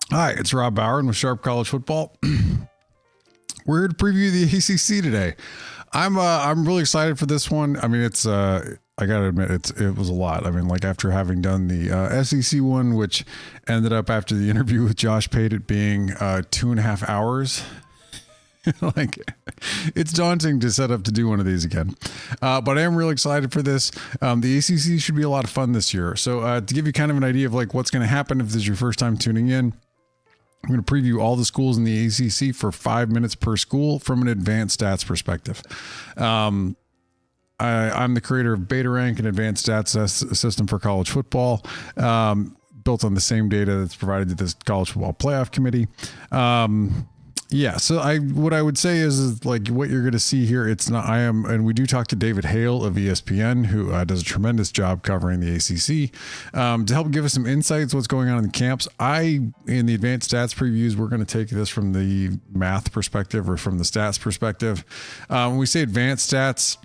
Hi, it's Rob Bowron with Sharp College Football. We're here to preview the ACC today. I'm really excited for this one. I mean, it's I gotta admit it was a lot. I mean, like after having done the SEC one, which ended up after the interview with Josh Pate being 2.5 hours. Like, it's daunting to set up to do one of these again. But I am really excited for this. The ACC should be a lot of fun this year. So to give you kind of an idea of like what's going to happen if this is your first time tuning in, I'm going to preview all the schools in the ACC for 5 minutes per school from an advanced stats perspective. I'm the creator of BetaRank, an advanced stats system for college football, built on the same data that's provided to this college football playoff committee. So what I would say is like what you're going to see here. And we do talk to David Hale of ESPN, who does a tremendous job covering the ACC, to help give us some insights what's going on in the camps. In the advanced stats previews, we're going to take this from the math perspective or from the stats perspective. When we say advanced stats,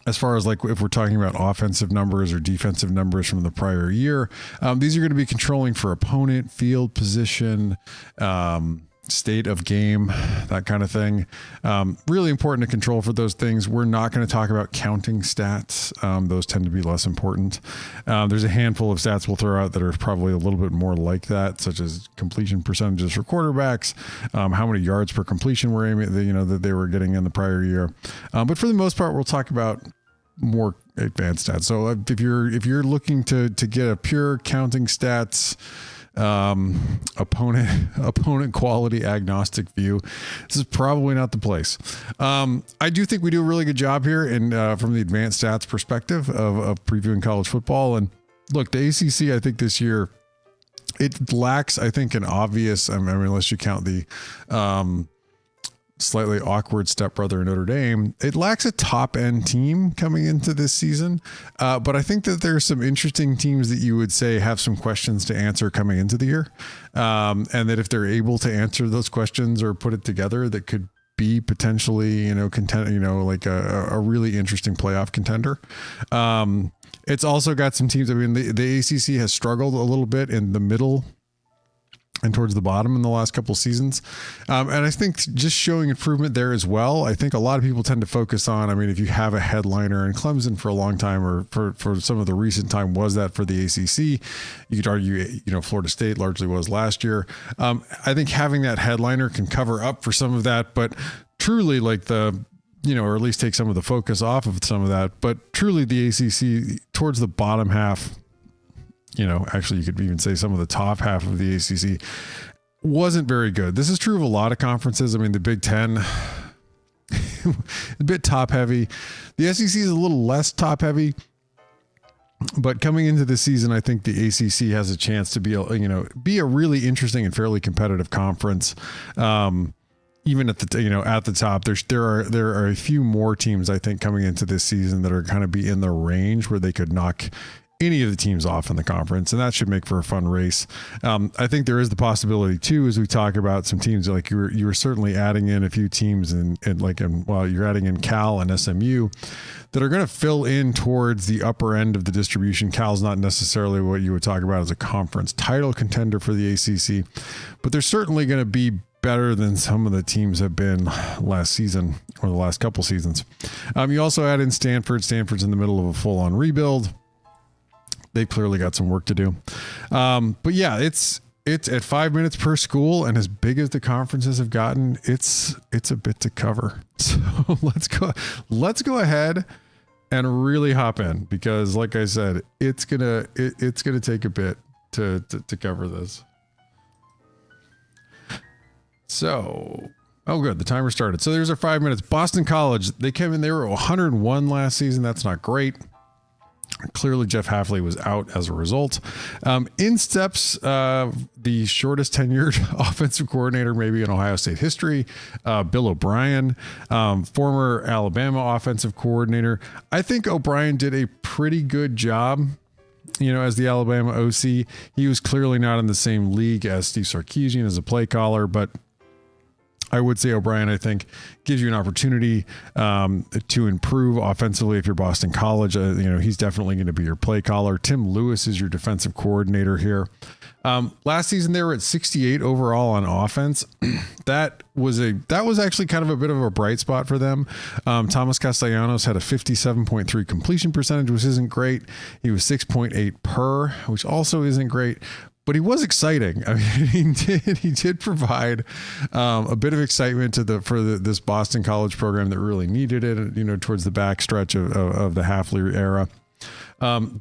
as far as like if we're talking about offensive numbers or defensive numbers from the prior year, these are going to be controlling for opponent, field position, state of game, that kind of thing. Really important to control for those things. We're not going to talk about counting stats. Those tend to be less important. There's a handful of stats we'll throw out that are probably a little bit more like that, such as completion percentages for quarterbacks, how many yards per completion we're aiming, that they were getting in the prior year. But for the most part, we'll talk about more advanced stats. So if you're looking to get a pure counting stats, opponent quality agnostic view, this is probably not the place. I do think we do a really good job here from the advanced stats perspective of previewing college football. And look, the ACC, I think this year it lacks, I think, an obvious, I mean, unless you count the slightly awkward stepbrother Notre Dame, it lacks a top end team coming into this season. But I think that there's some interesting teams that you would say have some questions to answer coming into the year. And that if they're able to answer those questions or put it together, that could be potentially, like a really interesting playoff contender. It's also got some teams. I mean, the ACC has struggled a little bit in the middle and towards the bottom in the last couple of seasons. And I think just showing improvement there as well. I think a lot of people tend to focus on, I mean, if you have a headliner in Clemson for a long time, or for some of the recent time was that for the ACC, you could argue, Florida State largely was last year. I think having that headliner can cover up for some of that, but truly like or at least take some of the focus off of some of that, but truly the ACC towards the bottom half, actually you could even say some of the top half of the ACC wasn't very good. This is true of a lot of conferences. I mean, the Big Ten, a bit top heavy. The SEC is a little less top heavy, but coming into this season, I think the ACC has a chance to be a really interesting and fairly competitive conference. Even at the top, there are a few more teams I think coming into this season that are kind of be in the range where they could knock any of the teams off in the conference, and that should make for a fun race. I think there is the possibility too, as we talk about some teams, like you were certainly adding in a few teams you're adding in Cal and SMU that are going to fill in towards the upper end of the distribution. Cal's not necessarily what you would talk about as a conference title contender for the ACC, but they're certainly going to be better than some of the teams have been last season or the last couple seasons. You also add in Stanford. Stanford's in the middle of a full-on rebuild. They've clearly got some work to do. But yeah, it's at 5 minutes per school, and as big as the conferences have gotten, it's a bit to cover. So let's go ahead and really hop in, because like I said, it's gonna take a bit to cover this. So, good. The timer started. So there's our 5 minutes. Boston College, they were 101 last season. That's not great. Clearly, Jeff Hafley was out as a result. In steps the shortest tenured offensive coordinator maybe in Ohio State history, Bill O'Brien, former Alabama offensive coordinator. I think O'Brien did a pretty good job, as the Alabama OC. He was clearly not in the same league as Steve Sarkisian as a play caller, but I would say O'Brien, I think, gives you an opportunity to improve offensively if you're Boston College. He's definitely going to be your play caller. Tim Lewis is your defensive coordinator here. Last season they were at 68 overall on offense. That was actually kind of a bit of a bright spot for them. Thomas Castellanos had a 57.3 completion percentage, which isn't great. He was 6.8 per, which also isn't great. But he was exciting. I mean, he did provide a bit of excitement for this Boston College program that really needed it, towards the back stretch of the Hafley era.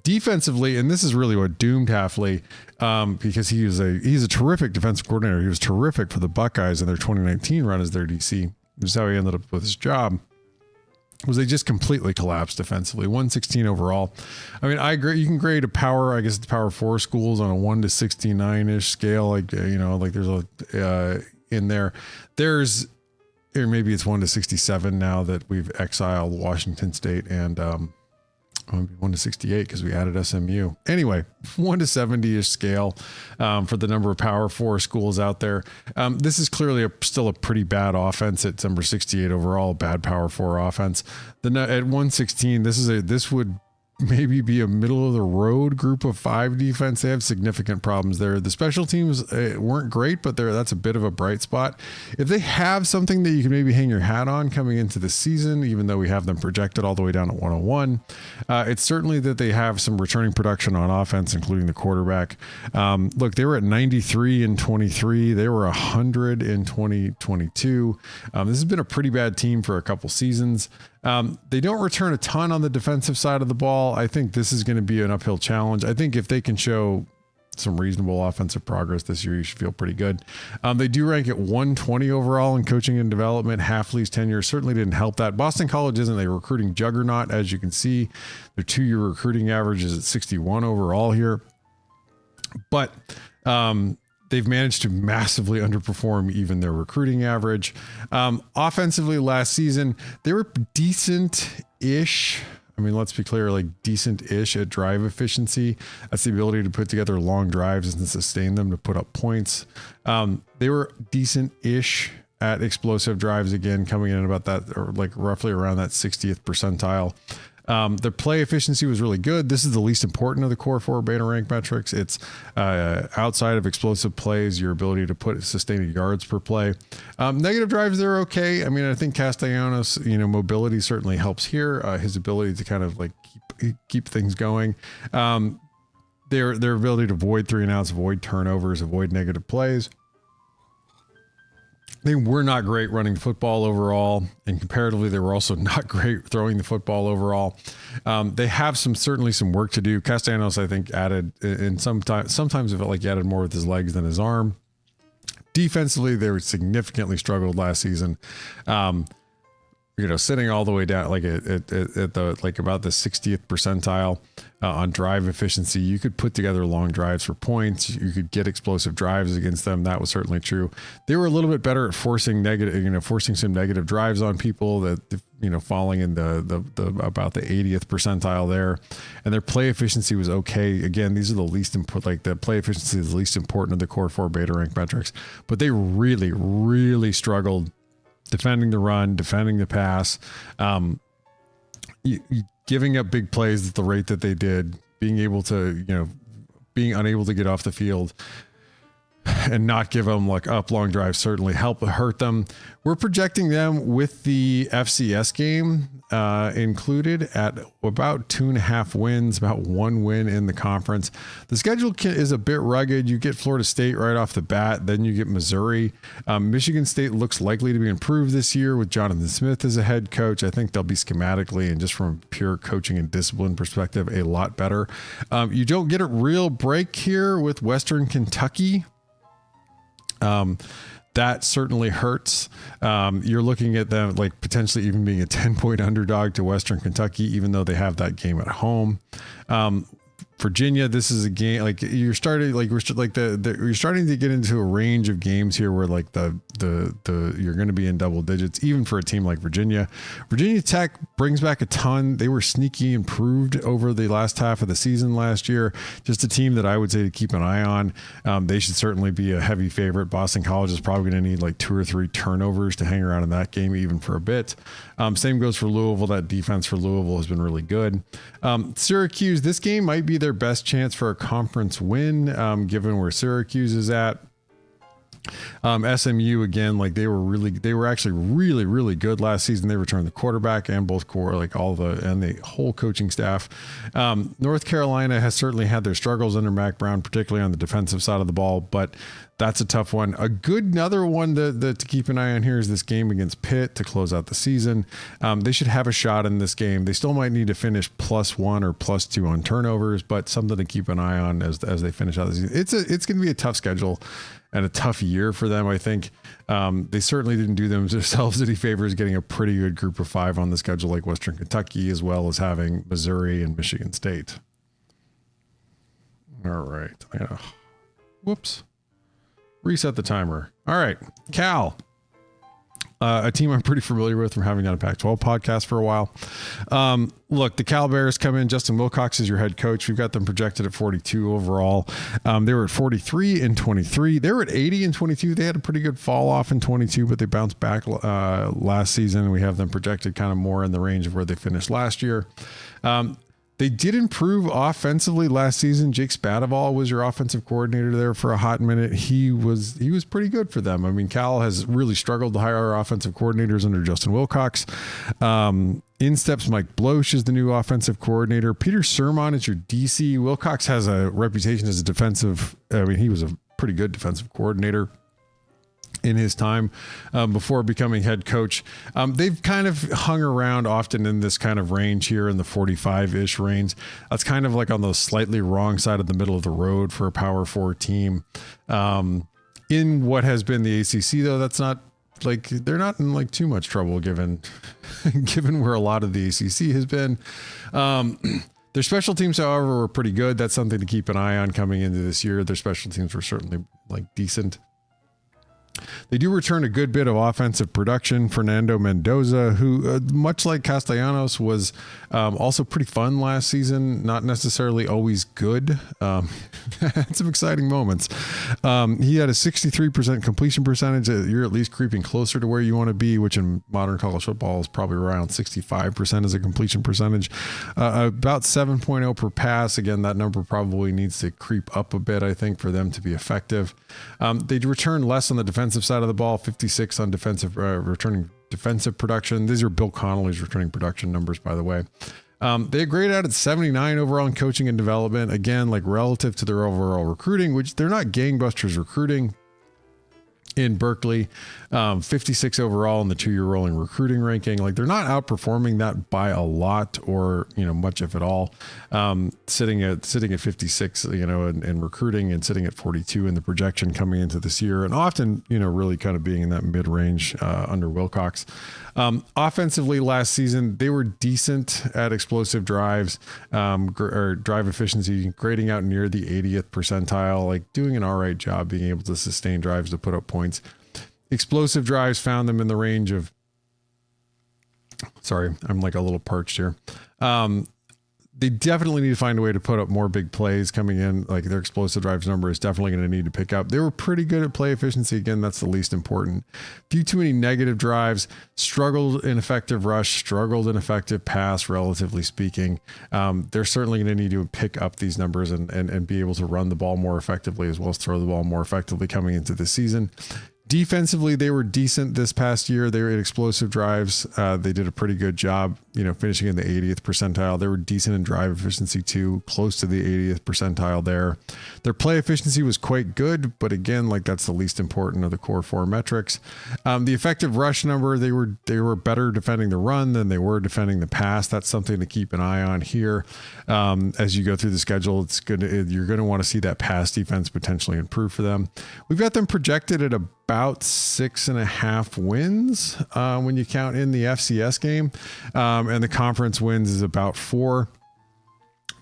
Defensively, and this is really what doomed Hafley, because he's a terrific defensive coordinator. He was terrific for the Buckeyes in their 2019 run as their DC. This is how he ended up with his job. Was they just completely collapsed defensively. 116 overall. I mean, I agree. You can grade it's Power 4 schools on a 1 to 69 scale. Like there's a in there. Or maybe it's 1 to 67 now that we've exiled Washington State and 1 to 68 because we added SMU. Anyway, 1 to 70-ish scale for the number of Power 4 schools out there. This is clearly still a pretty bad offense at number 68 overall, bad Power 4 offense. At 116, this would maybe be a middle of the road group of 5 defense. They have significant problems there. The special teams weren't great, but that's a bit of a bright spot. If they have something that you can maybe hang your hat on coming into the season, even though we have them projected all the way down at 101, it's certainly that they have some returning production on offense, including the quarterback. Look, they were at 93 in 23. They were 100 in 2022. This has been a pretty bad team for a couple seasons. They don't return a ton on the defensive side of the ball. I think this is going to be an uphill challenge. I think if they can show some reasonable offensive progress this year, you should feel pretty good. They do rank at 120 overall in coaching and development. Hafley's tenure certainly didn't help that. Boston College isn't a recruiting juggernaut, as you can see. Their 2-year recruiting average is at 61 overall here. But they've managed to massively underperform even their recruiting average. Offensively last season, they were decent-ish. I mean, let's be clear, like decent-ish at drive efficiency. That's the ability to put together long drives and sustain them to put up points. They were decent-ish at explosive drives, again, coming in about that, or like roughly around that 60th percentile. Their play efficiency was really good. This is the least important of the core 4 beta rank metrics. It's outside of explosive plays, your ability to sustain yards per play. Negative drives, they're okay. I mean, I think Castellanos, mobility certainly helps here. His ability to kind of like keep things going. Their ability to avoid 3-and-outs, avoid turnovers, avoid negative plays. They were not great running the football overall, and comparatively, they were also not great throwing the football overall. They have certainly some work to do. Castellanos, I think, added sometimes it felt like he added more with his legs than his arm. Defensively, they were significantly struggled last season. Sitting all the way down like at the about the 60th percentile on drive efficiency. You could put together long drives for points. You could get explosive drives against them. That was certainly true. They were a little bit better at forcing some negative drives on people that, falling in the about the 80th percentile there. And their play efficiency was okay. Again, these are the least important, like the play efficiency is the least important of the core 4 beta rank metrics, but they really, really struggled defending the run, defending the pass, giving up big plays at the rate that they did, being unable to get off the field and not give them up long drives certainly hurt them. We're projecting them with the FCS game included at about 2.5 wins, about 1 win in the conference. The schedule is a bit rugged. You get Florida State right off the bat. Then you get Missouri. Michigan State looks likely to be improved this year with Jonathan Smith as a head coach. I think they'll be schematically and just from a pure coaching and discipline perspective, a lot better. You don't get a real break here with Western Kentucky. That certainly hurts. You're looking at them like potentially even being a 10-point underdog to Western Kentucky, even though they have that game at home. Virginia, this is a game like you're starting like we're like you're starting to get into a range of games here where like the you're going to be in double digits even for a team like Virginia. Virginia Tech brings back a ton. They were sneaky improved over the last half of the season last year. Just a team that I would say to keep an eye on. They should certainly be a heavy favorite. Boston College is probably going to need like 2 or 3 turnovers to hang around in that game even for a bit. Same goes for Louisville. That defense for Louisville has been really good. Syracuse, this game might be their best chance for a conference win, given where Syracuse is at. SMU again, like they were actually really good last season. They returned the quarterback and both core, like and the whole coaching staff. North Carolina has certainly had their struggles under Mac Brown, particularly on the defensive side of the ball, but that's a tough one. Another one to keep an eye on here is this game against Pitt to close out the season. They should have a shot in this game. They still might need to finish +1 or +2 on turnovers, but something to keep an eye on as they finish out the season. It's going to be a tough schedule and a tough year for them. I think they certainly didn't do themselves any favors getting a pretty good group of 5 on the schedule like Western Kentucky, as well as having Missouri and Michigan State. All right. Whoops. Reset the timer. All right. Cal. A team I'm pretty familiar with from having done a Pac-12 podcast for a while. Look, the Cal Bears come in. Justin Wilcox is your head coach. We've got them projected at 42 overall. They were at 43 in 23. They were at 80 in 22. They had a pretty good fall off in 22, but they bounced back last season. We have them projected kind of more in the range of where they finished last year. They did improve offensively last season. Jake Spadeval was your offensive coordinator there for a hot minute. He was pretty good for them. I mean, Cal has really struggled to hire offensive coordinators under Justin Wilcox. In steps Mike Bloch is the new offensive coordinator. Peter Sermon is your DC. Wilcox has a reputation as he was a pretty good defensive coordinator in his time before becoming head coach. They've kind of hung around often in this kind of range here in the 45-ish range. That's kind of like on the slightly wrong side of the middle of the road for a Power 4 team. In what has been the ACC, though, that's not like they're not in like too much trouble given where a lot of the ACC has been. Their special teams, however, were pretty good. That's something to keep an eye on coming into this year. Their special teams were certainly like decent. They do return a good bit of offensive production. Fernando Mendoza, who much like Castellanos was also pretty fun last season, not necessarily always good. Had some exciting moments. He had a 63% completion percentage. You're at least creeping closer to where you want to be, which in modern college football is probably around 65% as a completion percentage. About 7.0 per pass. Again, that number probably needs to creep up a bit, I think, for them to be effective. They return less on the defensive side of the ball, 56 on returning defensive production. These are Bill Connolly's returning production numbers, by the way. They grade out at 79 overall in coaching and development. Again, like relative to their overall recruiting, which they're not gangbusters recruiting in Berkeley, 56 overall in the 2-year rolling recruiting ranking. Like they're not outperforming that by a lot or, much if at all. Sitting at 56, in recruiting and sitting at 42 in the projection coming into this year. And often, really kind of being in that mid range under Wilcox. Offensively last season, they were decent at explosive drives, or drive efficiency, grading out near the 80th percentile, like doing an all right job being able to sustain drives to put up points. Explosive drives found them in the range of, sorry, I'm like a little parched here. They definitely need to find a way to put up more big plays coming in. Like their explosive drives number is definitely going to need to pick up. They were pretty good at play efficiency. Again, that's the least important. Few too many negative drives, struggled in effective rush, struggled in effective pass, relatively speaking. They're certainly going to need to pick up these numbers and be able to run the ball more effectively as well as throw the ball more effectively coming into the season. Defensively, they were decent this past year. They were at explosive drives. They did a pretty good job, finishing in the 80th percentile. They were decent in drive efficiency too, close to the 80th percentile there. Their play efficiency was quite good, but again, like that's the least important of the core 4 metrics. The effective rush number, they were better defending the run than they were defending the pass. That's something to keep an eye on here. As you go through the schedule, you're going to want to see that pass defense potentially improve for them. We've got them projected at about 6.5 wins when you count in the FCS game, and the conference wins is about 4.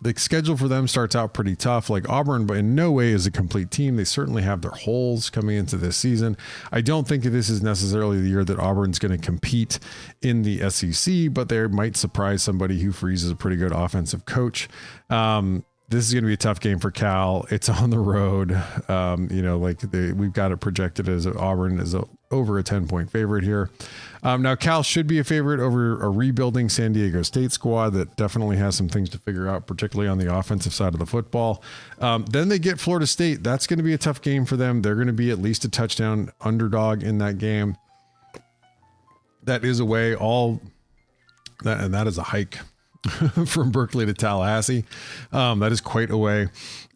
the schedule for them starts out pretty tough. Like Auburn, but in no way is a complete team. They certainly have their holes coming into this season. I don't think this is necessarily the year that Auburn's going to compete in the SEC, but they might surprise somebody who freezes a pretty good offensive coach. This is going to be a tough game for Cal. It's on the road. We've got it projected as Auburn is over a 10-point favorite here. Now Cal should be a favorite over a rebuilding San Diego State squad that definitely has some things to figure out, particularly on the offensive side of the football. Then they get Florida State. That's going to be a tough game for them. They're going to be at least a touchdown underdog in that game. That is away and that is a hike from Berkeley to Tallahassee. That is quite a way.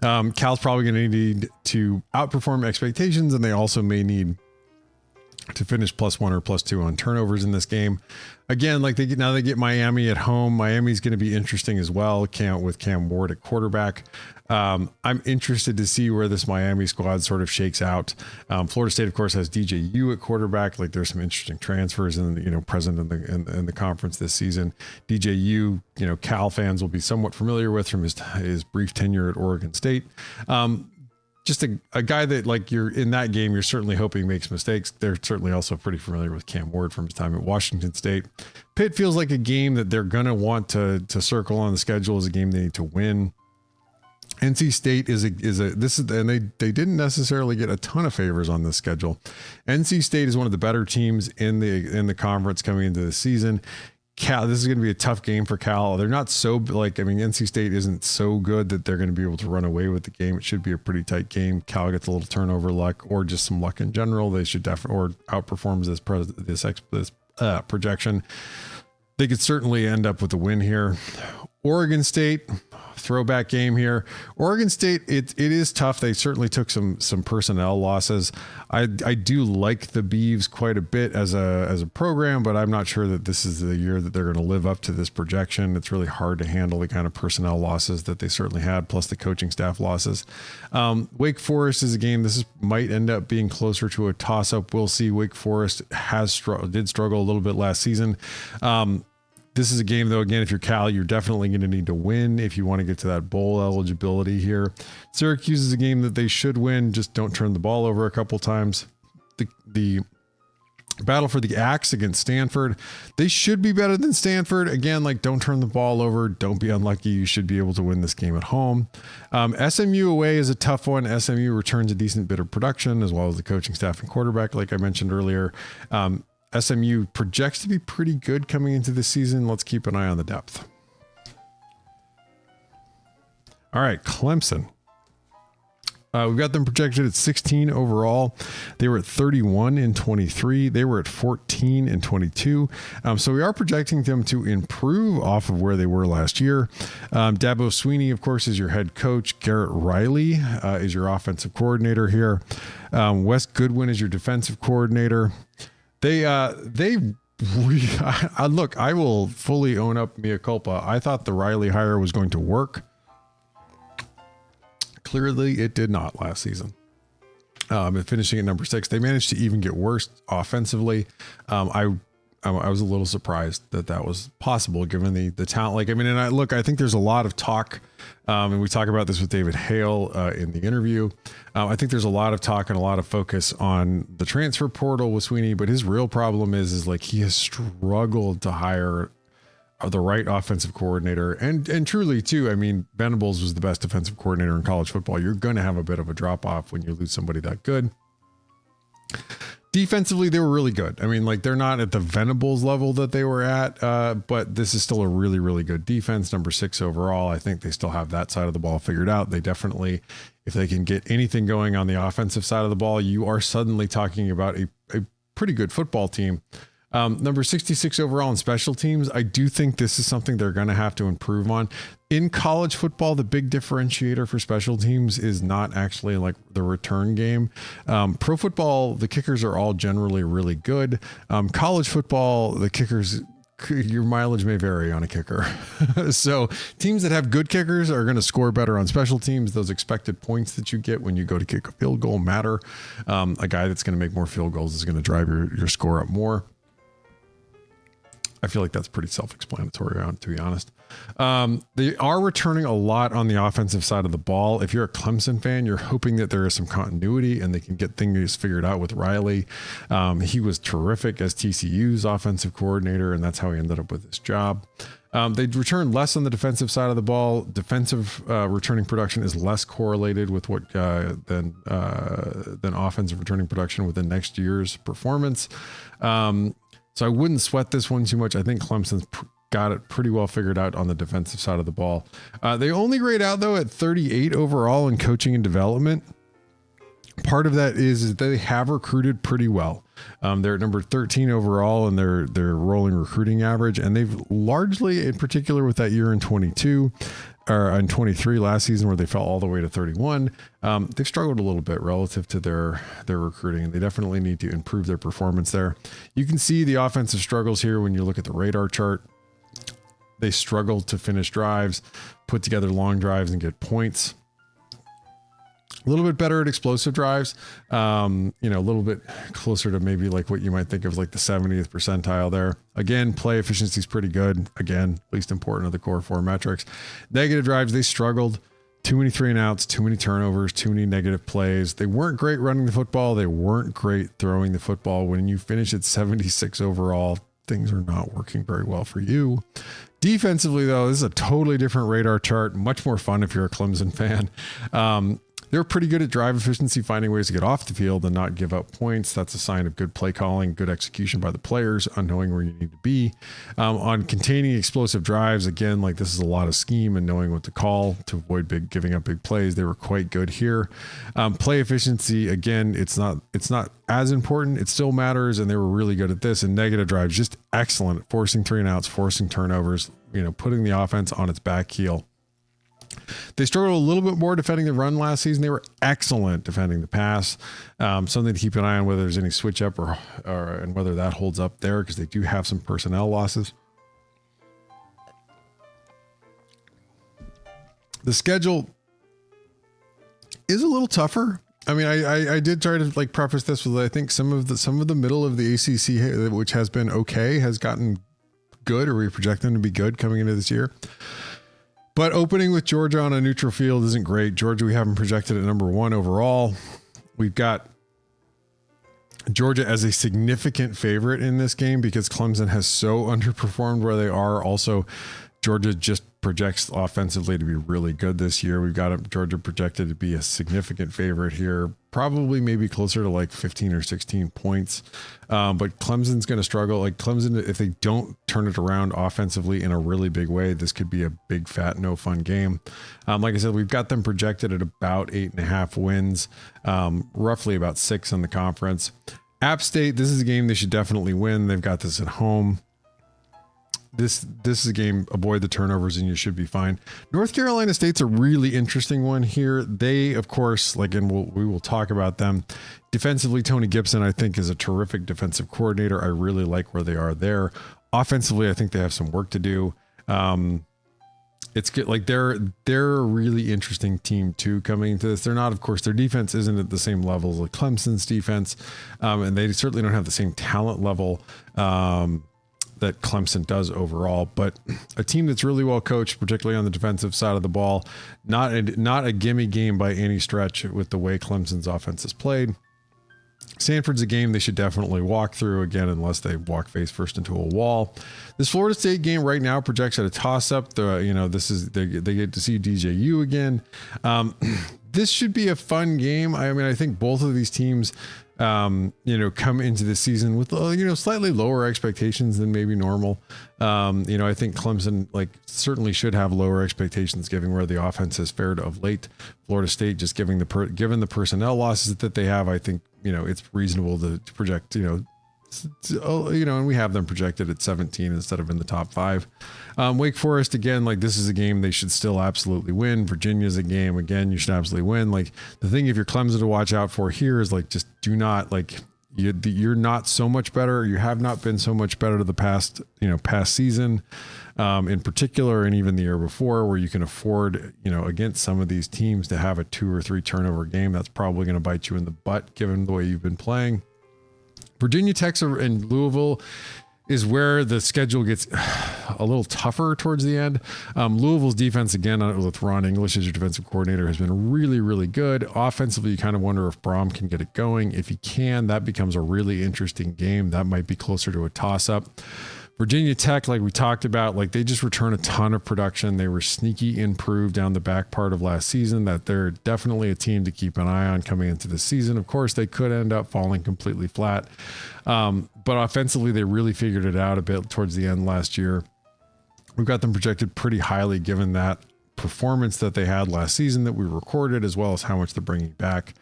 Cal's probably going to need to outperform expectations, and they also may need to finish +1 or +2 on turnovers in this game. Again, like they get Miami at home. Miami's going to be interesting as well. With Cam Ward at quarterback. I'm interested to see where this Miami squad sort of shakes out. Florida State, of course, has DJU at quarterback. Like there's some interesting transfers present in the conference this season. DJU, Cal fans will be somewhat familiar with from his brief tenure at Oregon State. Just a guy that, like, you're in that game, you're certainly hoping makes mistakes. They're certainly also pretty familiar with Cam Ward from his time at Washington State. Pitt feels like a game that they're going to want to circle on the schedule as a game they need to win. NC State they didn't necessarily get a ton of favors on this schedule. NC State is one of the better teams in the conference coming into the season. Cal, this is going to be a tough game for Cal. They're not NC State isn't so good that they're going to be able to run away with the game. It should be a pretty tight game. Cal gets a little turnover luck or just some luck in general. They should definitely outperforms this projection. They could certainly end up with a win here. Oregon State, throwback game here. Oregon State, it is tough. They certainly took some personnel losses. I do like the Beavs quite a bit as a program, but I'm not sure that this is the year that they're going to live up to this projection. It's really hard to handle the kind of personnel losses that they certainly had, plus the coaching staff losses. Wake Forest is a game. Might end up being closer to a toss-up. We'll see. Wake Forest did struggle a little bit last season. This is a game, though, again, if you're Cal, you're definitely going to need to win if you want to get to that bowl eligibility here. Syracuse is a game that they should win. Just don't turn the ball over a couple times. The battle for the axe against Stanford. They should be better than Stanford. Again, like, don't turn the ball over. Don't be unlucky. You should be able to win this game at home. SMU away is a tough one. SMU returns a decent bit of production as well as the coaching staff and quarterback, like I mentioned earlier. SMU projects to be pretty good coming into the season. Let's keep an eye on the depth. All right, Clemson. We've got them projected at 16 overall. They were at 31 in 23. They were at 14 in 22. So we are projecting them to improve off of where they were last year. Dabo Sweeney, of course, is your head coach. Garrett Riley is your offensive coordinator here. Wes Goodwin is your defensive coordinator. Look, I will fully own up mea culpa. I thought the Riley hire was going to work. Clearly it did not last season. And finishing at number 6, they managed to even get worse offensively. I was a little surprised that was possible given the talent. I think there's a lot of talk, and we talk about this with David Hale in the interview. I think there's a lot of talk and a lot of focus on the transfer portal with Sweeney, but his real problem is like he has struggled to hire the right offensive coordinator, and truly too. I mean, Venables was the best defensive coordinator in college football. You're going to have a bit of a drop off when you lose somebody that good. Defensively, they were really good. I mean, like, they're not at the Venables level that they were at, but this is still a really, really good defense. Number 6 overall. I think they still have that side of the ball figured out. They definitely, if they can get anything going on the offensive side of the ball, you are suddenly talking about a pretty good football team. Number 66 overall in special teams. I do think this is something they're going to have to improve on. In college football, the big differentiator for special teams is not actually like the return game. Pro football, the kickers are all generally really good. College football, the kickers, your mileage may vary on a kicker. So teams that have good kickers are going to score better on special teams. Those expected points that you get when you go to kick a field goal matter. A guy that's going to make more field goals is going to drive your score up more. I feel like that's pretty self-explanatory, to be honest. They are returning a lot on the offensive side of the ball. If you're a Clemson fan, you're hoping that there is some continuity and they can get things figured out with Riley. He was terrific as TCU's offensive coordinator, and that's how he ended up with this job. They returned less on the defensive side of the ball. Defensive returning production is less correlated with what than offensive returning production within next year's performance. So I wouldn't sweat this one too much. I think Clemson's got it pretty well figured out on the defensive side of the ball. They only grade out though at 38 overall in coaching and development. Part of that is that they have recruited pretty well. They're at number 13 overall in their rolling recruiting average, and they've largely, in particular with that year in 22 or in 23 last season where they fell all the way to 31, they've struggled a little bit relative to their recruiting, and they definitely need to improve their performance there. You can see the offensive struggles here when you look at the radar chart. They struggled to finish drives, put together long drives, and get points. A little bit better at explosive drives, a little bit closer to maybe like what you might think of like the 70th percentile there. Again, play efficiency is pretty good. Again, least important of the core 4 metrics. Negative drives, they struggled. Too many 3 and outs, too many turnovers, too many negative plays. They weren't great running the football. They weren't great throwing the football. When you finish at 76 overall, things are not working very well for you. Defensively, though, this is a totally different radar chart. Much more fun if you're a Clemson fan. They're pretty good at drive efficiency, finding ways to get off the field and not give up points. That's a sign of good play calling, good execution by the players on knowing where you need to be. On containing explosive drives, again, like this is a lot of scheme and knowing what to call to avoid giving up big plays. They were quite good here. Play efficiency, again, it's not as important. It still matters, and they were really good at this. And negative drives, just excellent at forcing 3 and outs, forcing turnovers, putting the offense on its back heel. They struggled a little bit more defending the run last season. They were excellent defending the pass. Something to keep an eye on whether there's any switch up or and whether that holds up there, because they do have some personnel losses. The schedule is a little tougher. I mean, I did try to preface this with I think some of the middle of the ACC, which has been okay, has gotten good, or we project them to be good coming into this year. But opening with Georgia on a neutral field isn't great. Georgia, we haven't projected at number 1 overall. We've got Georgia as a significant favorite in this game because Clemson has so underperformed where they are. Also, Georgia just projects offensively to be really good this year. We've got Georgia projected to be a significant favorite here, probably maybe closer to 15 or 16 points. But Clemson's going to struggle. Clemson, if they don't turn it around offensively in a really big way, this could be a big, fat, no fun game. Like I said, we've got them projected at about 8.5 wins, roughly about 6 in the conference. App State, this is a game they should definitely win. They've got this at home. This is a game, avoid the turnovers and you should be fine. North Carolina State's a really interesting one here. They, of course, and we will talk about them. Defensively, Tony Gibson, I think, is a terrific defensive coordinator. I really like where they are there. Offensively, I think they have some work to do. It's good. They're a really interesting team too coming into this. They're not, of course, their defense isn't at the same level as Clemson's defense. And they certainly don't have the same talent level, that Clemson does overall, but a team that's really well coached, particularly on the defensive side of the ball. Not a gimme game by any stretch with the way Clemson's offense is played. Stanford's a game they should definitely walk through, again, unless they walk face first into a wall. This Florida State game right now projects at a toss-up. They get to see DJU again. This should be a fun game. I mean, I think both of these teams come into the season with, slightly lower expectations than maybe normal. I think Clemson certainly should have lower expectations given where the offense has fared of late. Florida State, just given the personnel losses that they have, I think, it's reasonable to project, and we have them projected at 17 instead of in the top 5. Wake Forest, again, this is a game they should still absolutely win. Virginia's a game, again, you should absolutely win. The thing, if you're Clemson to watch out for here is just do not you're not so much better. You have not been so much better to the past season, in particular, and even the year before, where you can afford, against some of these teams to have a 2 or 3 turnover game. That's probably going to bite you in the butt given the way you've been playing. Virginia Tech and Louisville, is where the schedule gets a little tougher towards the end. Louisville's defense, again, with Ron English as your defensive coordinator, has been really, really good. Offensively, you kind of wonder if Brom can get it going. If he can, that becomes a really interesting game. That might be closer to a toss-up. Virginia Tech, like we talked about, like they just return a ton of production. They were sneaky improved down the back part of last season. That they're definitely a team to keep an eye on coming into the season. Of course, they could end up falling completely flat. But offensively, they really figured it out a bit towards the end last year. We've got them projected pretty highly given that performance that they had last season that we recorded, as well as how much they're bringing back.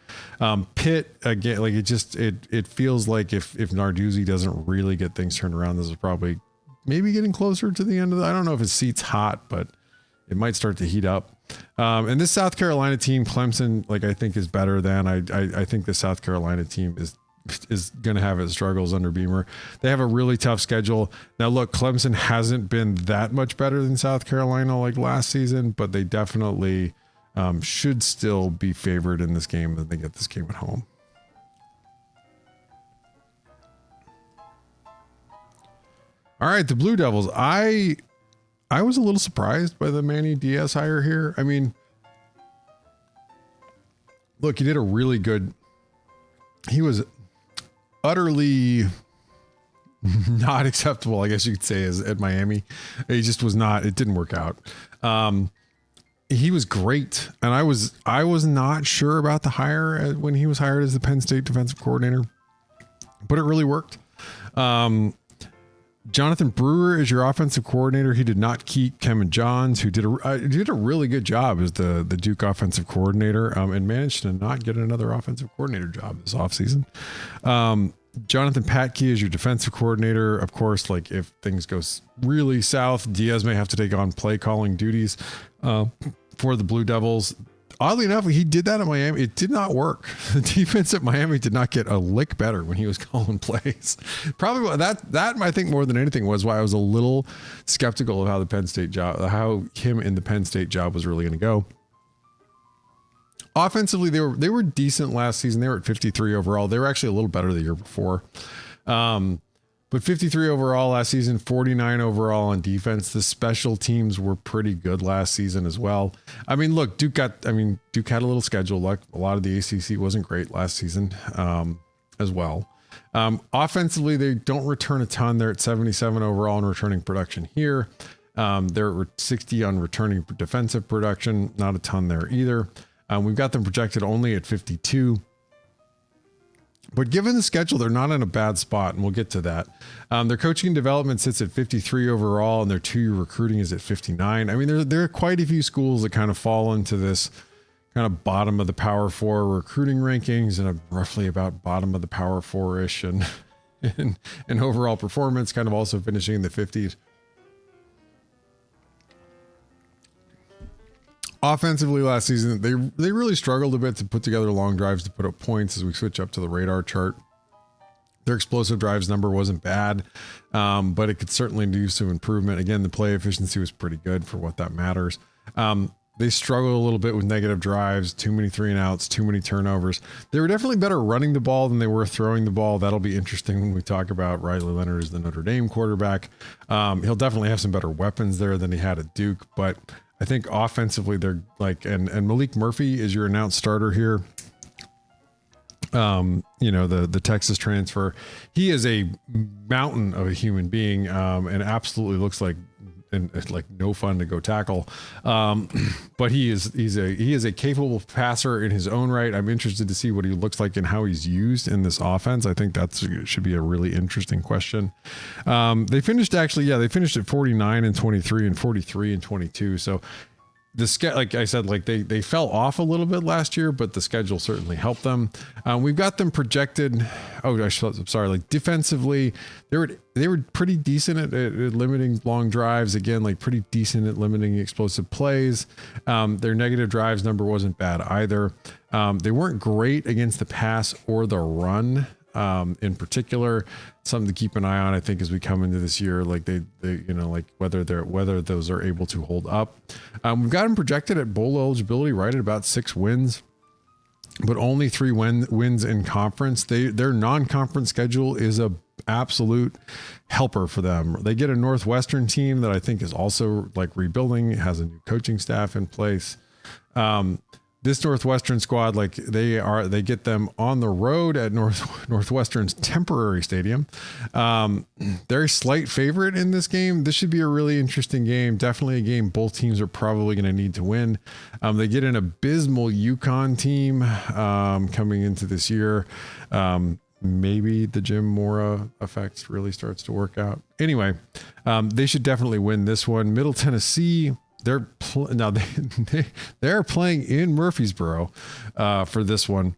Pitt, again, like it feels like if Narduzzi doesn't really get things turned around, this is probably maybe getting closer to the end of the, I don't know if his seat's hot, but it might start to heat up. And this South Carolina team, Clemson, like I think is better than I think the South Carolina team is going to have its struggles under Beamer. They have a really tough schedule. Now look, Clemson hasn't been that much better than South Carolina like last season, but they definitely should still be favored in this game that they get this game at home. All right, the Blue Devils. I was a little surprised by the Manny Diaz hire here. I mean, look, he did a really good. He was utterly not acceptable, I guess you could say, as at Miami. He just was not. It didn't work out. He was great, and I was not sure about the hire when he was hired as the Penn State defensive coordinator, but it really worked. Jonathan Brewer is your offensive coordinator. He did not keep Kevin Johns, who did a really good job as the Duke offensive coordinator, and managed to not get another offensive coordinator job this offseason. Jonathan Patke is your defensive coordinator. Of course, like if things go really south, Diaz may have to take on play calling duties for the Blue Devils. Oddly enough, he did that at Miami. It did not work. The defense at Miami did not get a lick better when he was calling plays. Probably that I think more than anything was why I was a little skeptical of how the Penn State job, how him in the Penn State job was really going to go. Offensively, they were decent last season. They were at 53 overall. They were actually a little better the year before. But 53 overall last season, 49 overall on defense. The special teams were pretty good last season as well. I mean, look, Duke had a little schedule luck. A lot of the ACC wasn't great last season as well. Offensively, they don't return a ton. They're at 77 overall in returning production here. They're at 60 on returning defensive production. Not a ton there either. We've got them projected only at 52. But given the schedule, they're not in a bad spot, and we'll get to that. Their coaching and development sits at 53 overall, and their two-year recruiting is at 59. I mean, there are quite a few schools that kind of fall into this kind of bottom of the Power Four recruiting rankings, and roughly about bottom of the Power Four-ish, and overall performance, kind of also finishing in the 50s. Offensively last season, they really struggled a bit to put together long drives to put up points as we switch up to the radar chart. Their explosive drives number wasn't bad, but it could certainly do some improvement. Again, the play efficiency was pretty good for what that matters. They struggled a little bit with negative drives, too many 3-and-outs, too many turnovers. They were definitely better running the ball than they were throwing the ball. That'll be interesting when we talk about Riley Leonard as the Notre Dame quarterback. He'll definitely have some better weapons there than he had at Duke, but I think offensively they're like, and Malik Murphy is your announced starter here. The Texas transfer. He is a mountain of a human being, and absolutely looks like no fun to go tackle. But he is a capable passer in his own right. I'm interested to see what he looks like and how he's used in this offense. I think that should be a really interesting question. They finished at 49 and 23 and 43 and 22. So like I said, like they fell off a little bit last year, but the schedule certainly helped them. We've got them projected. I'm sorry. Like defensively, they were pretty decent at limiting long drives. Again, like pretty decent at limiting explosive plays. Their negative drives number wasn't bad either. They weren't great against the pass or the run. In particular, something to keep an eye on, I think, as we come into this year, like they like whether those are able to hold up. We've got them projected at bowl eligibility right at about 6 wins. but only 3 wins in conference. Their non-conference schedule is a absolute helper for them. They get a Northwestern team that I think is also like rebuilding, has a new coaching staff in place. This Northwestern squad, like they get them on the road at Northwestern's temporary stadium. They're a slight favorite in this game. This should be a really interesting game. Definitely a game both teams are probably going to need to win. They get an abysmal UConn team coming into this year. Maybe the Jim Mora effect really starts to work out. Anyway, they should definitely win this one. Middle Tennessee, they're playing in Murfreesboro for this one.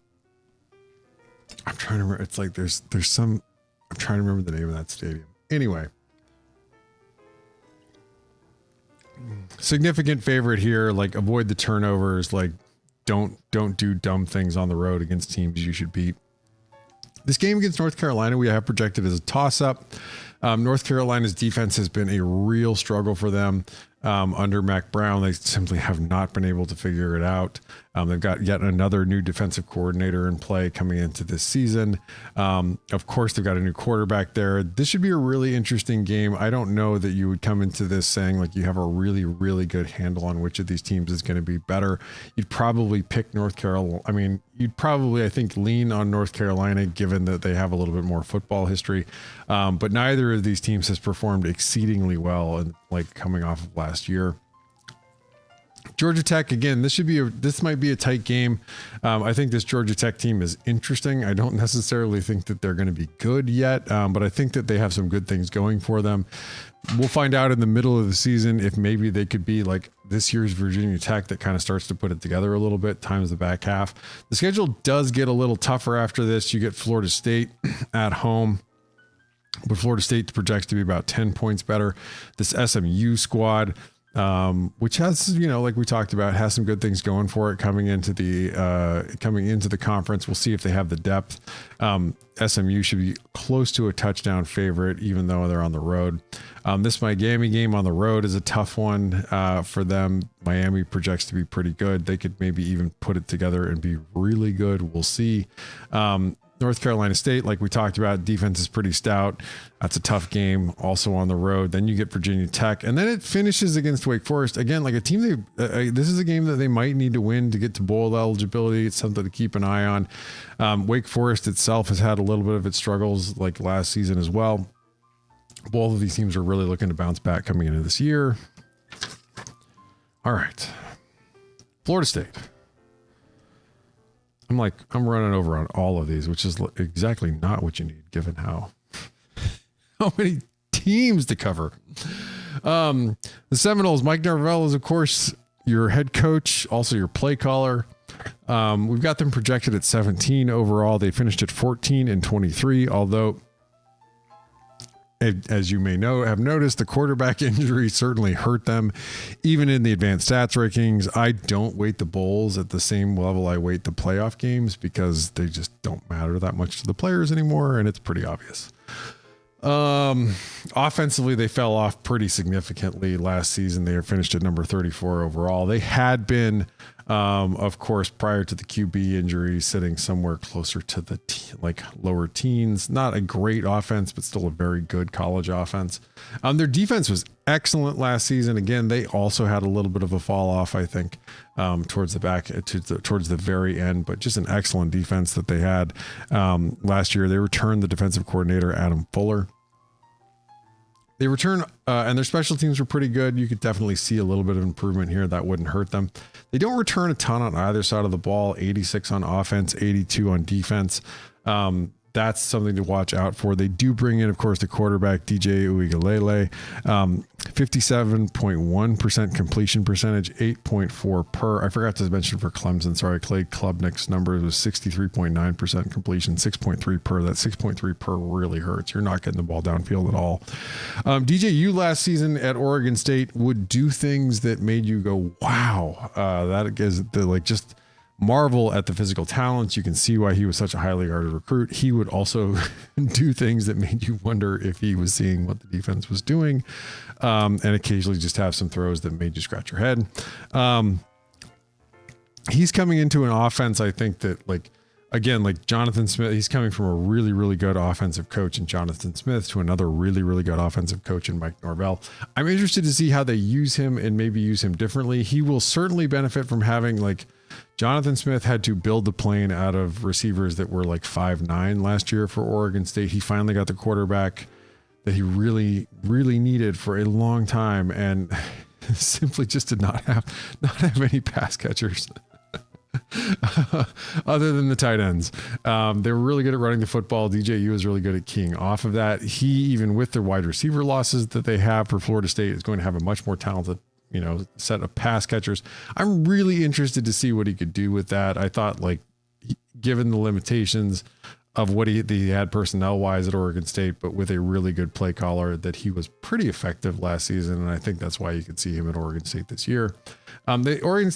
I'm trying to remember. It's like there's some. I'm trying to remember the name of that stadium. Anyway, significant favorite here. Like avoid the turnovers. Like don't do dumb things on the road against teams you should beat. This game against North Carolina, we have projected as a toss-up. North Carolina's defense has been a real struggle for them under Mac Brown. They simply have not been able to figure it out. They've got yet another new defensive coordinator in play coming into this season. Of course, they've got a new quarterback there. This should be a really interesting game. I don't know that you would come into this saying like you have a really, really good handle on which of these teams is going to be better. You'd probably pick North Carolina. I mean, you'd probably, I think, lean on North Carolina given that they have a little bit more football history. But neither of these teams has performed exceedingly well and like coming off of last year. Georgia Tech, again, this might be a tight game. I think this Georgia Tech team is interesting. I don't necessarily think that they're going to be good yet, but I think that they have some good things going for them. We'll find out in the middle of the season if maybe they could be like this year's Virginia Tech that kind of starts to put it together a little bit, times the back half. The schedule does get a little tougher after this. You get Florida State at home, but Florida State projects to be about 10 points better. This SMU squad, which has, like we talked about, has some good things going for it coming into the conference. We'll see if they have the depth. SMU should be close to a touchdown favorite, even though they're on the road. This Miami game on the road is a tough one for them. Miami projects to be pretty good. They could maybe even put it together and be really good. We'll see. North Carolina State, like we talked about, defense is pretty stout. That's a tough game, also on the road. Then you get Virginia Tech, and then it finishes against Wake Forest. Again, like a team, this is a game that they might need to win to get to bowl eligibility. It's something to keep an eye on. Wake Forest itself has had a little bit of its struggles like last season as well. Both of these teams are really looking to bounce back coming into this year. All right. Florida State. I'm running over on all of these, which is exactly not what you need given how many teams to cover. The Seminoles, Mike Norvell is, of course, your head coach, also your play caller. We've got them projected at 17 overall. They finished at 14-23, although, as you may have noticed, the quarterback injury certainly hurt them. Even in the advanced stats rankings, I don't weight the bowls at the same level I weight the playoff games because they just don't matter that much to the players anymore, and it's pretty obvious. Offensively, they fell off pretty significantly last season. They finished at number 34 overall. They had been, of course, prior to the QB injury, sitting somewhere closer to the lower teens. Not a great offense, but still a very good college offense. Their defense was excellent last season. Again, they also had a little bit of a fall off, I think, towards the very end, but just an excellent defense that they had last year. They returned the defensive coordinator, Adam Fuller. They return, and their special teams were pretty good. You could definitely see a little bit of improvement here. That wouldn't hurt them. They don't return a ton on either side of the ball. 86 on offense, 82 on defense. That's something to watch out for. They do bring in, of course, the quarterback, DJ Uigalele, 57.1% completion percentage, 8.4 per. I forgot to mention for Clemson. Sorry, Clay Klubnik's number was 63.9% completion, 6.3 per. That 6.3 per really hurts. You're not getting the ball downfield at all. DJU last season at Oregon State would do things that made you go, wow. That is just marvel at the physical talents. You can see why he was such a highly regarded recruit. He would also do things that made you wonder if he was seeing what the defense was doing, and occasionally just have some throws that made you scratch your head. he's coming into an offense, I think that again, Jonathan Smith, he's coming from a really, really good offensive coach in Jonathan Smith to another really, really good offensive coach in Mike Norvell. I'm interested to see how they use him and maybe use him differently. He will certainly benefit from having Jonathan Smith had to build the plane out of receivers that were 5'9" last year for Oregon State. He finally got the quarterback that he really, really needed for a long time, and simply just did not have any pass catchers. Other than the tight ends. They were really good at running the football. DJU is really good at keying off of that. He, even with their wide receiver losses that they have for Florida State, is going to have a much more talented, set of pass catchers. I'm really interested to see what he could do with that. I thought, given the limitations of what he had personnel wise at Oregon State, but with a really good play caller, that he was pretty effective last season. And I think that's why you could see him at Oregon State this year. Florida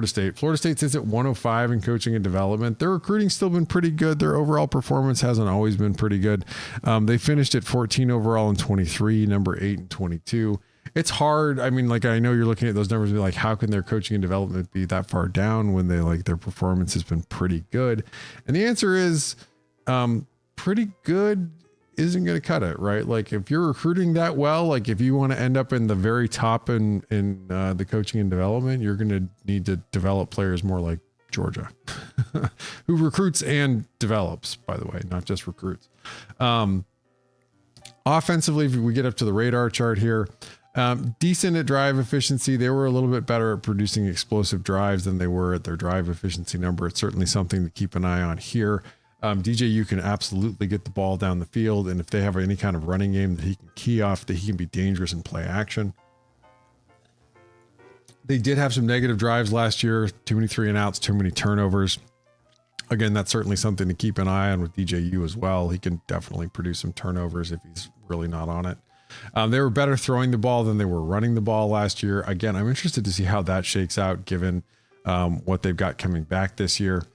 State. Florida State sits at 105 in coaching and development. Their recruiting's still been pretty good. Their overall performance hasn't always been pretty good. They finished at 14 overall in 23, number 8 in 22. It's hard. I mean, I know you're looking at those numbers and be how can their coaching and development be that far down when they their performance has been pretty good? And the answer is, pretty good isn't going to cut it, right? If you're recruiting that well, if you want to end up in the very top in the coaching and development, you're going to need to develop players more like Georgia, who recruits and develops, by the way, not just recruits. Offensively, if we get up to the radar chart here, decent at drive efficiency. They were a little bit better at producing explosive drives than they were at their drive efficiency number. It's certainly something to keep an eye on here. DJU can absolutely get the ball down the field, and if they have any kind of running game that he can key off, that he can be dangerous in play action. They did have some negative drives last year, too many 3-and-outs, too many turnovers. Again, that's certainly something to keep an eye on with DJU as well. He can definitely produce some turnovers if he's really not on it. They were better throwing the ball than they were running the ball last year. Again, I'm interested to see how that shakes out given what they've got coming back this year.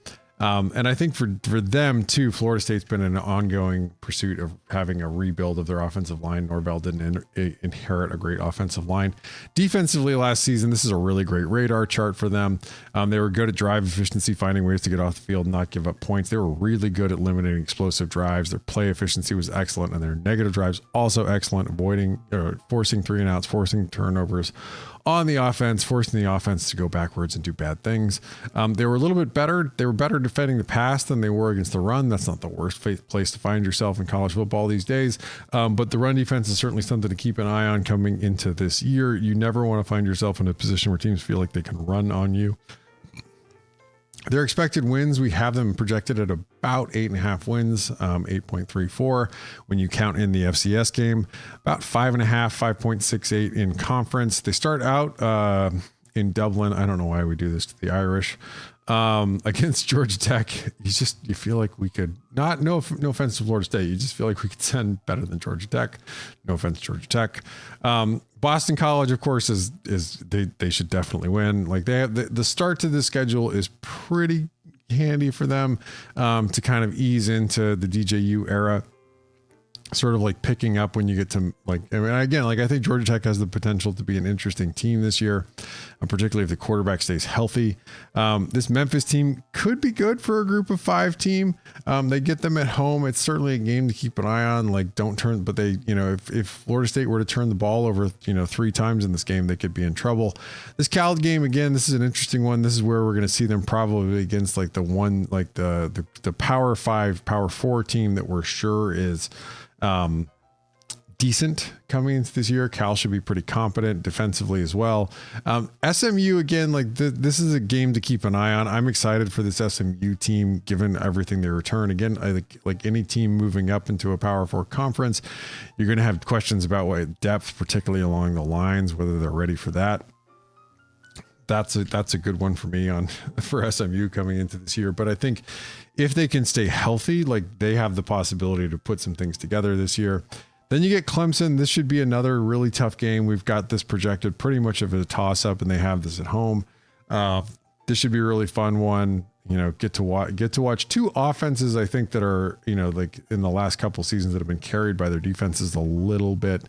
And I think for them too, Florida State's been an ongoing pursuit of having a rebuild of their offensive line. Norvell didn't inherit a great offensive line. Defensively last season, this is a really great radar chart for them. They were good at drive efficiency, finding ways to get off the field and not give up points. They were really good at eliminating explosive drives. Their play efficiency was excellent, and their negative drives also excellent, forcing 3-and-outs, forcing turnovers on the offense, forcing the offense to go backwards and do bad things. They were a little bit better. They were better defending the pass than they were against the run. That's not the worst place to find yourself in college football these days. But the run defense is certainly something to keep an eye on coming into this year. You never want to find yourself in a position where teams feel like they can run on you. Their expected wins, we have them projected at about 8.5 wins, 8.34 when you count in the FCS game, about 5.5, 5.68 in conference. They start out in Dublin. I don't know why we do this to the Irish. Against Georgia Tech, you feel like we could no offense to Florida State. You just feel like we could send better than Georgia Tech. No offense to Georgia Tech. Boston College, of course, is they should definitely win. They have the start to the schedule is pretty handy for them to kind of ease into the DJU era. Sort of picking up when you get to I think Georgia Tech has the potential to be an interesting team this year, particularly if the quarterback stays healthy. This Memphis team could be good for a group of 5 team. They get them at home. It's certainly a game to keep an eye on. But they, if Florida State were to turn the ball over, 3 times in this game, they could be in trouble. This Cal game, again, this is an interesting one. This is where we're going to see them probably against the Power 5, Power 4 team that we're sure is decent coming into this year. Cal should be pretty competent defensively as well. SMU, again, this is a game to keep an eye on. I'm excited for this SMU team, given everything they return. Again, I think like any team moving up into a Power 4 conference, you're going to have questions about what depth, particularly along the lines, whether they're ready for that. That's a good one for me for SMU coming into this year. But I think if they can stay healthy, they have the possibility to put some things together this year. Then you get Clemson. This should be another really tough game. We've got this projected pretty much of a toss up, and they have this at home. This should be a really fun one. Get to watch 2 offenses, I think, that are, in the last couple seasons that have been carried by their defenses a little bit.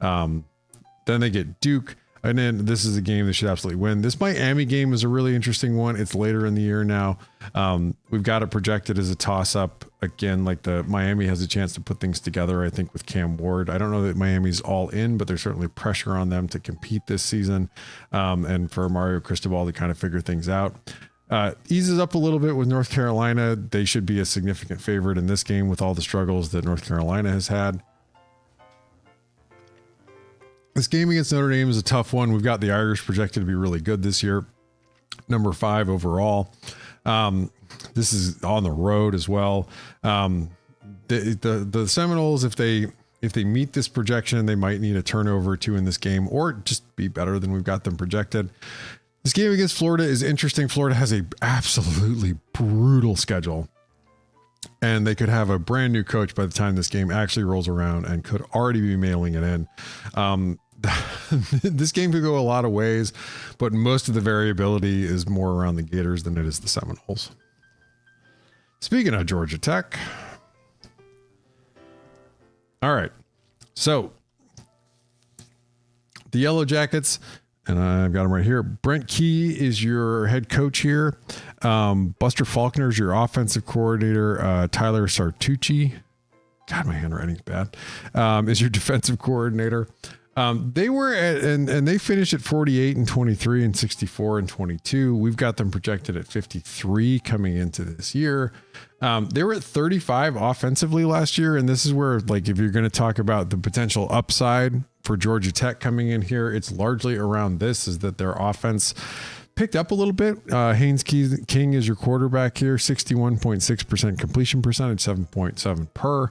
Then they get Duke. And then this is a game they should absolutely win. This Miami game is a really interesting one. It's later in the year now. We've got it projected as a toss-up. Again, like the Miami has a chance to put things together, I think, with Cam Ward. I don't know that Miami's all in, but there's certainly pressure on them to compete this season, and for Mario Cristobal to kind of figure things out. Eases up a little bit with North Carolina. They should be a significant favorite in this game with all the struggles that North Carolina has had. This game against Notre Dame is a tough one. We've got the Irish projected to be really good this year. Number 5 overall. This is on the road as well. The Seminoles, if they meet this projection, they might need a turnover or 2 in this game, or just be better than we've got them projected. This game against Florida is interesting. Florida has a absolutely brutal schedule, and they could have a brand new coach by the time this game actually rolls around and could already be mailing it in. This game could go a lot of ways, but most of the variability is more around the Gators than it is the Seminoles. Speaking of Georgia Tech. All right. So the Yellow Jackets, and I've got them right here. Brent Key is your head coach here. Buster Faulkner is your offensive coordinator. Tyler Sartucci, God, my handwriting's bad, is your defensive coordinator. They were and they finished at 48-23 and 64-22. We've got them projected at 53 coming into this year. They were at 35 offensively last year. And this is where, like, if you're going to talk about the potential upside for Georgia Tech coming in here, it's largely around this, is that their offense picked up a little bit. Haynes King is your quarterback here, 61.6% completion percentage, 7.7 per.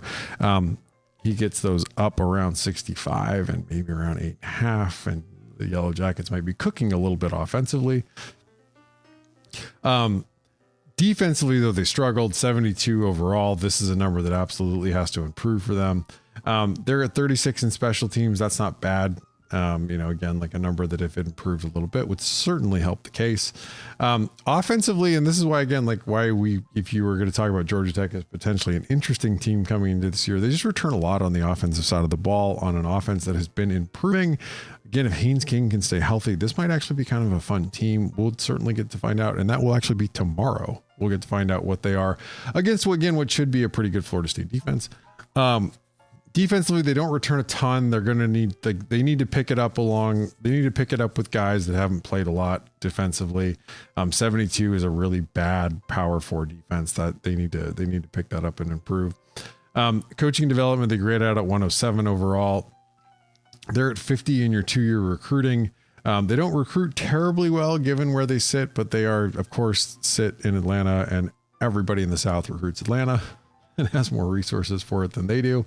He gets those up around 65 and maybe around 8.5. And the Yellow Jackets might be cooking a little bit offensively. Defensively, though, they struggled, 72 overall. This is a number that absolutely has to improve for them. They're at 36 in special teams. That's not bad. Again, like a number that if it improved a little bit would certainly help the case. Offensively, and this is why, again, like why if you were going to talk about Georgia Tech as potentially an interesting team coming into this year, they just return a lot on the offensive side of the ball on an offense that has been improving. Again, if Haynes King can stay healthy, this might actually be kind of a fun team. We'll certainly get to find out, and that will actually be tomorrow. We'll get to find out what they are against, what should be a pretty good Florida State defense. Defensively, they don't return a ton. They're going to they need to pick it up they need to pick it up with guys that haven't played a lot defensively. 72 is a really bad power 4 defense that they need to pick that up and improve. Coaching development, they grade out at 107 overall. They're at 50 in your 2-year recruiting. They don't recruit terribly well given where they sit, but they are, of course, sit in Atlanta, and everybody in the South recruits Atlanta and has more resources for it than they do.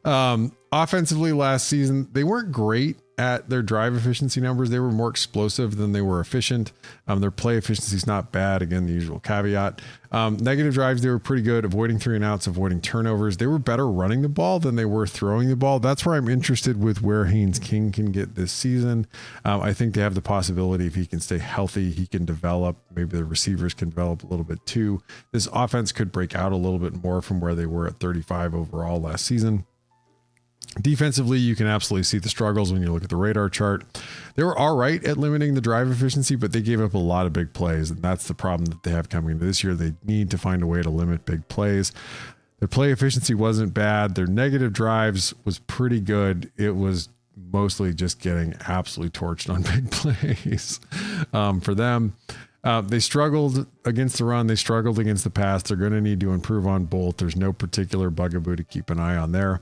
Offensively last season, they weren't great at their drive efficiency numbers. They were more explosive than they were efficient. Their play efficiency is not bad. Again, the usual caveat. Negative drives, they were pretty good, avoiding 3 and outs, avoiding turnovers. They were better running the ball than they were throwing the ball. That's where I'm interested with where Haynes King can get this season. I think they have the possibility, if he can stay healthy, he can develop. Maybe the receivers can develop a little bit too. This offense could break out a little bit more from where they were at 35 overall last season. Defensively, you can absolutely see the struggles when you look at the radar chart. They were all right at limiting the drive efficiency, but they gave up a lot of big plays, and that's the problem that they have coming into this year. They need to find a way to limit big plays. Their play efficiency wasn't bad. Their negative drives was pretty good. It was mostly just getting absolutely torched on big plays for them. They struggled against the run. They struggled against the pass. They're going to need to improve on both. There's no particular bugaboo to keep an eye on there.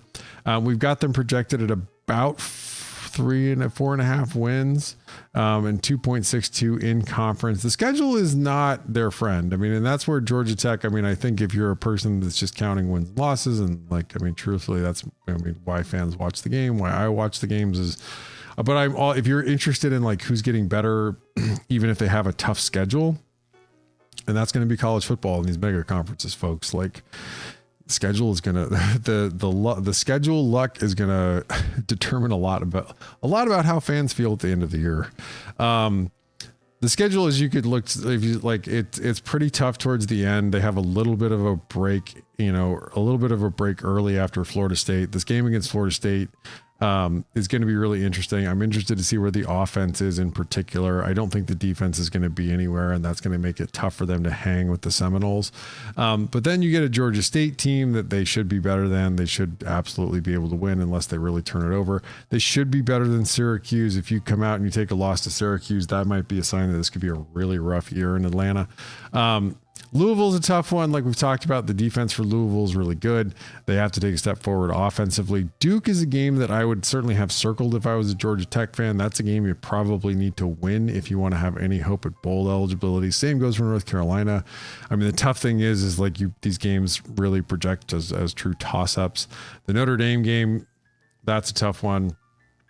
We've got them projected at about 4.5 wins and 2.62 in conference. The schedule is not their friend. I mean, and that's where Georgia Tech, I think if you're a person that's just counting wins and losses, and truthfully, that's, why fans watch the game, why I watch the games is, but if you're interested in who's getting better, even if they have a tough schedule, and that's going to be college football in these mega conferences, folks, schedule is going to, the schedule luck is going to determine a lot about how fans feel at the end of the year. The schedule, as you could look, if you it's pretty tough towards the end. They have a little bit of a break, early after Florida State. This game against Florida State, is going to be really interesting. I'm interested to see where the offense is in particular. I don't think the defense is going to be anywhere, and that's going to make it tough for them to hang with the Seminoles. But then you get a Georgia State team that they should be better than. They should absolutely be able to win unless they really turn it over. They should be better than Syracuse. If you come out and you take a loss to Syracuse, that might be a sign that this could be a really rough year in Atlanta. Louisville's a tough one. Like we've talked about, the defense for Louisville is really good. They have to take a step forward offensively. Duke is a game that I would certainly have circled if I was a Georgia Tech fan. That's a game you probably need to win if you want to have any hope at bowl eligibility. Same goes for North Carolina. I mean, the tough thing is like these games really project as true toss-ups. The Notre Dame game, that's a tough one.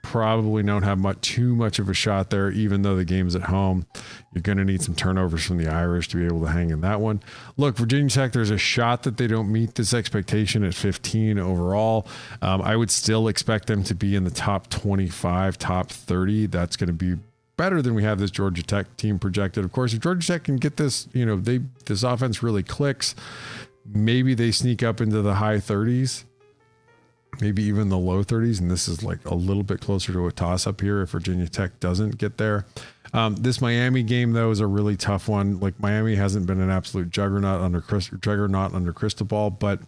Probably don't have too much of a shot there, even though the game's at home. You're going to need some turnovers from the Irish to be able to hang in that one. Look, Virginia Tech, there's a shot that they don't meet this expectation at 15 overall. I would still expect them to be in the top 25, top 30. That's going to be better than we have this Georgia Tech team projected. Of course, if Georgia Tech can get this, this offense really clicks, maybe they sneak up into the high 30s. Maybe even the low 30s, and this is like a little bit closer to a toss-up here if Virginia Tech doesn't get there. This Miami game, though, is a really tough one. Like Miami hasn't been an absolute juggernaut under Cristobal, but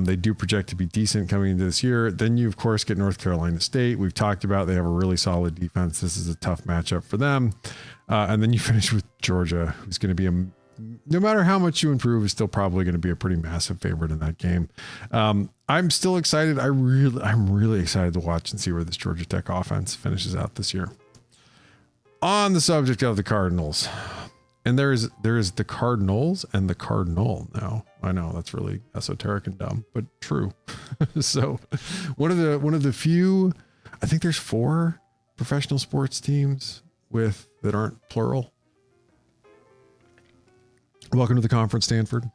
they do project to be decent coming into this year. Then you, of course, get North Carolina State. We've talked about they have a really solid defense. This is a tough matchup for them. And then you finish with Georgia, who's going to be no matter how much you improve, is still probably going to be a pretty massive favorite in that game. I'm still excited. I'm really excited to watch and see where this Georgia Tech offense finishes out this year. On the subject of the Cardinals, and there is the Cardinals and the Cardinal now. I know that's really esoteric and dumb, but true. So one of the few, I think there's 4 professional sports teams that aren't plural. Welcome to the conference, Stanford.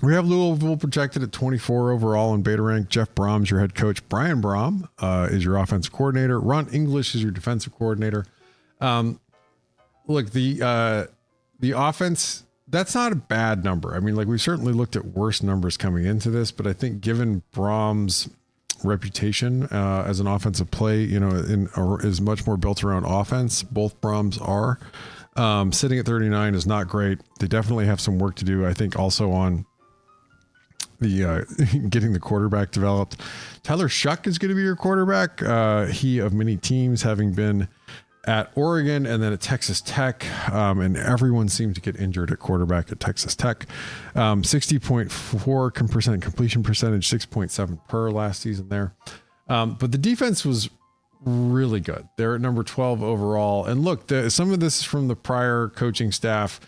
We have Louisville projected at 24 overall in beta rank. Jeff Brom's your head coach. Brian Brom is your offensive coordinator. Ron English is your defensive coordinator. Look, the offense, that's not a bad number. I mean, like, we've certainly looked at worse numbers coming into this, but I think given Brom's reputation as an offensive play, is much more built around offense. Both Broms are. Sitting at 39 is not great. They definitely have some work to do. I think also on the getting the quarterback developed. Tyler Shuck is going to be your quarterback. He of many teams, having been at Oregon and then at Texas Tech, and everyone seemed to get injured at quarterback at Texas Tech. 60.4% completion percentage, 6.7 per last season there. But the defense was really good. They're at number 12 overall. And look, some of this is from the prior coaching staff.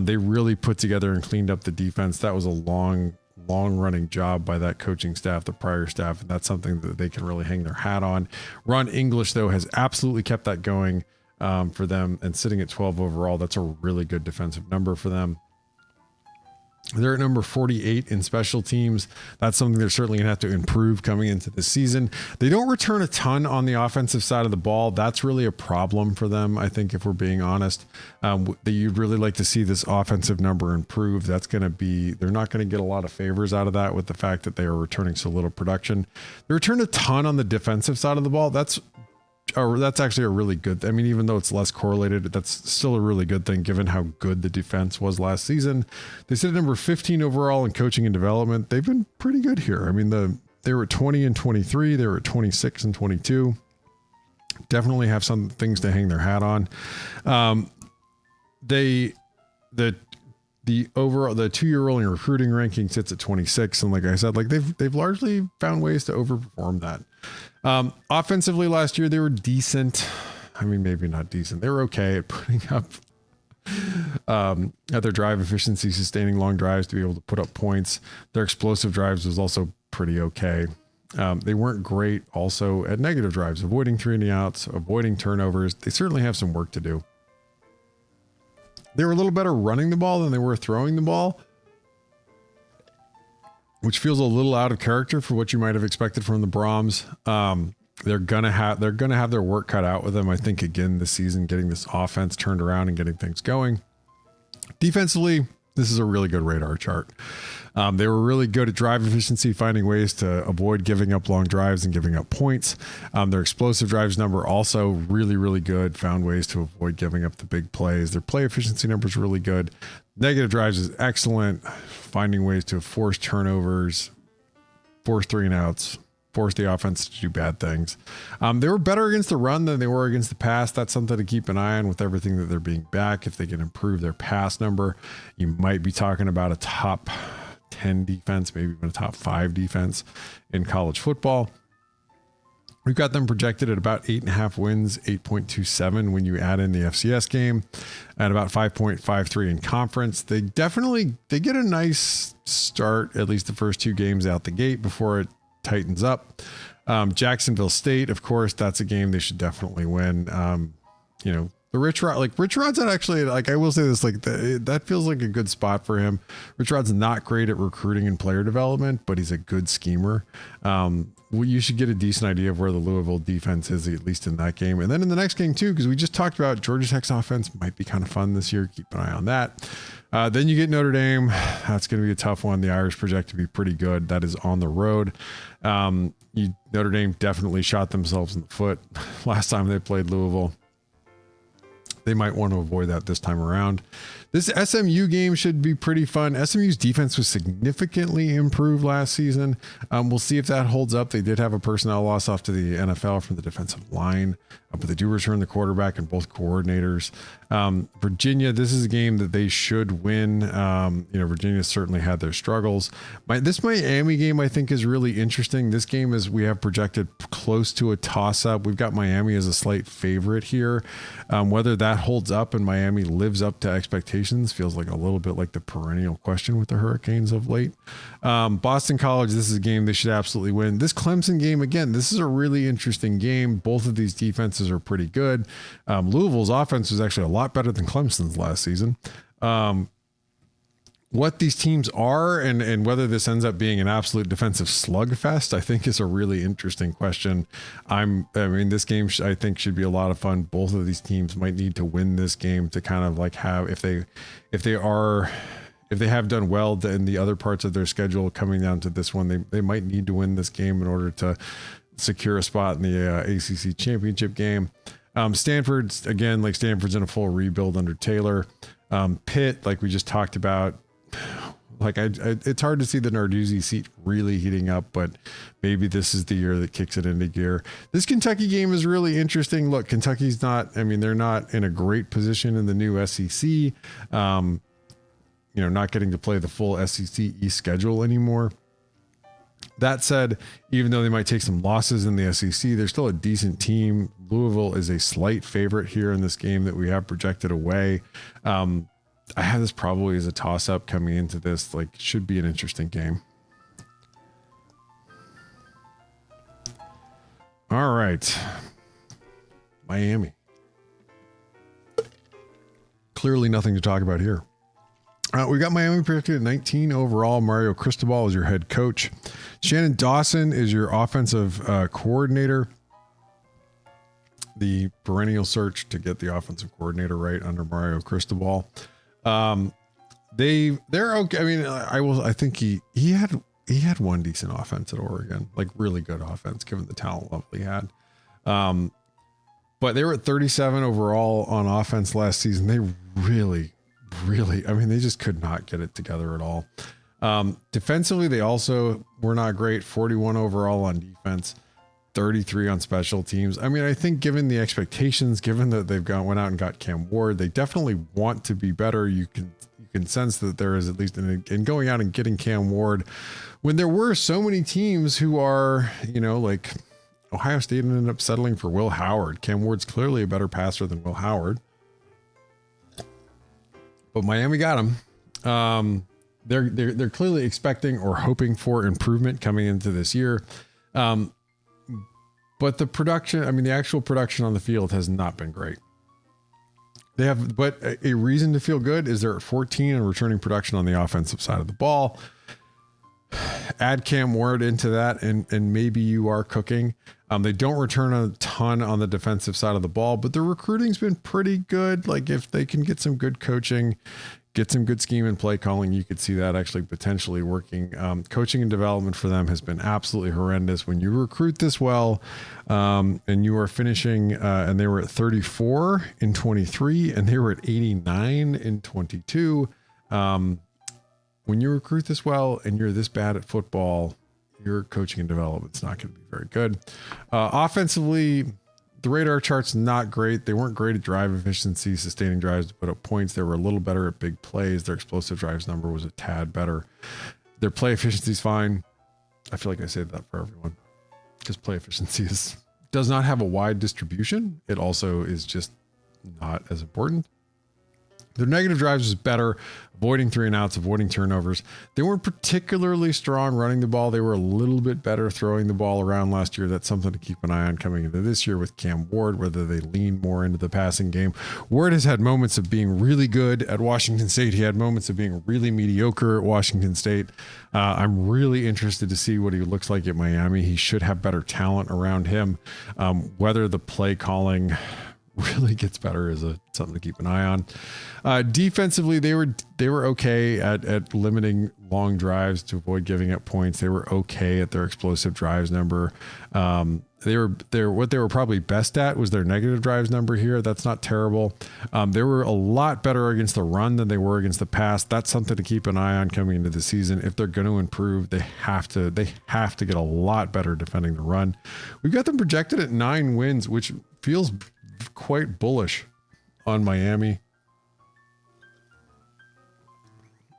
They really put together and cleaned up the defense. That was a long running job by that coaching staff, the prior staff. And that's something that they can really hang their hat on. Ron English, though, has absolutely kept that going for them, and sitting at 12 overall. That's a really good defensive number for them. They're at number 48 in special teams. That's something they're certainly going to have to improve coming into the season. They don't return a ton on the offensive side of the ball. That's really a problem for them, I think, if we're being honest. You'd really like to see this offensive number improve. They're not going to get a lot of favors out of that with the fact that they are returning so little production. They return a ton on the defensive side of the ball. That's actually a really good, I mean, even though it's less correlated, that's still a really good thing given how good the defense was last season. They sit at number 15 overall in coaching and development. They've been pretty good here. I mean, they were at 20 and 23. They were at 26 and 22. Definitely have some things to hang their hat on. The overall, the 2-year rolling recruiting ranking sits at 26. And like I said, like they've largely found ways to overperform that. Offensively last year, they were decent. I mean, maybe not decent. They were okay at putting up at their drive efficiency, sustaining long drives to be able to put up points. Their explosive drives was also pretty okay. They weren't great also at negative drives, avoiding 3 and the outs, avoiding turnovers. They certainly have some work to do. They were a little better running the ball than they were throwing the ball, which feels a little out of character for what you might have expected from the Broms. They're gonna have their work cut out with them, I think, again this season, getting this offense turned around and getting things going. Defensively, This is a really good radar chart. They were really good at drive efficiency, finding ways to avoid giving up long drives and giving up points. Their explosive drives number also really, really good. Found ways to avoid giving up the big plays. Their play efficiency number is really good. Negative drives is excellent. Finding ways to force turnovers, force 3-and-outs, force the offense to do bad things. They were better against the run than they were against the pass. That's something to keep an eye on with everything that they're being back. If they can improve their pass number, you might be talking about a top 10 defense, maybe even a top 5 defense in college football. We've got them projected at about 8.5 wins, 8.27 when you add in the FCS game, at about 5.53 in conference. They get a nice start, at least the first 2 games out the gate before it tightens up. Jacksonville State, of course, that's a game they should definitely win. The Rich Rod's not actually, like, I will say this, like, that feels like a good spot for him. Rich Rod's not great at recruiting and player development, but he's a good schemer. You should get a decent idea of where the Louisville defense is, at least in that game. And then in the next game too, because we just talked about Georgia Tech's offense might be kind of fun this year. Keep an eye on that. Then you get Notre Dame. That's going to be a tough one. The Irish project to be pretty good. That is on the road. Notre Dame definitely shot themselves in the foot last time they played Louisville. They might want to avoid that this time around. This SMU game should be pretty fun. SMU's defense was significantly improved last season. We'll see if that holds up. They did have a personnel loss off to the NFL from the defensive line, but they do return the quarterback and both coordinators. Virginia, this is a game that they should win. Virginia certainly had their struggles. This Miami game, I think, is really interesting. This game is, we have projected close to a toss-up. We've got Miami as a slight favorite here. Whether that holds up and Miami lives up to expectations feels like a little bit like the perennial question with the Hurricanes of late. Boston College, this is a game they should absolutely win. This Clemson game, again, this is a really interesting game. Both of these defenses are pretty good. Louisville's offense was actually a lot better than Clemson's last season. What these teams are and whether this ends up being an absolute defensive slugfest, I think is a really interesting question. This game I think should be a lot of fun. Both of these teams might need to win this game to kind of like have, if they have done well in the other parts of their schedule coming down to this one, they might need to win this game in order to secure a spot in the ACC championship game. Stanford's in a full rebuild under Taylor. Pitt, like we just talked about, it's hard to see the Narduzzi seat really heating up, but maybe this is the year that kicks it into gear. This Kentucky game is really interesting. Look, Kentucky's they're not in a great position in the new SEC. Not getting to play the full SEC East schedule anymore. That said, even though they might take some losses in the SEC, they're still a decent team. Louisville is a slight favorite here in this game that we have projected away. I have this probably as a toss-up coming into this. Should be an interesting game. All right. Miami. Clearly nothing to talk about here. We got Miami projected at 19 overall. Mario Cristobal is your head coach. Shannon Dawson is your offensive coordinator. The perennial search to get the offensive coordinator right under Mario Cristobal. They're okay. I think he had one decent offense at Oregon, really good offense given the talent level he had. But they were at 37 overall on offense last season. They really, they just could not get it together at all. Defensively, they also were not great. 41 overall on defense, 33 on special teams. I think given the expectations, given that they've went out and got Cam Ward, they definitely want to be better. You can sense that there is, at least in going out and getting Cam Ward, when there were so many teams who are, Ohio State ended up settling for Will Howard. Cam Ward's clearly a better passer than Will Howard. But Miami got him. They're clearly expecting or hoping for improvement coming into this year. But the production, the actual production on the field has not been great. They have, but a reason to feel good is they're at 14 in returning production on the offensive side of the ball. Add Cam Ward into that, and maybe you are cooking. They don't return a ton on the defensive side of the ball, but the recruiting's been pretty good. If they can get some good coaching, get some good scheme and play calling, you could see that actually potentially working. Coaching and development for them has been absolutely horrendous. When you recruit this well, and you are finishing, and they were at 34 in 23, and they were at 89 in 22. When you recruit this well and you're this bad at football, your coaching and development's not going to be very good. Offensively, the radar chart's not great. They weren't great at drive efficiency, sustaining drives to put up points. They were a little better at big plays. Their explosive drives number was a tad better. Their play efficiency is fine. I feel like I say that for everyone because play efficiency does not have a wide distribution. It also is just not as important. Their negative drives is better, avoiding 3 and outs, avoiding turnovers. They weren't particularly strong running the ball. They were a little bit better throwing the ball around last year. That's something to keep an eye on coming into this year with Cam Ward, whether they lean more into the passing game. Ward has had moments of being really good at Washington State. He had moments of being really mediocre at Washington State. I'm really interested to see what he looks like at Miami. He should have better talent around him. Whether the play calling really gets better is something to keep an eye on. Defensively, they were okay at limiting long drives to avoid giving up points. They were okay at their explosive drives number. What they were probably best at was their negative drives number here. That's not terrible. They were a lot better against the run than they were against the pass. That's something to keep an eye on coming into the season. If they're going to improve, they have to get a lot better defending the run. We've got them projected at 9 wins, which feels quite bullish on Miami.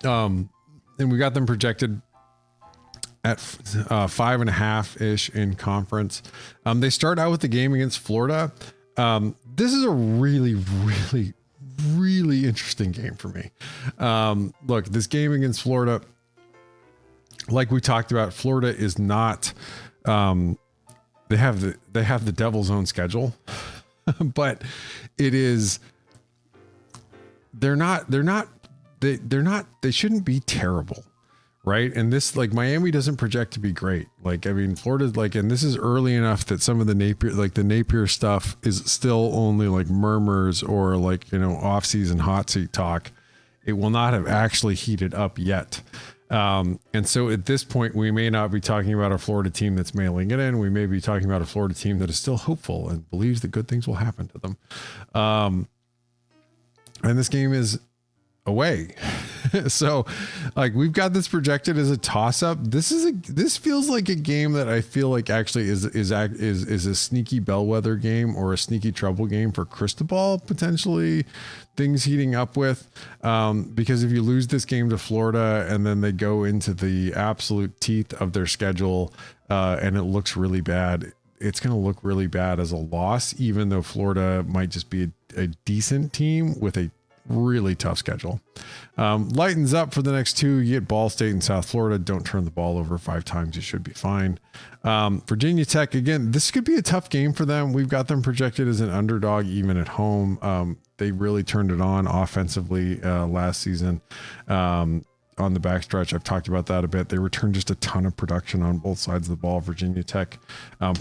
And we got them projected at 5.5 ish in conference. They start out with the game against Florida. This is a really, really, really interesting game for me. Look, this game against Florida, like we talked about, Florida is not, they have the devil's own schedule. But it is, they shouldn't be terrible, right? And this, like, Miami doesn't project to be great. Like, I mean, Florida's like, and this is early enough that some of the Napier stuff is still only like murmurs or like, off-season hot seat talk. It will not have actually heated up yet. And so at this point, we may not be talking about a Florida team that's mailing it in. We may be talking about a Florida team that is still hopeful and believes that good things will happen to them. And this game is away. So like we've got this projected as a toss up. This feels like a game that I feel like actually is a sneaky bellwether game or a sneaky trouble game for Cristobal, potentially things heating up with, because if you lose this game to Florida and then they go into the absolute teeth of their schedule, and it looks really bad, it's going to look really bad as a loss, even though Florida might just be a decent team with a really tough schedule. Lightens up for the next 2. You get Ball State and South Florida. Don't turn the ball over 5 times. You should be fine. Virginia Tech, again, this could be a tough game for them. We've got them projected as an underdog, even at home. They really turned it on offensively last season. On the backstretch, I've talked about that a bit. They returned just a ton of production on both sides of the ball. Virginia Tech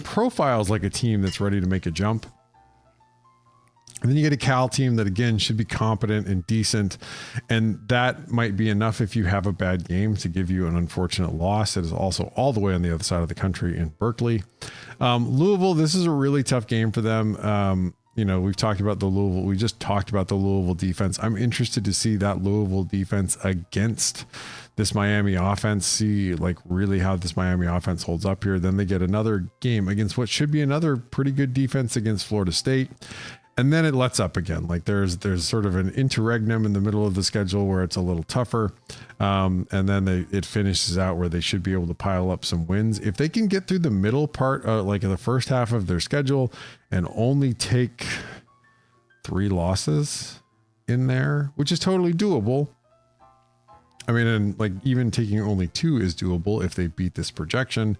profiles like a team that's ready to make a jump. And then you get a Cal team that, again, should be competent and decent. And that might be enough if you have a bad game to give you an unfortunate loss. It is also all the way on the other side of the country in Berkeley. Louisville, this is a really tough game for them. We've talked about we just talked about the Louisville defense. I'm interested to see that Louisville defense against this Miami offense, see like really how this Miami offense holds up here. Then they get another game against what should be another pretty good defense against Florida State. And then it lets up again. Like there's sort of an interregnum in the middle of the schedule where it's a little tougher. And then it finishes out where they should be able to pile up some wins. If they can get through the middle part, like in the first half of their schedule and only take 3 losses in there, which is totally doable. I mean, and like even taking only 2 is doable if they beat this projection.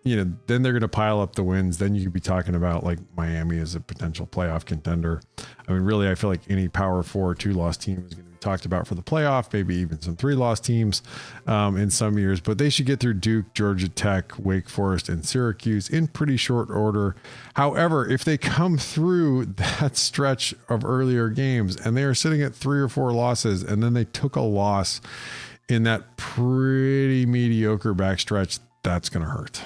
then they're going to pile up the wins. Then you could be talking about like Miami as a potential playoff contender. I mean, really, I feel like any Power 4 2-loss team is going to be talked about for the playoff, maybe even some 3-loss teams in some years, but they should get through Duke, Georgia Tech, Wake Forest, and Syracuse in pretty short order. However, if they come through that stretch of earlier games and they are sitting at 3 or 4 losses, and then they took a loss in that pretty mediocre backstretch, that's going to hurt.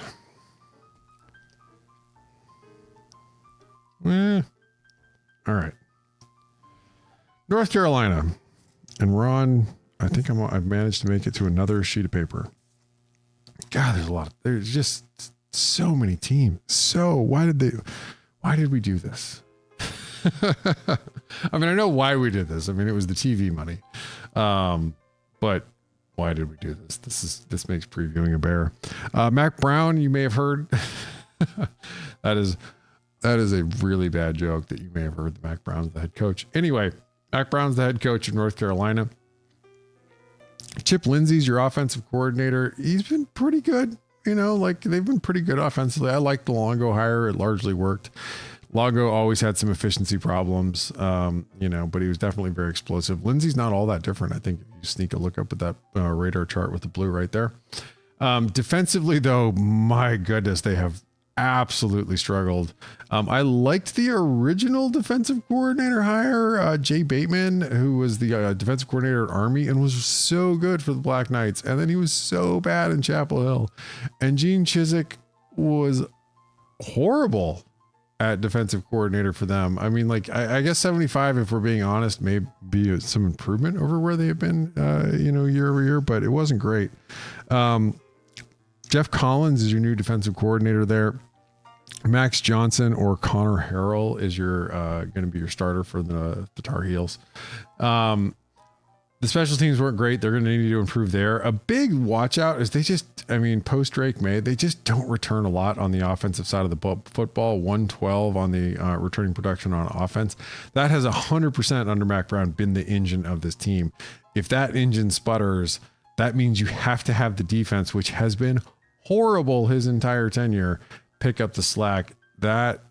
All right. North Carolina. And Ron, I think I've managed to make it to another sheet of paper. God, there's just so many teams. So why did we do this? I mean, I know why we did this. I mean, it was the TV money. But why did we do this? This makes previewing a bear. Mac Brown, you may have heard. That is a really bad joke that you may have heard. The Mac Brown's the head coach. Anyway, Mac Brown's the head coach of North Carolina. Chip Lindsey's your offensive coordinator. He's been pretty good. They've been pretty good offensively. I like the Longo hire. It largely worked. Longo always had some efficiency problems, but he was definitely very explosive. Lindsey's not all that different. I think if you sneak a look up at that radar chart with the blue right there. Defensively, though, my goodness, they have absolutely struggled. I liked the original defensive coordinator hire, Jay Bateman, who was the defensive coordinator at Army and was so good for the Black Knights. And then he was so bad in Chapel Hill. And Gene Chizik was horrible at defensive coordinator for them. I mean, I guess 75, if we're being honest, may be some improvement over where they have been, year over year, but it wasn't great. Jeff Collins is your new defensive coordinator there. Max Johnson or Connor Harrell is going to be your starter for the Tar Heels. The special teams weren't great. They're going to need to improve there. A big watch out is post Drake May, they just don't return a lot on the offensive side of the football. 112 on the returning production on offense. That has 100% under Mac Brown been the engine of this team. If that engine sputters, that means you have to have the defense, which has been horrible his entire tenure, pick up the slack. That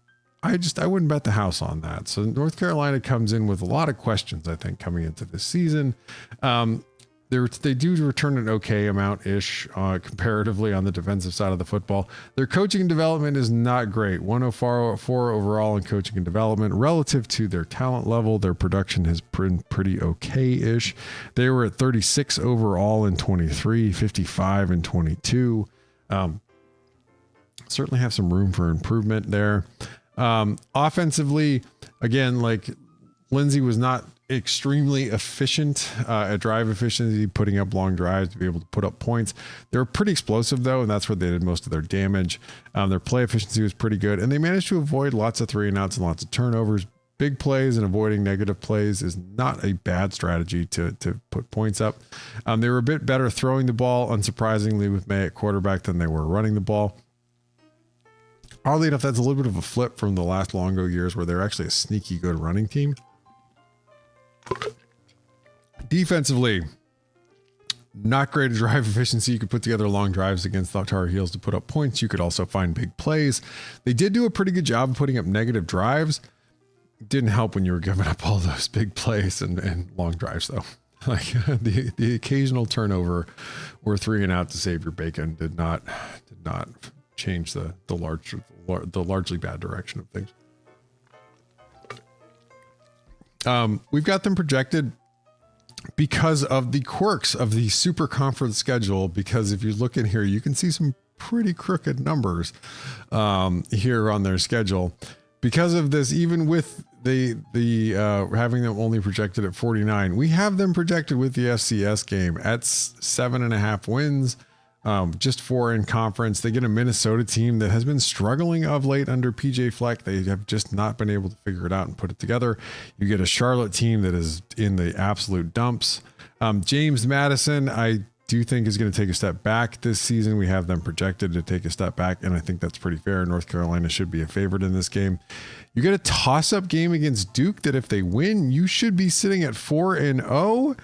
I wouldn't bet the house on that. So North Carolina comes in with a lot of questions, I think, coming into this season. They do return an okay amount ish comparatively on the defensive side of the football. Their coaching development is not great. 104 overall in coaching and development relative to their talent level. Their production has been pretty okay ish. They were at 36 overall in 23, 55 in 22. Certainly have some room for improvement there. Offensively, again, Lindsey was not extremely efficient at drive efficiency, putting up long drives to be able to put up points. They were pretty explosive though, and that's where they did most of their damage. Their play efficiency was pretty good, and they managed to avoid lots of 3-and-outs and lots of turnovers. Big plays and avoiding negative plays is not a bad strategy to put points up. They were a bit better throwing the ball, unsurprisingly, with May at quarterback than they were running the ball. Oddly enough, that's a little bit of a flip from the last Longo years where they're actually a sneaky good running team. Defensively, not great at drive efficiency. You could put together long drives against the Tar Heels to put up points. You could also find big plays. They did do a pretty good job of putting up negative drives. Didn't help when you were giving up all those big plays and long drives, though. The occasional turnover or 3-and-out to save your bacon did not change the largely bad direction of things. We've got them projected because of the quirks of the super conference schedule, because if you look in here, you can see some pretty crooked numbers here on their schedule. Because of this, even with the having them only projected at 49, we have them projected with the FCS game at 7.5 wins. Just 4 in conference. They get a Minnesota team that has been struggling of late under PJ Fleck. They have just not been able to figure it out and put it together. You get a Charlotte team that is in the absolute dumps. James Madison, I do think is going to take a step back this season. We have them projected to take a step back, and I think that's pretty fair. North Carolina should be a favorite in this game. You get a toss-up game against Duke that if they win, you should be sitting at 4-0.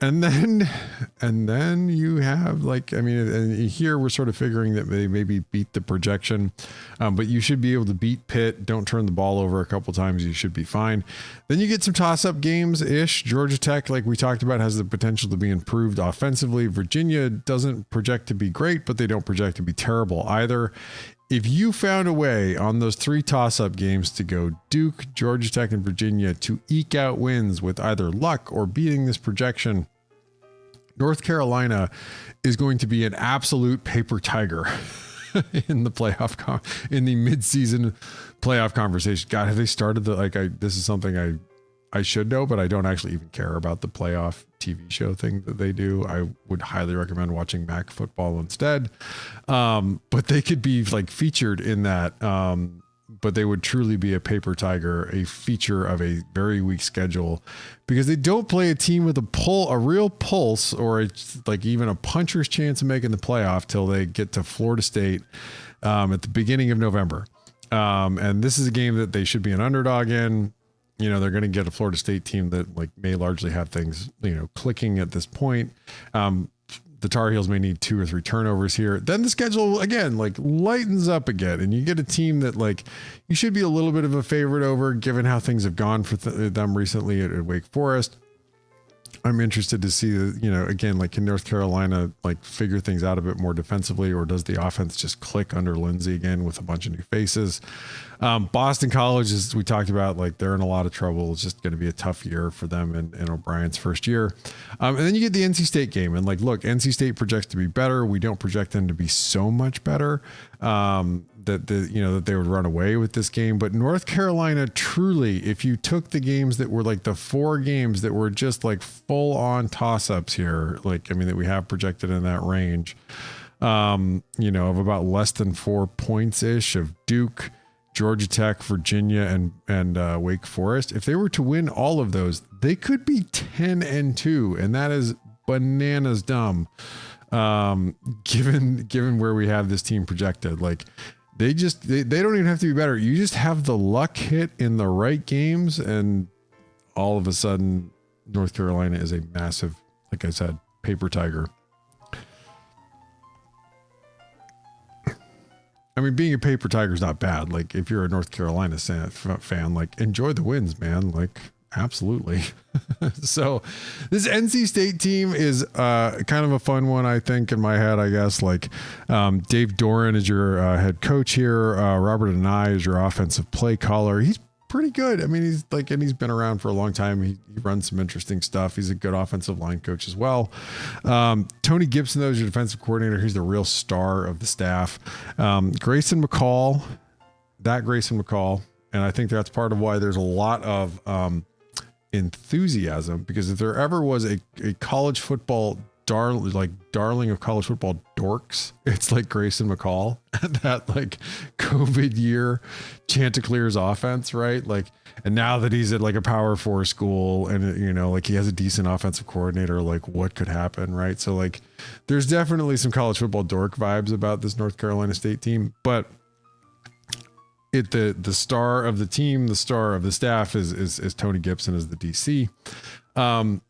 And then you have like, I mean, and here we're sort of figuring that they maybe beat the projection, but you should be able to beat Pitt. Don't turn the ball over a couple times. You should be fine. Then you get some toss-up games ish. Georgia Tech, like we talked about, has the potential to be improved offensively. Virginia doesn't project to be great, but they don't project to be terrible either. If you found a way on those 3 toss-up games to go Duke, Georgia Tech, and Virginia to eke out wins with either luck or beating this projection, North Carolina is going to be an absolute paper tiger in the playoff in the midseason playoff conversation. God, have they started this is something I should know, but I don't actually even care about the playoff TV show thing that they do. I would highly recommend watching MAC football instead. But they could be like featured in that. But they would truly be a paper tiger, a feature of a very weak schedule, because they don't play a team with a real pulse, or like even a puncher's chance of making the playoff till they get to Florida State at the beginning of November. And this is a game that they should be an underdog in. You know, they're going to get a Florida State team that like may largely have things, clicking at this point. The Tar Heels may need 2 or 3 turnovers here. Then the schedule again, like lightens up again, and you get a team that like you should be a little bit of a favorite over, given how things have gone for them recently at Wake Forest. I'm interested to see, again, like can North Carolina like figure things out a bit more defensively, or does the offense just click under Lindsey again with a bunch of new faces? Boston College, as we talked about, like they're in a lot of trouble. It's just going to be a tough year for them in O'Brien's first year. And then you get the NC State game, and like, look, NC State projects to be better. We don't project them to be so much better. That they would run away with this game. But North Carolina, truly, if you took the games that were like the 4 games that were just like full on toss-ups here, that we have projected in that range, of about less than 4 points ish of Duke, Georgia Tech, Virginia, and Wake Forest. If they were to win all of those, they could be 10-2, and that is bananas dumb. Given where we have this team projected, like they don't even have to be better. You just have the luck hit in the right games, and all of a sudden North Carolina is a massive, like I said, paper tiger. I mean, being a paper tiger is not bad. Like if you're a North Carolina fan, like enjoy the wins, man. Like absolutely. So this NC State team is kind of a fun one, I think, in my head, I guess. Like Dave Doran is your head coach here. Robert Anai is your offensive play caller. He's pretty good. I mean, he's been around for a long time. He runs some interesting stuff. He's a good offensive line coach as well. Tony Gibson, though, is your defensive coordinator. He's the real star of the staff. Grayson McCall, and I think that's part of why there's a lot of enthusiasm, because if there ever was a college football darling of college football dorks, it's like Grayson McCall. That like COVID year Chanticleer's offense, right? Like, and now that he's at like a Power 4 school, and like he has a decent offensive coordinator, like what could happen, right? So like there's definitely some college football dork vibes about this North Carolina State team, but the star of the team, the star of the staff is Tony Gibson as the DC.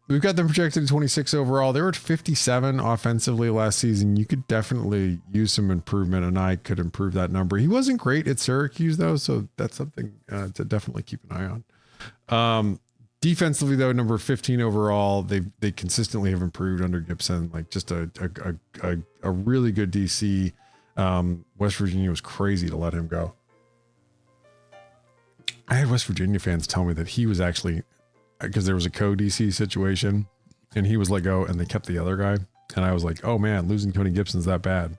We've got them projected at 26 overall. They were at 57 offensively last season. You could definitely use some improvement, and I could improve that number. He wasn't great at Syracuse though, so that's something to definitely keep an eye on. Defensively though, number 15 overall, they consistently have improved under Gibson. Like just a really good DC. West Virginia was crazy to let him go. I had West Virginia fans tell me that he was actually, because there was a co-DC situation and he was let go and they kept the other guy. And I was like, oh man, losing Tony Gibson's that bad.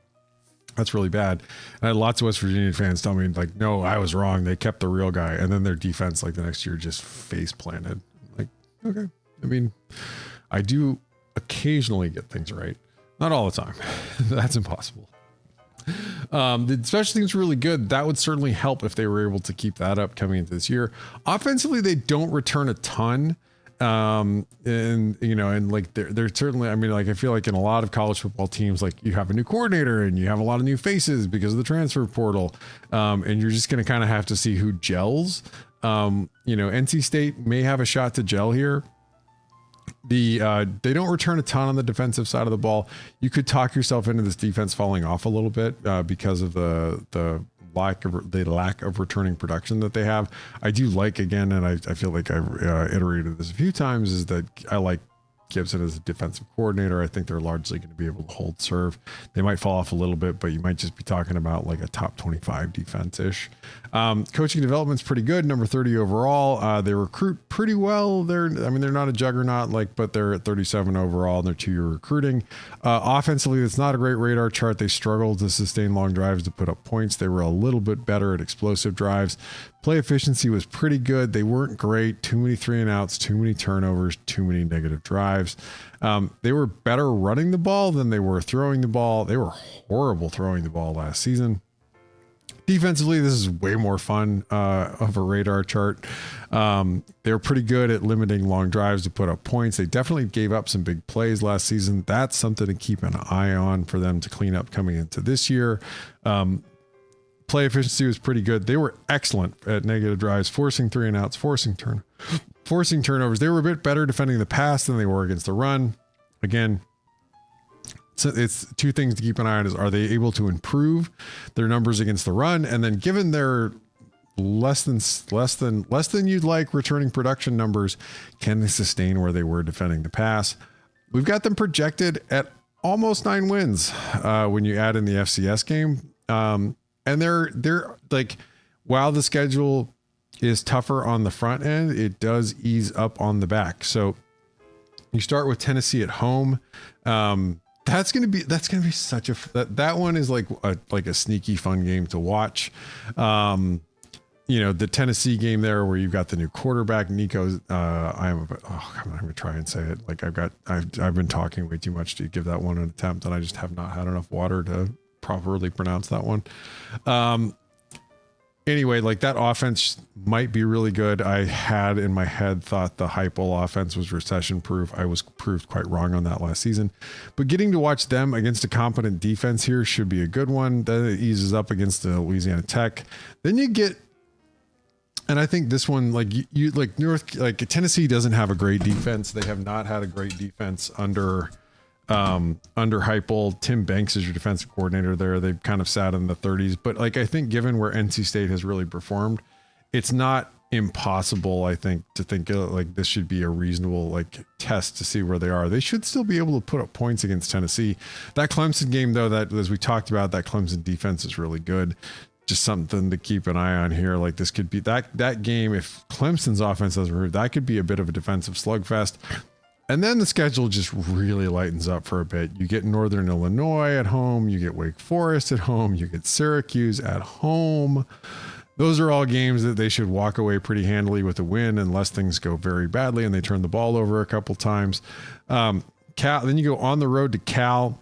That's really bad. And I had lots of West Virginia fans tell me like, no, I was wrong. They kept the real guy. And then their defense, like the next year, just face planted. Like, okay. I mean, I do occasionally get things right. Not all the time. That's impossible. The special teams really good. That would certainly help if they were able to keep that up coming into this year. Offensively, they don't return a ton. And like they're certainly, I mean, like I feel like in a lot of college football teams, like you have a new coordinator and you have a lot of new faces because of the transfer portal. And you're just going to kind of have to see who gels. NC State may have a shot to gel here. They don't return a ton on the defensive side of the ball. You could talk yourself into this defense falling off a little bit because of the lack of returning production that they have. I do like, again, and I feel like I've iterated this a few times, is that I like Gibson as a defensive coordinator. I think they're largely going to be able to hold serve. They might fall off a little bit, but you might just be talking about like a top 25 defense-ish. Coaching development's pretty good. Number 30 overall. They recruit pretty well. They're not a juggernaut, but they're at 37 overall and they're 2-year recruiting. Offensively, it's not a great radar chart. They struggled to sustain long drives to put up points. They were a little bit better at explosive drives. Play efficiency was pretty good. They weren't great. Too many 3-and-outs, too many turnovers, too many negative drives. They were better running the ball than they were throwing the ball. They were horrible throwing the ball last season. Defensively, this is way more fun of a radar chart. They were pretty good at limiting long drives to put up points. They definitely gave up some big plays last season. That's something to keep an eye on for them to clean up coming into this year. Play efficiency was pretty good. They were excellent at negative drives, forcing 3-and-outs, forcing turnovers. They were a bit better defending the pass than they were against the run. Again, so it's two things to keep an eye on: is are they able to improve their numbers against the run, and then given their less than you'd like returning production numbers, can they sustain where they were defending the pass? We've got them projected at almost 9 wins when you add in the FCS game. And they're like, while the schedule is tougher on the front end, it does ease up on the back. So you start with Tennessee at home. That's going to be such that one is like a sneaky fun game to watch. The Tennessee game there where you've got the new quarterback, Nico. I'm going to try and say it. Like I've been talking way too much to give that one an attempt, and I just have not had enough water to properly pronounce that one. Anyway, like that offense might be really good. I had in my head thought the Heupel offense was recession proof. I was proved quite wrong on that last season, but getting to watch them against a competent defense here should be a good one. Then it eases up against the Louisiana Tech. Then you get, and I think this one, like Tennessee doesn't have a great defense. They have not had a great defense under Heupel. Tim Banks is your defensive coordinator there. They've kind of sat in the 30s, but like, I think given where NC State has really performed, it's not impossible, I think, to think like this should be a reasonable like test to see where they are. They should still be able to put up points against Tennessee. That Clemson game though, that as we talked about, that Clemson defense is really good. Just something to keep an eye on here. Like this could be that game. If Clemson's offense doesn't improve, that could be a bit of a defensive slugfest. And then the schedule just really lightens up for a bit. You get Northern Illinois at home. You get Wake Forest at home. You get Syracuse at home. Those are all games that they should walk away pretty handily with a win, unless things go very badly and they turn the ball over a couple times. Then you go on the road to Cal.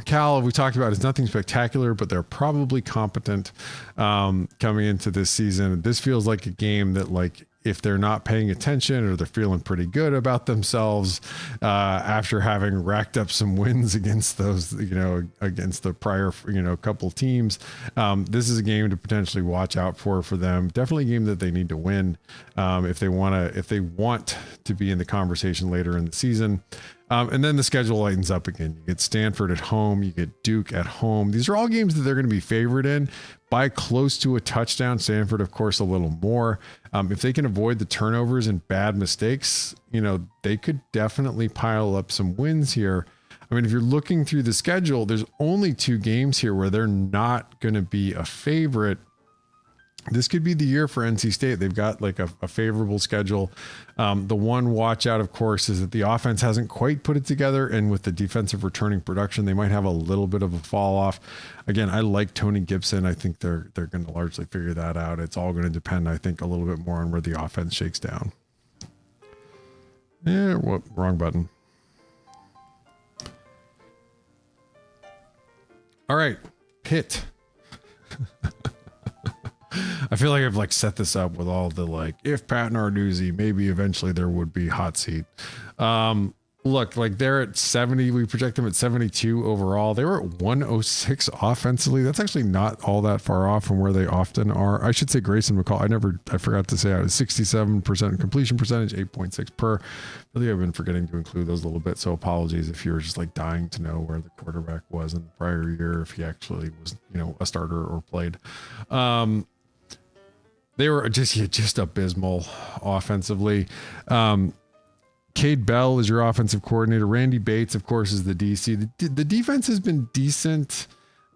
Cal, we talked about, is nothing spectacular, but they're probably competent coming into this season. This feels like a game that, like, if they're not paying attention or they're feeling pretty good about themselves after having racked up some wins against those, against the prior, couple teams, this is a game to potentially watch out for them. Definitely a game that they need to win if they want to be in the conversation later in the season. And then the schedule lightens up again. You get Stanford at home. You get Duke at home. These are all games that they're going to be favored in by close to a touchdown. Stanford, of course, a little more. If they can avoid the turnovers and bad mistakes, they could definitely pile up some wins here. I mean, if you're looking through the schedule, there's only 2 games here where they're not going to be a favorite. This could be the year for NC State. They've got like a favorable schedule. The one watch out, of course, is that the offense hasn't quite put it together. And with the defensive returning production, they might have a little bit of a fall off. Again, I like Tony Gibson. I think they're going to largely figure that out. It's all going to depend, I think, a little bit more on where the offense shakes down. Wrong button. All right. Pitt. I feel like I've set this up with all the if Pat Narduzzi, maybe eventually there would be hot seat. look, like they're at 70. We project them at 72 overall. They were at 106 offensively. That's actually not all that far off from where they often are. I should say Grayson McCall. I forgot to say I was 67% completion percentage, 8.6 per. Really, I've been forgetting to include those a little bit. So apologies if you were just like dying to know where the quarterback was in the prior year, if he actually was, a starter or played. They were just abysmal offensively. Cade Bell is your offensive coordinator. Randy Bates, of course, is the DC. The defense has been decent.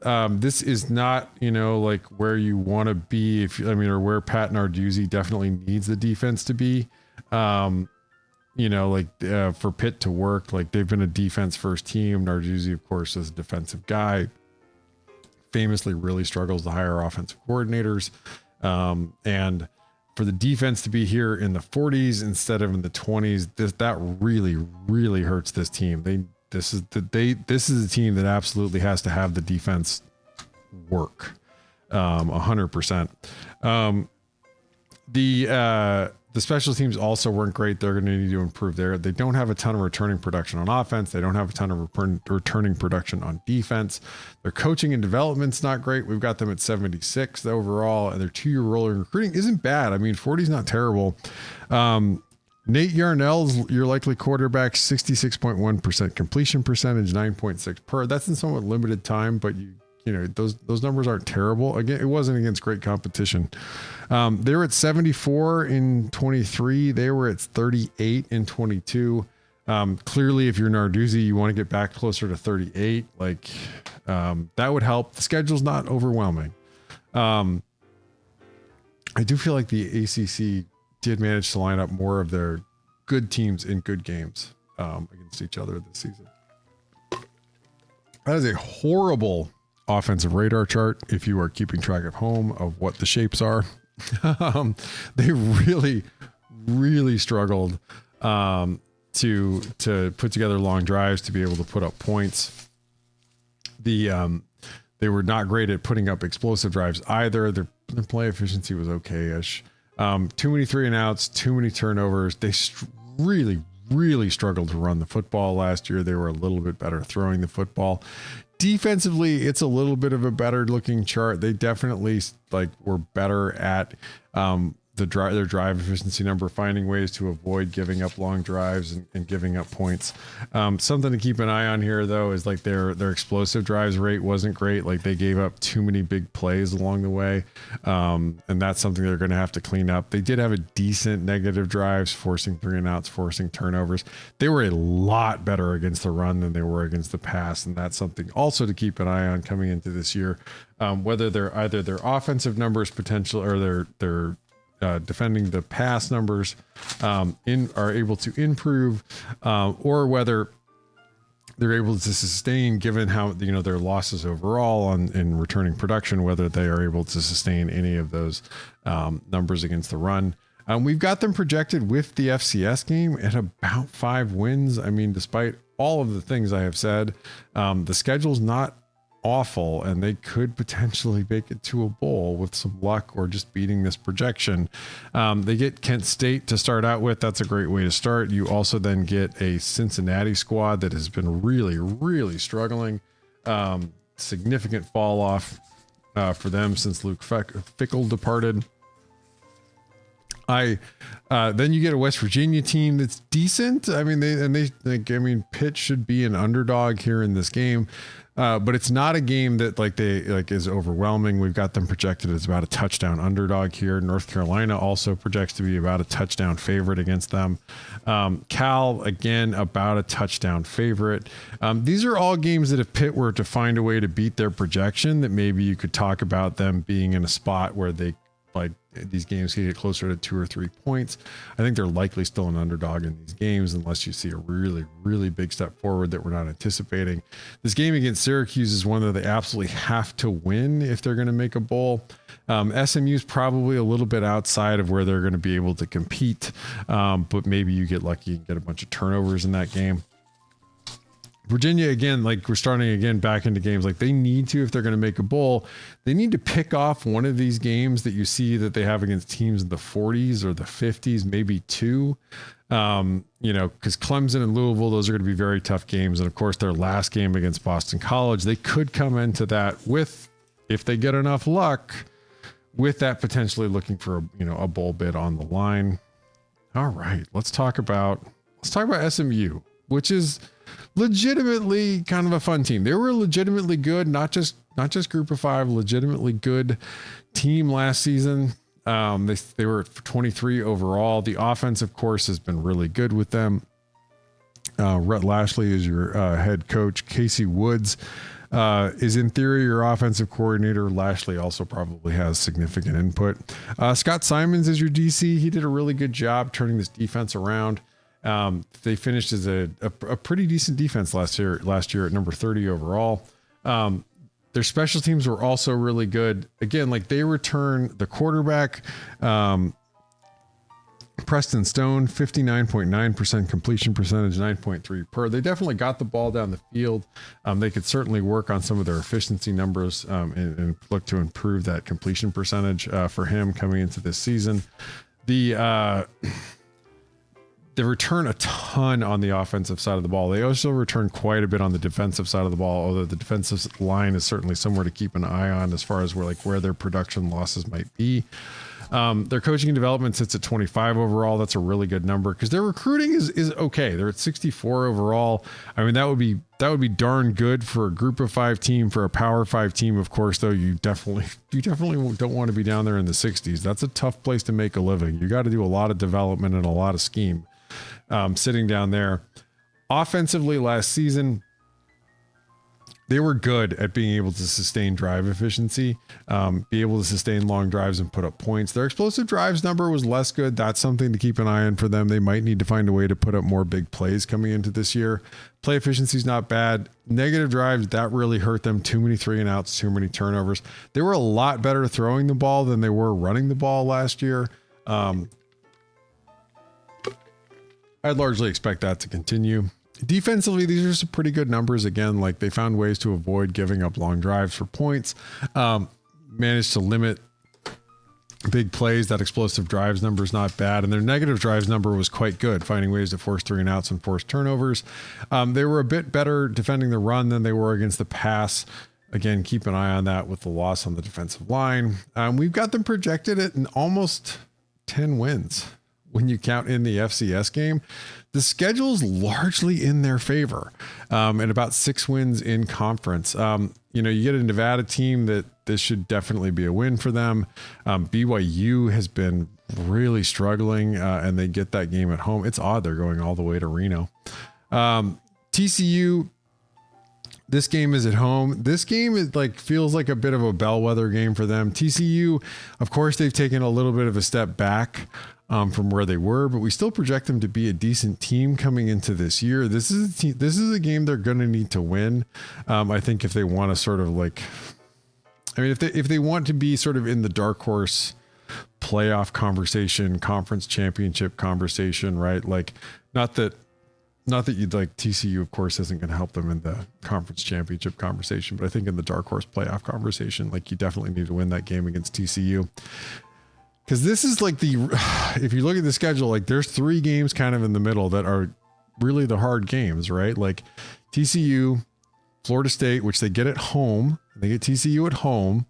This is not, like where you want to be. Or where Pat Narduzzi definitely needs the defense to be. For Pitt to work, like they've been a defense first team. Narduzzi, of course, is a defensive guy. Famously really struggles to hire offensive coordinators. And for the defense to be here in the 40s instead of in the 20s, that really, really hurts this team. This is a team that absolutely has to have the defense work 100%. The special teams also weren't great. They're going to need to improve there. They don't have a ton of returning production on offense. They don't have a ton of returning production on defense. Their coaching and development's not great. We've got them at 76 overall, and their 2-year rolling recruiting isn't bad. 40 is not terrible. Nate Yarnell's your likely quarterback, 66.1% completion percentage, 9.6 per. That's in somewhat limited time, but those numbers aren't terrible. Again, it wasn't against great competition. They were at 74 in 23. They were at 38 in 22. Clearly, if you're Narduzzi, you want to get back closer to 38. That would help. The schedule's not overwhelming. I do feel like the ACC did manage to line up more of their good teams in good games against each other this season. That is a horrible offensive radar chart if you are keeping track at home of what the shapes are. They really, really struggled to put together long drives to be able to put up points. They were not great at putting up explosive drives either. Their play efficiency was okay-ish. Too many 3-and-outs, too many turnovers. They really, really struggled to run the football last year. They were a little bit better throwing the football. Defensively, it's a little bit of a better looking chart. They definitely were better at their drive efficiency number, finding ways to avoid giving up long drives and giving up points. Something to keep an eye on here, though, is their explosive drives rate wasn't great. They gave up too many big plays along the way. And that's something they're going to have to clean up. They did have a decent negative drives, forcing 3-and-outs, forcing turnovers. They were a lot better against the run than they were against the pass. And that's something also to keep an eye on coming into this year. Whether they're either their offensive numbers potential or their defending the pass numbers are able to improve, or whether they're able to sustain, given how their losses overall in returning production, whether they are able to sustain any of those numbers against the run. We've got them projected with the FCS game at about 5 wins. Despite all of the things I have said, the schedule's not awful, and they could potentially make it to a bowl with some luck or just beating this projection. They get Kent State to start out with. That's a great way to start. You also then get a Cincinnati squad that has been really, really struggling. Significant fall off for them since Luke Fickell departed. Then you get a West Virginia team that's decent. Pitt should be an underdog here in this game. But it's not a game that is overwhelming. We've got them projected as about a touchdown underdog here. North Carolina also projects to be about a touchdown favorite against them. Cal, again, about a touchdown favorite. These are all games that if Pitt were to find a way to beat their projection, that maybe you could talk about them being in a spot where they these games can get closer to 2 or 3 points. I think they're likely still an underdog in these games unless you see a really, really big step forward that we're not anticipating. This game against Syracuse is one that they absolutely have to win if they're going to make a bowl. SMU is probably a little bit outside of where they're going to be able to compete, but maybe you get lucky and get a bunch of turnovers in that game. Virginia, again, we're starting again back into games. They need to, if they're going to make a bowl, they need to pick off one of these games that you see that they have against teams in the 40s or the 50s, maybe 2. Because Clemson and Louisville, those are going to be very tough games. And of course, their last game against Boston College, they could come into that with, if they get enough luck, with that potentially looking for a bowl bid on the line. All right, let's talk about SMU, which is legitimately kind of a fun team. They were legitimately good, not just group of five, legitimately good team last season. They were 23 overall. The offense, of course, has been really good with them. Rhett Lashley is your head coach. Casey Woods is in theory your offensive coordinator. Lashley also probably has significant input. Scott Simons is your DC. He did a really good job turning this defense around. They finished as a pretty decent defense last year at number 30 overall. Their special teams were also really good. Again, like they return the quarterback, Preston Stone, 59.9% completion percentage, 9.3 per. They definitely got the ball down the field. They could certainly work on some of their efficiency numbers and look to improve that completion percentage for him coming into this season. They return a ton on the offensive side of the ball. They also return quite a bit on the defensive side of the ball, although the defensive line is certainly somewhere to keep an eye on as far as where their production losses might be. Their coaching and development sits at 25 overall. That's a really good number because their recruiting is okay. They're at 64 overall. I mean, that would be darn good for a group of five team, for a power five team. Of course, though, you definitely don't want to be down there in the 60s. That's a tough place to make a living. You got to do a lot of development and a lot of scheme. Sitting down there. Offensively last season, they were good at being able to sustain drive efficiency, be able to sustain long drives and put up points. Their explosive drives number was less good. That's something to keep an eye on for them. They might need to find a way to put up more big plays coming into this year. Play efficiency is not bad. Negative drives, that really hurt them. Too many 3-and-outs, too many turnovers. They were a lot better throwing the ball than they were running the ball last year. I'd largely expect that to continue. Defensively, these are some pretty good numbers. Again, like they found ways to avoid giving up long drives for points, managed to limit big plays. That explosive drives number is not bad. And their negative drives number was quite good, finding ways to force 3-and-outs and force turnovers. They were a bit better defending the run than they were against the pass. Again, keep an eye on that with the loss on the defensive line. We've got them projected at almost 10 wins. When you count in the FCS game, the schedule's largely in their favor, and about 6 wins in conference. You get a Nevada team that this should definitely be a win for them. BYU has been really struggling, and they get that game at home. It's odd they're going all the way to Reno. TCU, this game is at home. This game is feels like a bit of a bellwether game for them. TCU, of course, they've taken a little bit of a step back from where they were, but we still project them to be a decent team coming into this year. This is a game they're going to need to win. I think if they want to sort of if they want to be sort of in the dark horse playoff conversation, conference championship conversation, right? Not that you'd like TCU, of course, isn't going to help them in the conference championship conversation, but I think in the dark horse playoff conversation, you definitely need to win that game against TCU. Because this is if you look at the schedule, there's 3 games kind of in the middle that are really the hard games, right? TCU, Florida State, which they get at home. They get TCU at home.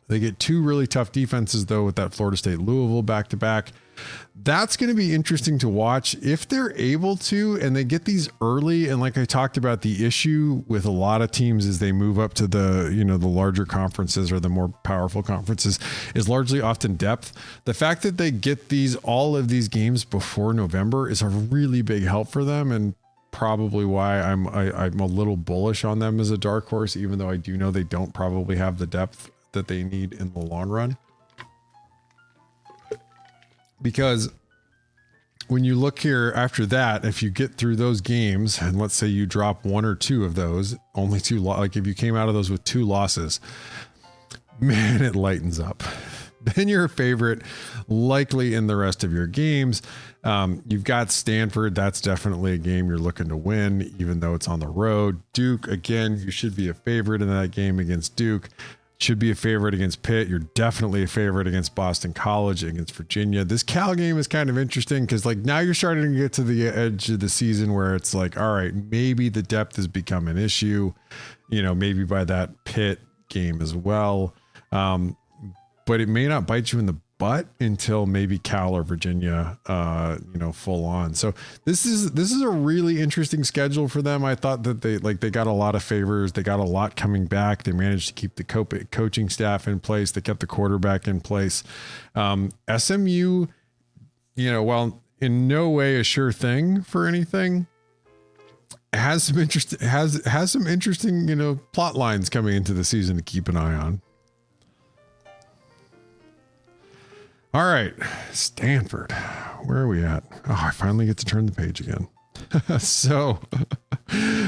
They get 2 really tough defenses, though, with that Florida State Louisville back-to-back. That's going to be interesting to watch if they're able to, and they get these early. And like I talked about, the issue with a lot of teams as they move up to the larger conferences or the more powerful conferences is largely often depth. The fact that they get all of these games before November is a really big help for them, and probably why I'm a little bullish on them as a dark horse, even though I do know they don't probably have the depth that they need in the long run. Because when you look here after that, if you get through those games and let's say you drop 1 or 2 of those, only 2, if you came out of those with 2 losses, man, it lightens up. Then you're a favorite likely in the rest of your games. You've got Stanford. That's definitely a game you're looking to win, even though it's on the road. Duke, again, you should be a favorite in that game against Duke. Should be a favorite against Pitt. You're definitely a favorite against Boston College, against Virginia. This Cal game is kind of interesting because like now you're starting to get to the edge of the season where it's like, all right, maybe the depth has become an issue, maybe by that Pitt game as well. But it may not bite you in the butt until maybe Cal or Virginia, full on. So this is a really interesting schedule for them. I thought that they got a lot of favors. They got a lot coming back. They managed to keep the coaching staff in place. They kept the quarterback in place. SMU, while in no way a sure thing for anything, has some interesting plot lines coming into the season to keep an eye on. All right, Stanford, where are we at? Oh, I finally get to turn the page again. So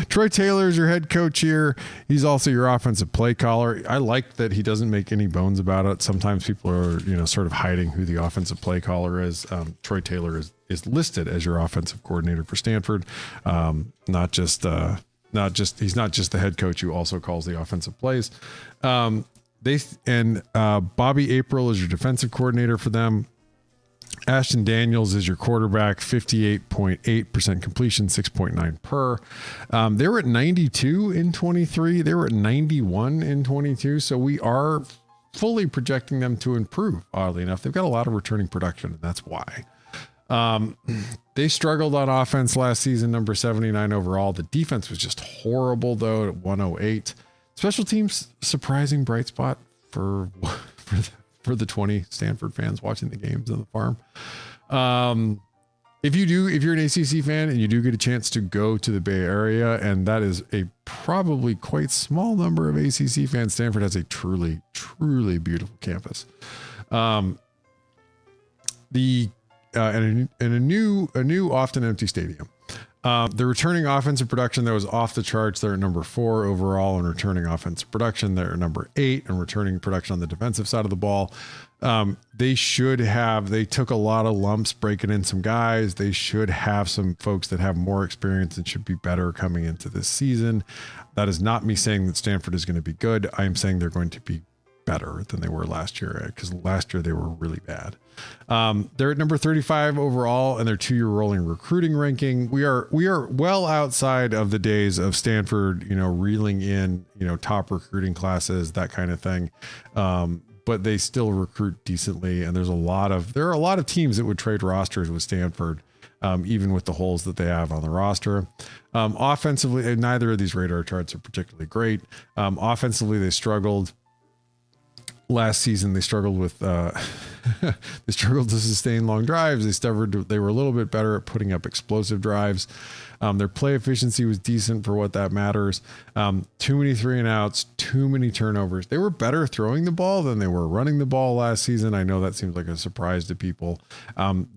Troy Taylor is your head coach here. He's also your offensive play caller. I like that he doesn't make any bones about it. Sometimes people are, sort of hiding who the offensive play caller is. Troy Taylor is listed as your offensive coordinator for Stanford. He's not just the head coach who also calls the offensive plays. Bobby April is your defensive coordinator for them. Ashton Daniels is your quarterback, 58.8% completion, 6.9 per. They were at 92 in 23. They were at 91 in 22. So we are fully projecting them to improve. Oddly enough, they've got a lot of returning production, and that's why. They struggled on offense last season, number 79 overall. The defense was just horrible though, at 108. Special teams, surprising bright spot for the 20 Stanford fans watching the games on the farm. If you're an ACC fan and you do get a chance to go to the Bay Area, and that is a probably quite small number of ACC fans, Stanford has a truly, truly beautiful campus. And a new often empty stadium. The returning offensive production that was off the charts. They're at number 4 overall in returning offensive production. They're at number 8 in returning production on the defensive side of the ball. They took a lot of lumps breaking in some guys. They should have some folks that have more experience and should be better coming into this season. That is not me saying that Stanford is going to be good. I am saying they're going to be better than they were last year, because last year they were really bad. They're at number 35 overall in their 2-year rolling recruiting ranking. We are well outside of the days of Stanford, reeling in, top recruiting classes, that kind of thing. But they still recruit decently. And there are a lot of teams that would trade rosters with Stanford, even with the holes that they have on the roster. Offensively, neither of these radar charts are particularly great. Offensively, they struggled. Last season, they struggled with they struggled to sustain long drives. They were a little bit better at putting up explosive drives. Their play efficiency was decent for what that matters. Too many 3-and-outs, too many turnovers. They were better throwing the ball than they were running the ball last season. I know that seems like a surprise to people. Long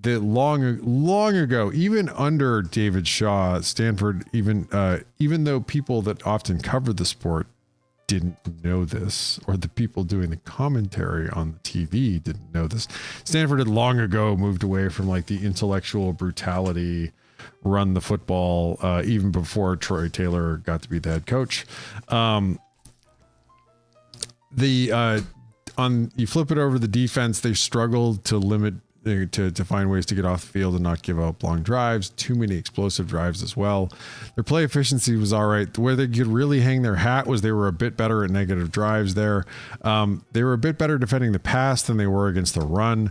ago, even under David Shaw, Stanford, even though people that often covered the sport didn't know this, or the people doing the commentary on the TV didn't know this, Stanford had long ago moved away from like the intellectual brutality, run the football, even before Troy Taylor got to be the head coach. You flip it over the defense, they struggled to limit to find ways to get off the field and not give up long drives. Too many explosive drives as well. Their play efficiency was all right. Where they could really hang their hat was they were a bit better at negative drives there. They were a bit better defending the pass than they were against the run.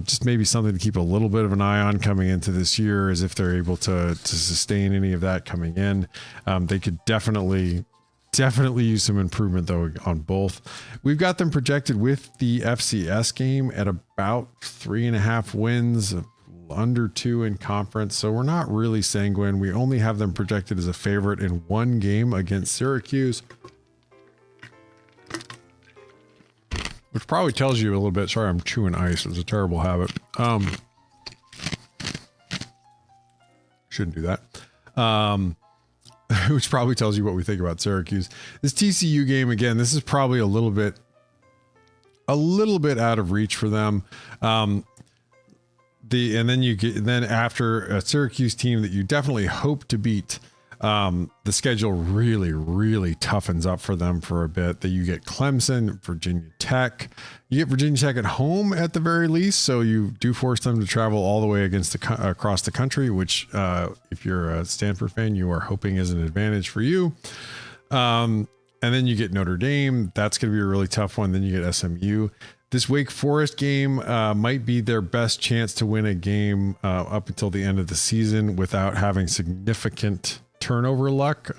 Just maybe something to keep a little bit of an eye on coming into this year, as if they're able to sustain any of that coming in. They could definitely use some improvement though on both. We've got them projected with the FCS game at about 3.5 wins, under 2 in conference. So we're not really sanguine. We only have them projected as a favorite in one game against Syracuse, which probably tells you a little bit. Sorry, I'm chewing ice. It's a terrible habit. Shouldn't do that. Which probably tells you what we think about Syracuse. This TCU game, again, this is probably a little bit out of reach for them. Then after a Syracuse team that you definitely hope to beat, The schedule really, really toughens up for them for a bit. That you get Clemson, Virginia Tech. You get Virginia Tech at home at the very least, so you do force them to travel all the way across the country, which if you're a Stanford fan, you are hoping is an advantage for you. And then you get Notre Dame. That's going to be a really tough one. Then you get SMU. This Wake Forest game might be their best chance to win a game up until the end of the season without having significant turnover luck.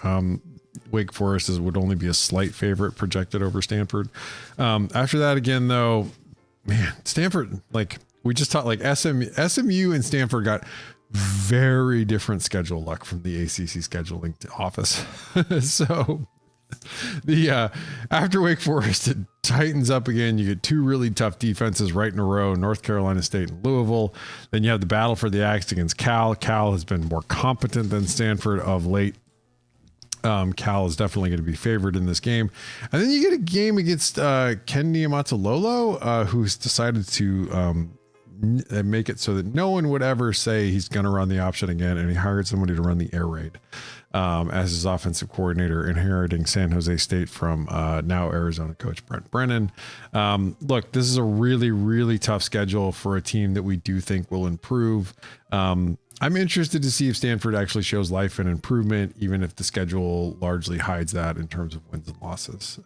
Wake Forest would only be a slight favorite projected over Stanford. After that, again, though, man, Stanford, like we just talked, like SMU and Stanford got very different schedule luck from the ACC scheduling office. So after Wake Forest, it tightens up again. You get two really tough defenses right in a row, North Carolina State and Louisville. Then you have the battle for the axe against Cal. Cal has been more competent than Stanford of late. Cal is definitely going to be favored in this game. And then you get a game against Ken Niumatalolo, who's decided to make it so that no one would ever say he's going to run the option again, and he hired somebody to run the air raid as his offensive coordinator, inheriting San Jose State from now Arizona coach Brent Brennan. Look, this is a really, really tough schedule for a team that we do think will improve. I'm interested to see if Stanford actually shows life and improvement, even if the schedule largely hides that in terms of wins and losses.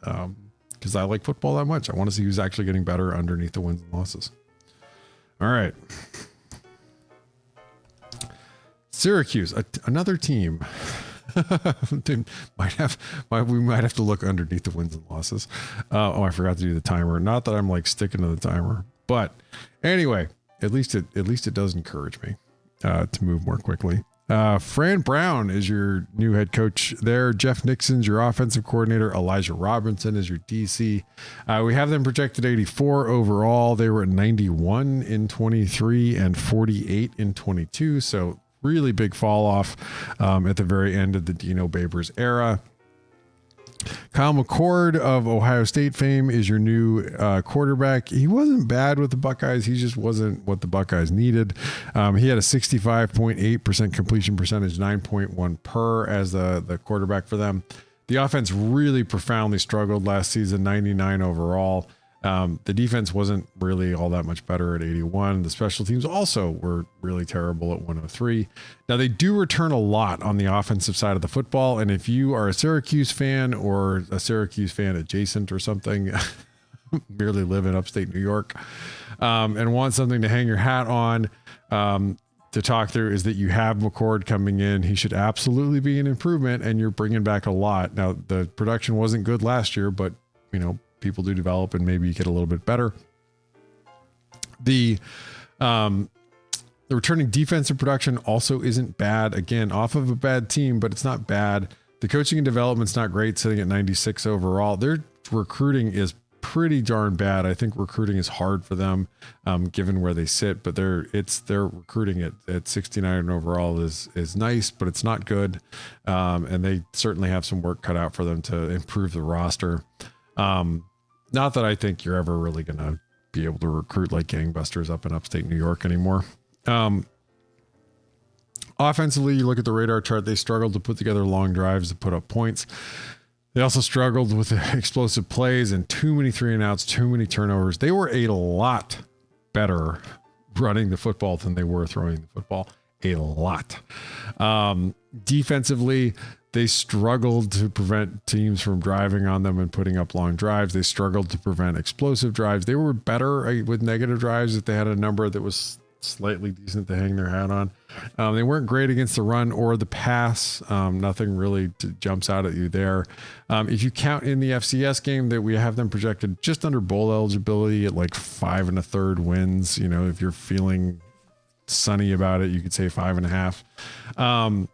Because I like football that much. I want to see who's actually getting better underneath the wins and losses. All right. Syracuse, another team. We might have to look underneath the wins and losses. I forgot to do the timer. Not that I'm like sticking to the timer, but anyway, at least it does encourage me to move more quickly. Fran Brown is your new head coach there. Jeff Nixon's your offensive coordinator. Elijah Robinson is your DC. We have them projected 84 overall. They were at 91 in 23 and 48 in 22. So really big fall off at the very end of the Dino Babers era. Kyle McCord of Ohio State fame is your new quarterback. He wasn't bad with the Buckeyes. He just wasn't what the Buckeyes needed. He had a 65.8% completion percentage, 9.1 per as the quarterback for them. The offense really profoundly struggled last season, 99 overall. The defense wasn't really all that much better at 81. The special teams also were really terrible at 103. Now they do return a lot on the offensive side of the football. And if you are a Syracuse fan or a Syracuse fan adjacent or something, merely live in upstate New York, and want something to hang your hat on, to talk through is that you have McCord coming in. He should absolutely be an improvement, and you're bringing back a lot. Now the production wasn't good last year, but people do develop and maybe you get a little bit better. The returning defensive production also isn't bad. Again, off of a bad team, but it's not bad. The coaching and development's not great, sitting at 96 overall. Their recruiting is pretty darn bad. I think recruiting is hard for them, given where they sit, but their recruiting at 69 overall is nice, but it's not good. And they certainly have some work cut out for them to improve the roster. Not that I think you're ever really going to be able to recruit like gangbusters up in upstate New York anymore. Offensively, you look at the radar chart, they struggled to put together long drives to put up points. They also struggled with explosive plays and too many 3-and-outs, too many turnovers. They were a lot better running the football than they were throwing the football. A lot. Defensively, they struggled to prevent teams from driving on them and putting up long drives. They struggled to prevent explosive drives. They were better with negative drives if they had a number that was slightly decent to hang their hat on. They weren't great against the run or the pass. Nothing really jumps out at you there. If you count in the FCS game, that we have them projected just under bowl eligibility at like 5 1/3 wins. If you're feeling sunny about it, you could say 5.5.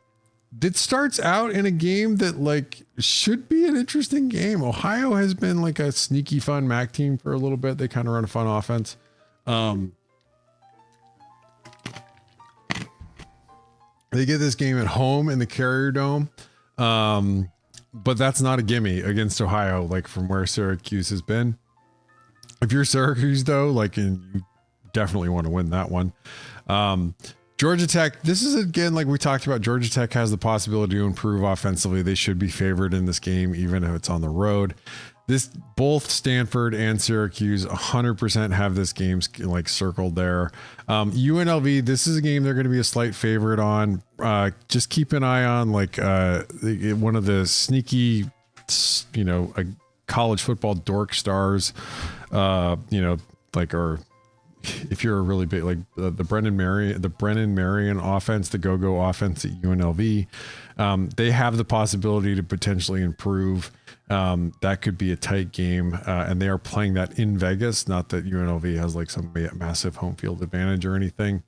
That starts out in a game that like should be an interesting game. Ohio has been like a sneaky fun MAC team for a little bit. They kind of run a fun offense. They get this game at home in the Carrier Dome. But that's not a gimme against Ohio, like from where Syracuse has been. If you're Syracuse though, and you definitely want to win that one. Georgia Tech, this is again, like we talked about, Georgia Tech has the possibility to improve offensively. They should be favored in this game, even if it's on the road. Both Stanford and Syracuse 100% have this game like circled there. UNLV, this is a game they're going to be a slight favorite on. Just keep an eye on like one of the sneaky, college football dork stars, or if you're a really big, like the Brennan Marion offense, the go-go offense at UNLV, they have the possibility to potentially improve. That could be a tight game. And they are playing that in Vegas. Not that UNLV has like some massive home field advantage or anything.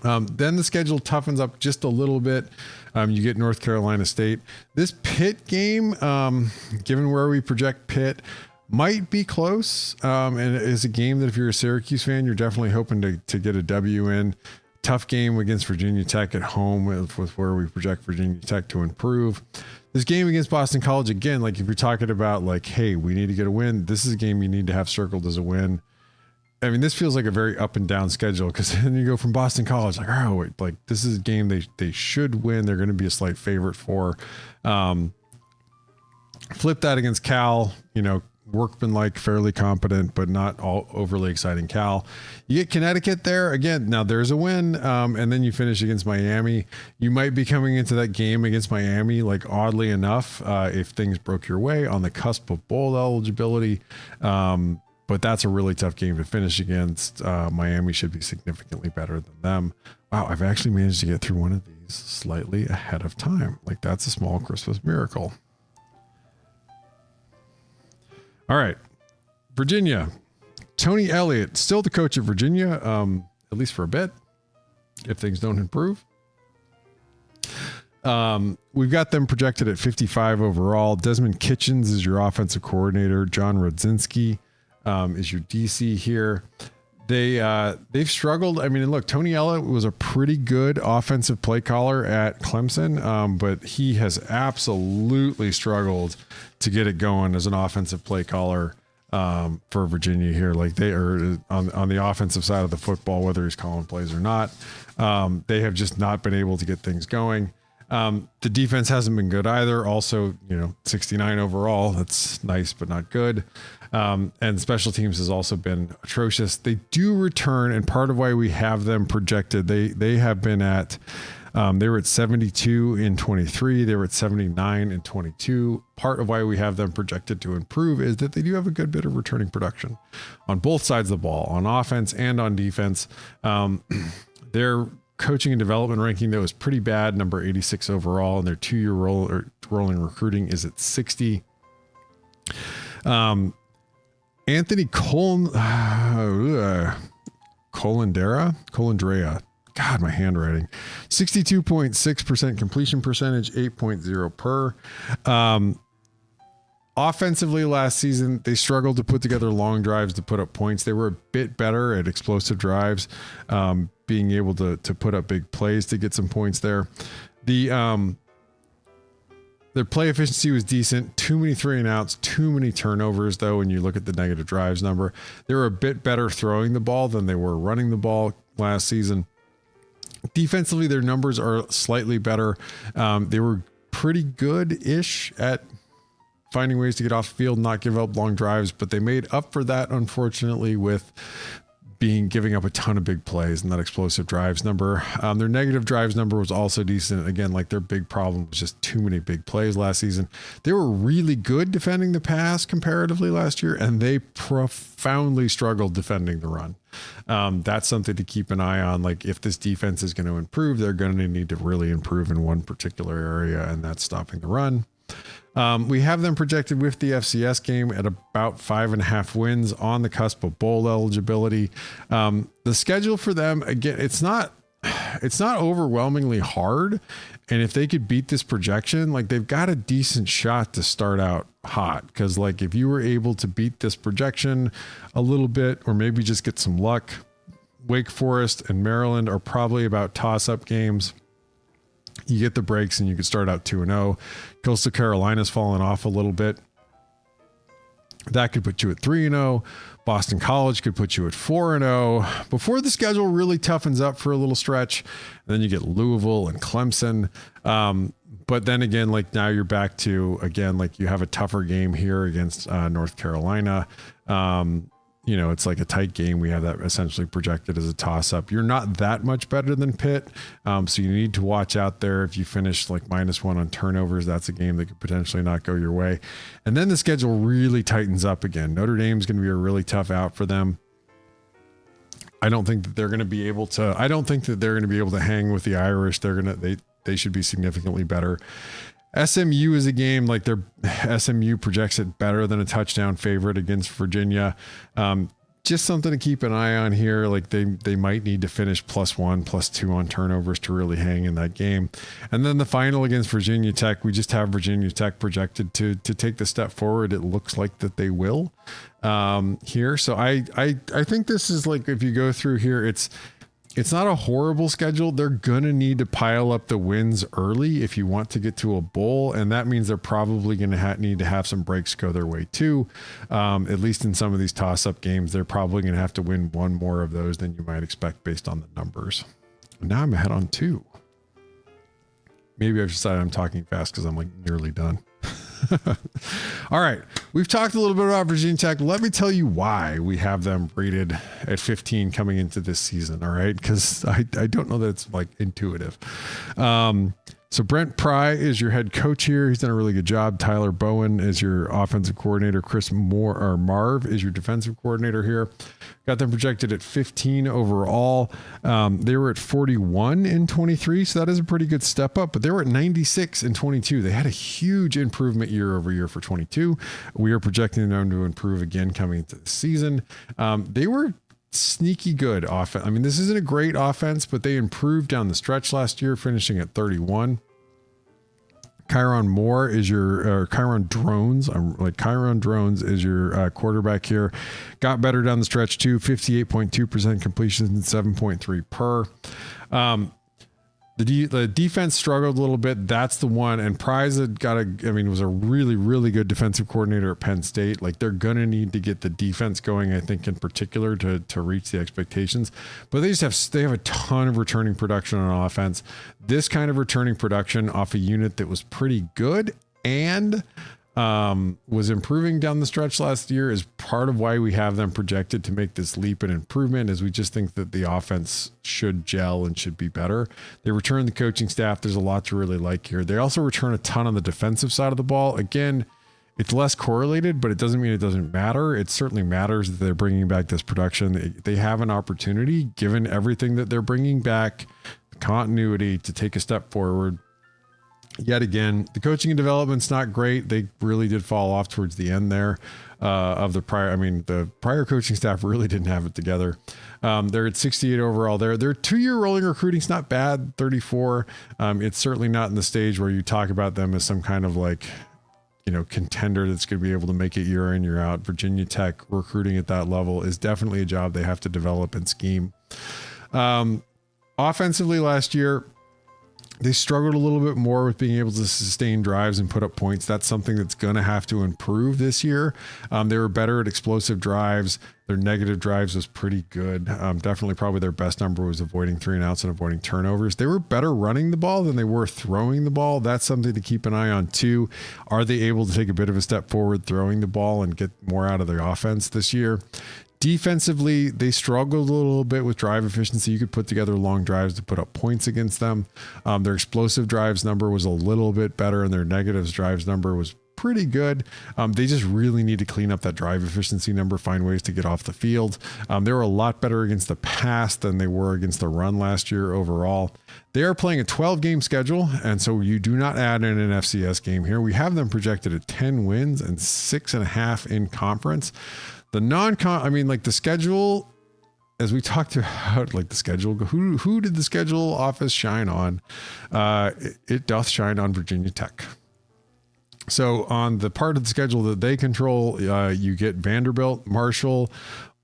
Then the schedule toughens up just a little bit. You get North Carolina State. This Pitt game, given where we project Pitt, might be close. And it is a game that if you're a Syracuse fan, you're definitely hoping to get a W in. Tough game against Virginia Tech at home with where we project Virginia Tech to improve. This game against Boston College, again, like if you're talking about like, hey, we need to get a win, this is a game you need to have circled as a win. I mean, this feels like a very up and down schedule because then you go from Boston College, like, oh, wait, like this is a game they should win. They're going to be a slight favorite for. Flip that against Cal, workmanlike, fairly competent, but not all overly exciting Cal. You get Connecticut there again. Now there's a win, and then you finish against Miami. You might be coming into that game against Miami, like oddly enough, if things broke your way on the cusp of bowl eligibility. But that's a really tough game to finish against. Miami should be significantly better than them. Wow, I've actually managed to get through one of these slightly ahead of time. Like that's a small Christmas miracle. All right, Virginia. Tony Elliott, still the coach of Virginia, at least for a bit, if things don't improve. We've got them projected at 55 overall. Desmond Kitchens is your offensive coordinator. John Rodzinski is your DC here. They've struggled. I mean, look, Tony Elliott was a pretty good offensive play caller at Clemson, but he has absolutely struggled to get it going as an offensive play caller for Virginia here. Like they are on the offensive side of the football, whether he's calling plays or not. They have just not been able to get things going. The defense hasn't been good either. Also, 69 overall. That's nice, but not good. And special teams has also been atrocious. They do return, and part of why we have them projected, they have been at, they were at 72 in 23. They were at 79 in 22. Part of why we have them projected to improve is that they do have a good bit of returning production on both sides of the ball, on offense and on defense. Their coaching and development ranking, though, is pretty bad, number 86 overall, and their 2-year rolling recruiting is at 60. Anthony Colandrea. God, my handwriting. 62.6% completion percentage, 8.0 per. Offensively last season, they struggled to put together long drives to put up points. They were a bit better at explosive drives, being able to put up big plays to get some points there. Their play efficiency was decent. Too many 3-and-outs, too many turnovers, though, when you look at the negative drives number. They were a bit better throwing the ball than they were running the ball last season. Defensively, their numbers are slightly better. They were pretty good-ish at finding ways to get off the field, not give up long drives, but they made up for that, unfortunately, with giving up a ton of big plays and that explosive drives number. Their negative drives number was also decent. Again, like their big problem was just too many big plays last season. They were really good defending the pass comparatively last year, and they profoundly struggled defending the run. That's something to keep an eye on. Like if this defense is going to improve, they're going to need to really improve in one particular area, and that's stopping the run. We have them projected with the FCS game at about 5.5 wins, on the cusp of bowl eligibility. The schedule for them, again, it's not overwhelmingly hard. And if they could beat this projection, like they've got a decent shot to start out hot. Cause like if you were able to beat this projection a little bit, or maybe just get some luck, Wake Forest and Maryland are probably about toss-up games. You get the breaks and you could start out 2-0. Coastal Carolina's fallen off a little bit. That could put you at 3-0. Boston College could put you at 4-0 before the schedule really toughens up for a little stretch. And then you get Louisville and Clemson. But then again, like now you're back to, again, like you have a tougher game here against North Carolina. It's like a tight game. We have that essentially projected as a toss-up. You're not that much better than Pitt. So you need to watch out there. If you finish like -1 on turnovers, that's a game that could potentially not go your way. And then the schedule really tightens up again. Notre Dame's going to be a really tough out for them. I don't think that they're going to be able to hang with the Irish. They should be significantly better. SMU is a game like SMU projects it better than a touchdown favorite against Virginia. Just something to keep an eye on here. Like they might need to finish +1, +2 on turnovers to really hang in that game. And then the final against Virginia Tech, we just have Virginia Tech projected to take the step forward. It looks like that they will here. So I think this is like, if you go through here, it's not a horrible schedule. They're going to need to pile up the wins early if you want to get to a bowl. And that means they're probably going to need to have some breaks go their way too. At least in some of these toss-up games, they're probably going to have to win one more of those than you might expect based on the numbers. Now I'm ahead on 2. Maybe I've decided I'm talking fast because I'm like nearly done. All right. We've talked a little bit about Virginia Tech. Let me tell you why we have them rated at 15 coming into this season. All right. Because I don't know that it's like intuitive. So Brent Pry is your head coach here. He's done a really good job. Tyler Bowen is your offensive coordinator. Chris Marv is your defensive coordinator here. Got them projected at 15 overall. They were at 41 in 23, so that is a pretty good step up, but they were at 96 in 22. They had a huge improvement year over year for 22. We are projecting them to improve again coming into the season. They were sneaky good offense. I mean, this isn't a great offense, but they improved down the stretch last year, finishing at 31. Kyron Drones is your quarterback here. Got better down the stretch too. 58.2% completions and 7.3 per. The defense struggled a little bit. That's the one. And Prize was a really, really good defensive coordinator at Penn State. Like they're going to need to get the defense going, I think in particular to reach the expectations, but they have a ton of returning production on offense. This kind of returning production off a unit that was pretty good and was improving down the stretch last year is part of why we have them projected to make this leap in improvement, is we just think that the offense should gel and should be better. They return the coaching staff. There's a lot to really like here. They also return a ton on the defensive side of the ball. Again, it's less correlated, but it doesn't mean it doesn't matter. It certainly matters that they're bringing back this production. They have an opportunity, given everything that they're bringing back, the continuity, to take a step forward. Yet again, the coaching and development's not great. They really did fall off towards the end there of the prior. I mean, the prior coaching staff really didn't have it together. They're at 68 overall. Their 2-year rolling recruiting's not bad, 34. It's certainly not in the stage where you talk about them as some kind of like, contender that's going to be able to make it year in, year out. Virginia Tech recruiting at that level is definitely a job they have to develop and scheme. Offensively last year, they struggled a little bit more with being able to sustain drives and put up points. That's something that's going to have to improve this year. They were better at explosive drives. Their negative drives was pretty good. Definitely probably their best number was avoiding 3-and-outs and avoiding turnovers. They were better running the ball than they were throwing the ball. That's something to keep an eye on too. Are they able to take a bit of a step forward throwing the ball and get more out of their offense this year? Defensively, they struggled a little bit with drive efficiency. You could put together long drives to put up points against them. Their explosive drives number was a little bit better, and their negatives drives number was pretty good. They just really need to clean up that drive efficiency number, find ways to get off the field. They were a lot better against the pass than they were against the run last year overall. They are playing a 12-game schedule, and so you do not add in an FCS game here. We have them projected at 10 wins and 6.5 in conference. The the schedule, as we talked about, like the schedule, who did the schedule office shine on? It doth shine on Virginia Tech. So on the part of the schedule that they control, you get Vanderbilt, Marshall,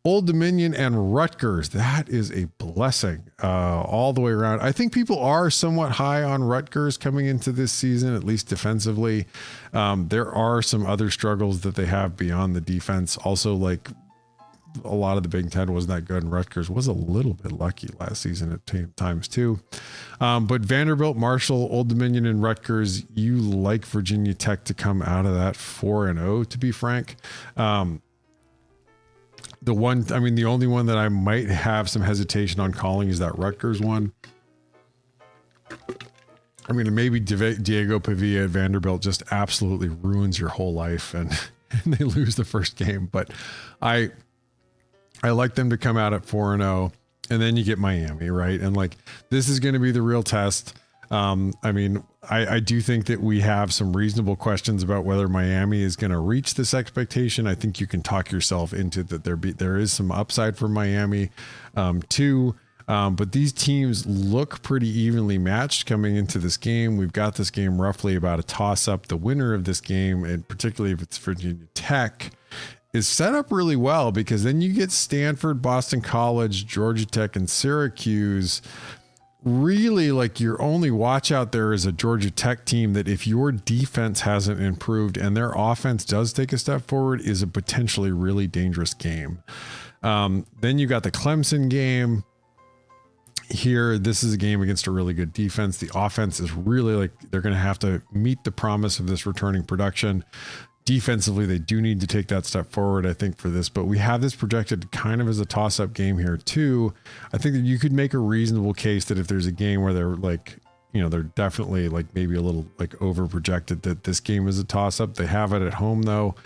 Old Dominion and Rutgers. That is a blessing all the way around. I think people are somewhat high on Rutgers coming into this season, at least defensively. There are some other struggles that they have beyond the defense. Also, like a lot of the Big Ten wasn't that good, and Rutgers was a little bit lucky last season at times too. But Vanderbilt, Marshall, Old Dominion, and Rutgers, you like Virginia Tech to come out of that 4-0, to be frank. The only one that I might have some hesitation on calling is that Rutgers one. I mean, maybe Diego Pavia at Vanderbilt just absolutely ruins your whole life and they lose the first game. But I like them to come out at 4-0, and then you get Miami, right? And like, this is going to be the real test. I do think that we have some reasonable questions about whether Miami is going to reach this expectation. I think you can talk yourself into that. There is some upside for Miami, too. But these teams look pretty evenly matched coming into this game. We've got this game roughly about a toss up. The winner of this game, and particularly if it's Virginia Tech, is set up really well, because then you get Stanford, Boston College, Georgia Tech, and Syracuse. Really, like, your only watch out there is a Georgia Tech team that, if your defense hasn't improved and their offense does take a step forward, is a potentially really dangerous game. Then you got the Clemson game here. This is a game against a really good defense. The offense is really, like, they're going to have to meet the promise of this returning production. Defensively, they do need to take that step forward, I think, for this, but we have this projected kind of as a toss-up game here too. I think that you could make a reasonable case that if there's a game where they're like, you know, they're definitely like maybe a little like over projected, that this game is a toss-up. They have it at home though.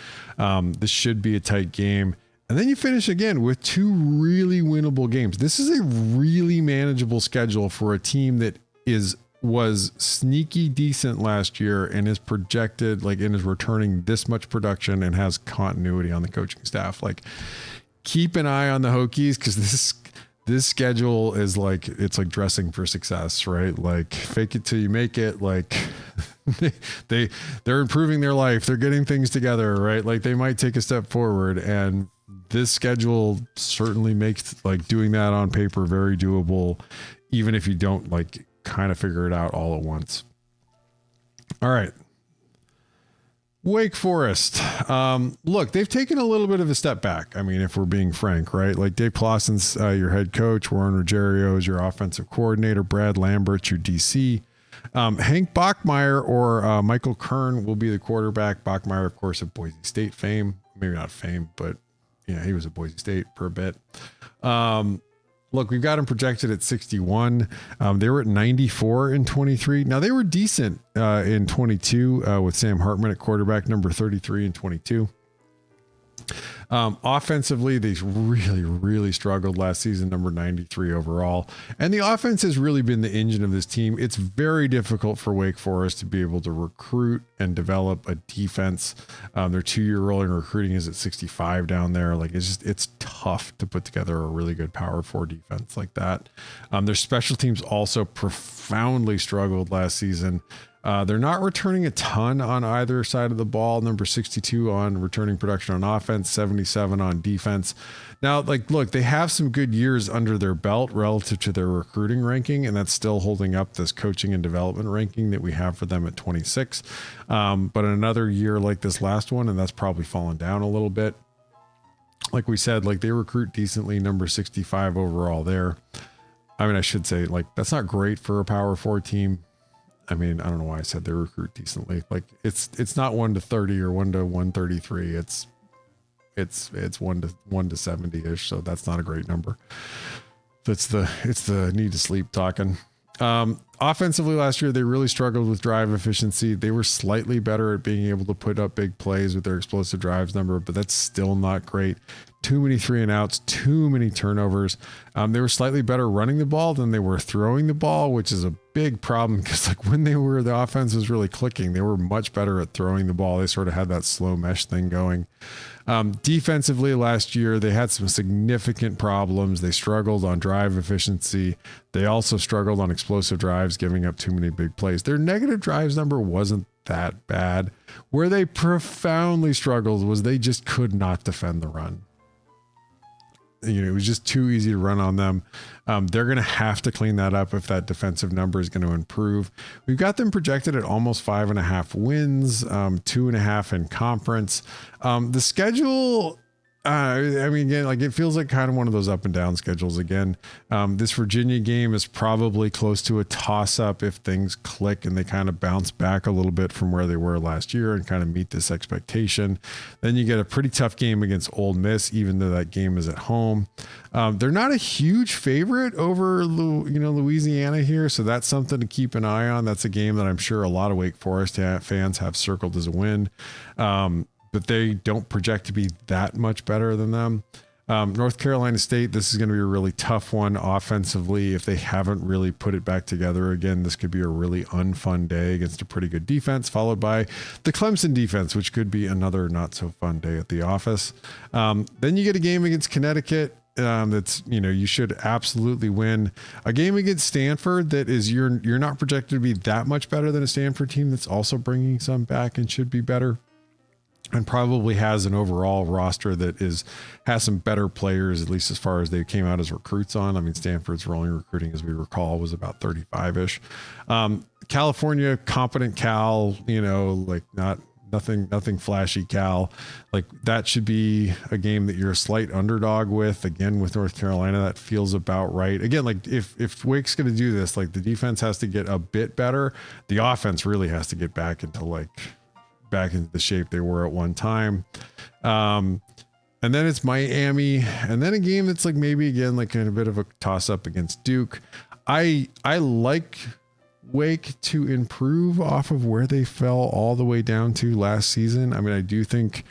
This should be a tight game. And then you finish again with two really winnable games. This is a really manageable schedule for a team that was sneaky decent last year and is projected, like, and is returning this much production and has continuity on the coaching staff. Like, keep an eye on the Hokies, because this schedule is like, it's like dressing for success, right? Like, fake it till you make it. Like, they're improving their life. They're getting things together, right? Like, they might take a step forward, and this schedule certainly makes like doing that on paper very doable, even if you don't like kind of figure it out all at once. All right. Wake Forest. Look, they've taken a little bit of a step back. I mean, if we're being frank, right? Like, Dave Clawson's your head coach, Warren Ruggiero is your offensive coordinator, Brad Lambert's your DC. Hank Bachmeier or Michael Kern will be the quarterback. Bachmeier, of course, of Boise State fame. Maybe not fame, but yeah, he was at Boise State for a bit. Look, we've got them projected at 61. They were at 94 in 23. Now, they were decent in 22 with Sam Hartman at quarterback, number 33 in 22. Offensively, they really, really struggled last season, number 93 overall. And the offense has really been the engine of this team. It's very difficult for Wake Forest to be able to recruit and develop a defense. Their 2-year rolling recruiting is at 65 down there. Like, it's tough to put together a really good power 4 defense like that. Their special teams also profoundly struggled last season. They're not returning a ton on either side of the ball. Number 62 on returning production on offense, 77 on defense. Now, like, look, they have some good years under their belt relative to their recruiting ranking, and that's still holding up this coaching and development ranking that we have for them at 26. But another year like this last one, and that's probably fallen down a little bit. Like we said, like, they recruit decently, number 65 overall there. I mean, I should say, like, that's not great for a power 4 team. I mean, I don't know why I said they recruit decently. Like, it's not 1 to 30 or 1 to 133. It's 1 to 70 ish. So that's not a great number. It's the need to sleep talking. Offensively last year, they really struggled with drive efficiency. They were slightly better at being able to put up big plays with their explosive drives number, but that's still not great. Too many 3 and outs, too many turnovers. They were slightly better running the ball than they were throwing the ball, which is a big problem, because like when the offense was really clicking, they were much better at throwing the ball. They sort of had that slow mesh thing going. Defensively last year, they had some significant problems. They struggled on drive efficiency. They also struggled on explosive drives, giving up too many big plays. Their negative drives number wasn't that bad. Where they profoundly struggled was they just could not defend the run. it was just too easy to run on them. They're going to have to clean that up if that defensive number is going to improve. We've got them projected at almost 5.5 wins, 2.5 in conference. The schedule, again, like it feels like kind of one of those up and down schedules again. This Virginia game is probably close to a toss up if things click and they kind of bounce back a little bit from where they were last year and kind of meet this expectation. Then you get a pretty tough game against Ole Miss, even though that game is at home. They're not a huge favorite over, Louisiana here. So that's something to keep an eye on. That's a game that I'm sure a lot of Wake Forest fans have circled as a win. But they don't project to be that much better than them. North Carolina State, this is going to be a really tough one offensively. If they haven't really put it back together again, this could be a really unfun day against a pretty good defense, followed by the Clemson defense, which could be another not so fun day at the office. Then you get a game against Connecticut. That's, you should absolutely win. A game against Stanford that is you're not projected to be that much better than a Stanford team that's also bringing some back and should be better. And probably has an overall roster that has some better players, at least as far as they came out as recruits on. I mean, Stanford's rolling recruiting, as we recall, was about 35-ish. California, competent Cal, nothing flashy Cal. Like that should be a game that you're a slight underdog with. Again, with North Carolina, that feels about right. Again, like if Wake's going to do this, like the defense has to get a bit better. The offense really has to get back into the shape they were at one time. And then it's Miami, and then a game that's like maybe again, like kind of a bit of a toss up against Duke. I like Wake to improve off of where they fell all the way down to last season. I mean, I do think,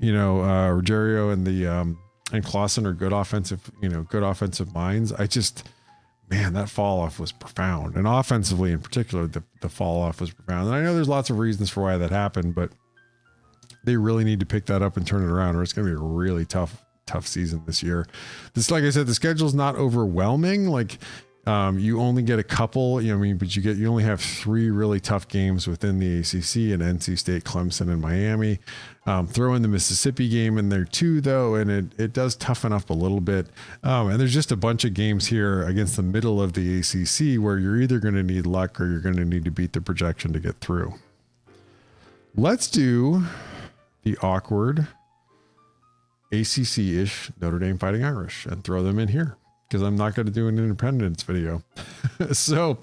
Ruggiero and and Clausen are good offensive minds. Man, that fall off was profound. And offensively in particular, the fall off was profound. And I know there's lots of reasons for why that happened, but they really need to pick that up and turn it around, or it's going to be a really tough season this year. Like I said, the schedule's not overwhelming. Like, you only get a couple, but you only have 3 really tough games within the ACC and NC State, Clemson, and Miami. Throw in the Mississippi game in there too, though, and it does toughen up a little bit. And there's just a bunch of games here against the middle of the ACC where you're either going to need luck or you're going to need to beat the projection to get through. Let's do the awkward ACC-ish Notre Dame Fighting Irish and throw them in here, because I'm not going to do an independence video. So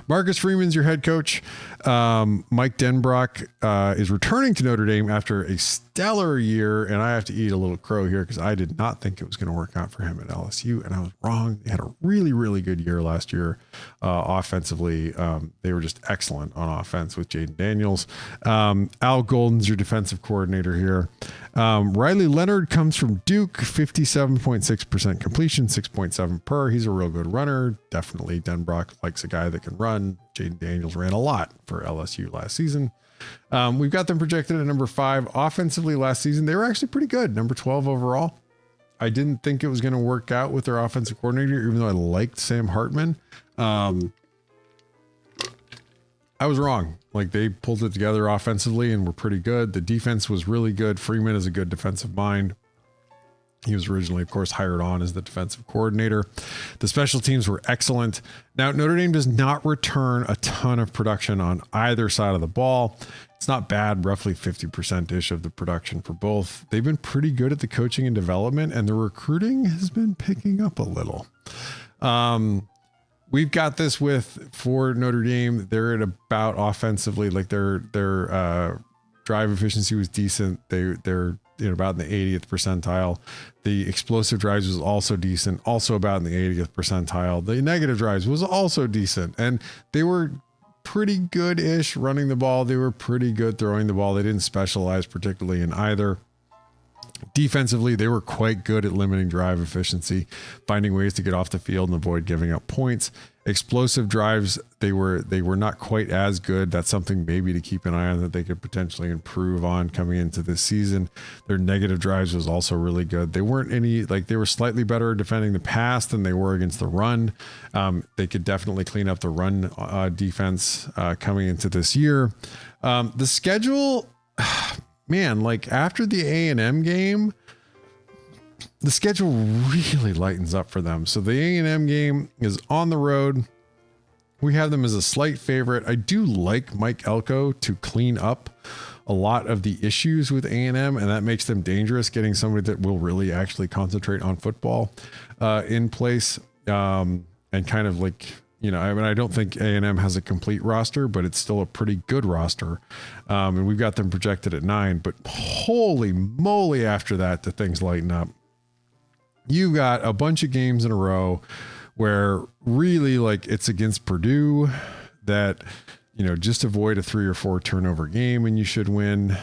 Marcus Freeman's your head coach. Mike Denbrock is returning to Notre Dame after a stellar year, and I have to eat a little crow here because I did not think it was going to work out for him at LSU, and I was wrong. They had a really, really good year last year offensively. They were just excellent on offense with Jaden Daniels. Al Golden's your defensive coordinator here. Riley Leonard comes from Duke, 57.6% completion, 6.7 per. He's a real good runner. Definitely Denbrock likes a guy that can run. Jaden Daniels ran a lot for LSU last season. We've got them projected at number 5 offensively last season. They were actually pretty good. Number 12 overall. I didn't think it was going to work out with their offensive coordinator, even though I liked Sam Hartman. I was wrong. Like, they pulled it together offensively and were pretty good. The defense was really good. Freeman is a good defensive mind. He was originally, of course, hired on as the defensive coordinator. The special teams were excellent. Now, Notre Dame does not return a ton of production on either side of the ball. It's not bad, roughly 50%-ish of the production for both. They've been pretty good at the coaching and development, and the recruiting has been picking up a little. We've got this for Notre Dame. They're at about offensively, like their drive efficiency was decent. They're about in the 80th percentile. The explosive drives was also decent, also about in the 80th percentile. The negative drives was also decent, and they were pretty good-ish running the ball. They were pretty good throwing the ball. They didn't specialize particularly in either. Defensively, they were quite good at limiting drive efficiency, finding ways to get off the field and avoid giving up points. Explosive drives, they were not quite as good. That's something maybe to keep an eye on that they could potentially improve on coming into this season. Their negative drives was also really good. They weren't they were slightly better defending the pass than they were against the run. They could definitely clean up the run defense coming into this year. The schedule, man, like after the A&M game, the schedule really lightens up for them. So the A&M game is on the road. We have them as a slight favorite. I do like Mike Elko to clean up a lot of the issues with A&M, and that makes them dangerous, getting somebody that will really actually concentrate on football in place. And kind of like, you know, I mean, I don't think A&M has a complete roster, but it's still a pretty good roster. And we've got them projected at 9, but holy moly, after that, the things lighten up. You've got a bunch of games in a row where really, like, it's against Purdue that, you know, just avoid a 3 or 4 turnover game and you should win.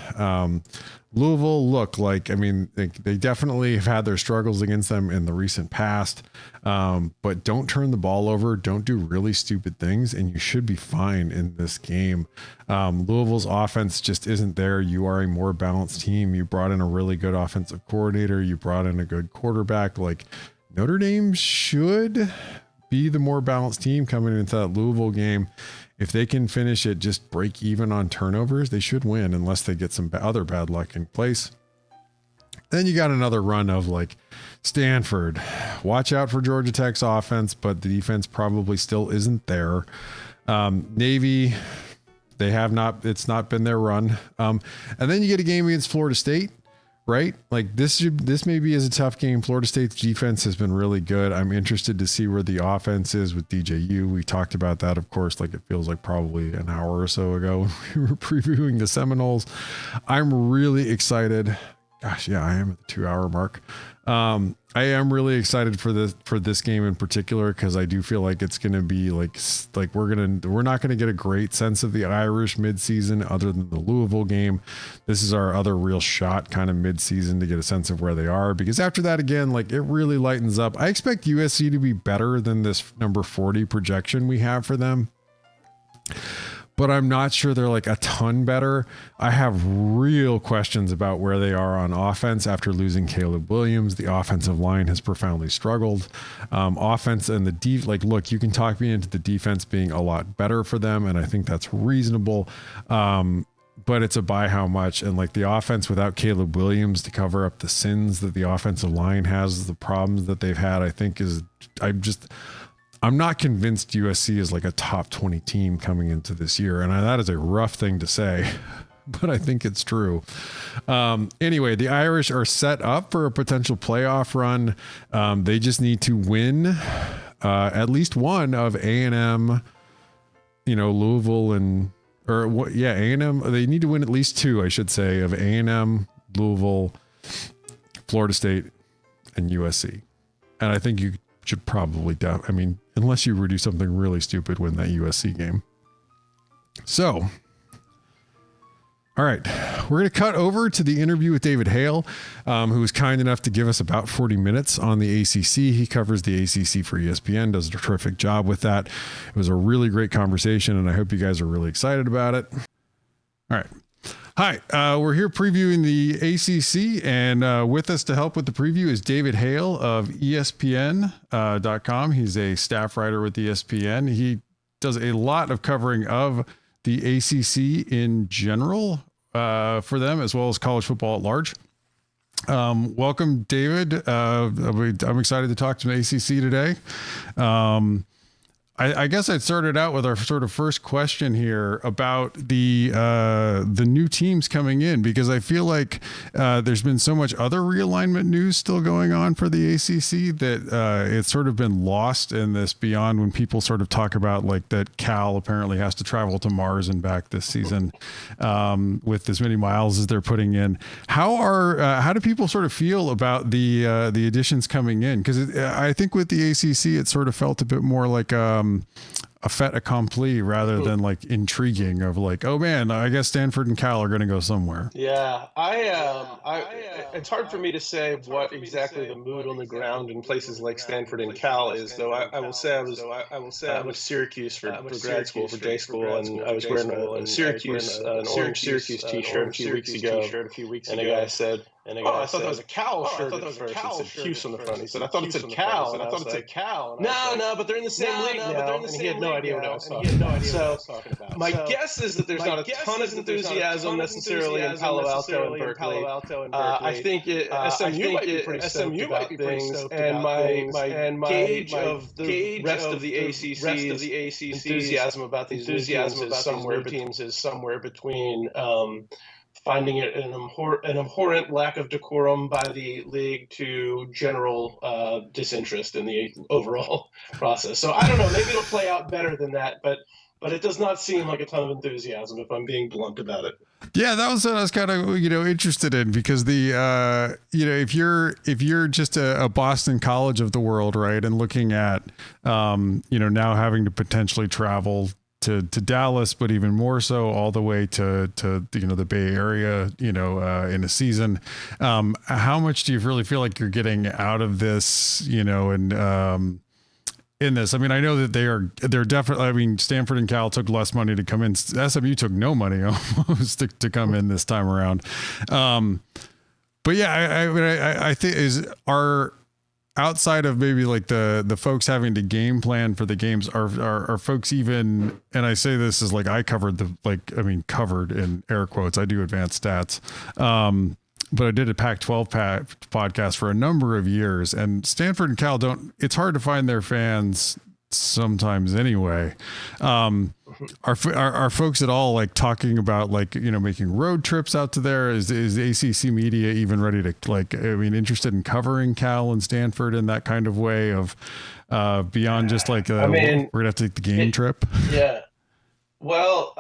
Louisville, look, like, I mean, they definitely have had their struggles against them in the recent past, but don't turn the ball over. Don't do really stupid things, and you should be fine in this game. Louisville's offense just isn't there. You are a more balanced team. You brought in a really good offensive coordinator. You brought in a good quarterback. Like, Notre Dame should be the more balanced team coming into that Louisville game. If they can finish it, just break even on turnovers, they should win unless they get some other bad luck in place. Then you got another run of like Stanford. Watch out for Georgia Tech's offense, but the defense probably still isn't there. Navy, it's not been their run. And then you get a game against Florida State. Right? Like this maybe is a tough game. Florida State's defense has been really good. I'm interested to see where the offense is with DJU. We talked about that, of course, like it feels like probably an hour or so ago when we were previewing the Seminoles. I'm really excited. Gosh, yeah, I am at the 2-hour mark. I am really excited for this game in particular, because I do feel like it's going to be like we're not going to get a great sense of the Irish midseason other than the Louisville game. This is our other real shot kind of midseason to get a sense of where they are, because after that, again, like it really lightens up. I expect USC to be better than this number 40 projection we have for them, but I'm not sure they're like a ton better. I have real questions about where they are on offense after losing Caleb Williams. The offensive line has profoundly struggled. Offense and the look, you can talk me into the defense being a lot better for them, and I think that's reasonable. But it's a by how much, and like the offense without Caleb Williams to cover up the sins that the offensive line has, the problems that they've had, I think I'm not convinced USC is like a top 20 team coming into this year. And that is a rough thing to say, but I think it's true. Anyway, the Irish are set up for a potential playoff run. They just need to win at least one of A&M, Louisville A&M. They need to win at least two, I should say, of A&M, Louisville, Florida State, and USC. And I think you should probably unless you do something really stupid, win that USC game. So, all right, we're going to cut over to the interview with David Hale, who was kind enough to give us about 40 minutes on the ACC. He covers the ACC for ESPN, does a terrific job with that. It was a really great conversation, and I hope you guys are really excited about it. All right. Hi, we're here previewing the ACC, and with us to help with the preview is David Hale of ESPN.com. He's a staff writer with ESPN. He does a lot of covering of the ACC in general for them, as well as college football at large. Welcome, David. I'm excited to talk to the ACC today. I guess I'd started out with our sort of first question here about the new teams coming in, because I feel like there's been so much other realignment news still going on for the ACC that it's sort of been lost in this beyond when people sort of talk about like that Cal apparently has to travel to Mars and back this season with as many miles as they're putting in. How do people sort of feel about the additions coming in? Because I think with the ACC, it sort of felt a bit more like a fait accompli rather than like intriguing of like, oh man, I guess Stanford and Cal are going to go somewhere. Yeah, it's hard for me to say what exactly the mood on the ground in places like Stanford and Cal is, though. I will say I went to Syracuse for grad school, for day school, and I was wearing an orange Syracuse T-shirt a few weeks ago, and a guy said, Oh, I thought that was a Cal shirt at first. It said Cuse on the front. He said, I thought it said Cal. And I thought it said Cal. No, but they're in the same league now. And he had no idea what I was talking about. So my guess is that there's not a ton of enthusiasm necessarily in Palo Alto and Berkeley. I think SMU might be pretty stoked about things. And my gauge of the rest of the ACC's enthusiasm about these new teams is somewhere between finding it an abhorrent lack of decorum by the league to general disinterest in the overall process. So I don't know, maybe it'll play out better than that, but it does not seem like a ton of enthusiasm if I'm being blunt about it. Yeah, that was what I was kind of, interested in, because the, if you're just a Boston College of the world, right, and looking at, now having to potentially travel to Dallas, but even more so all the way to the Bay Area, in a season. How much do you really feel like you're getting out of this, in this? I mean, I know that they're definitely, I mean, Stanford and Cal took less money to come in. SMU took no money almost to come in this time around. But yeah, I think are outside of maybe like the folks having to game plan for the games, are folks even, and I say this is like, I covered covered in air quotes, I do advanced stats. But I did a Pac-12 podcast for a number of years, and Stanford and Cal it's hard to find their fans sometimes anyway. Are folks at all like talking about making road trips out to there? Is ACC media even ready to interested in covering Cal and Stanford in that kind of way of beyond just we're gonna have to take the game trip? Yeah. Well,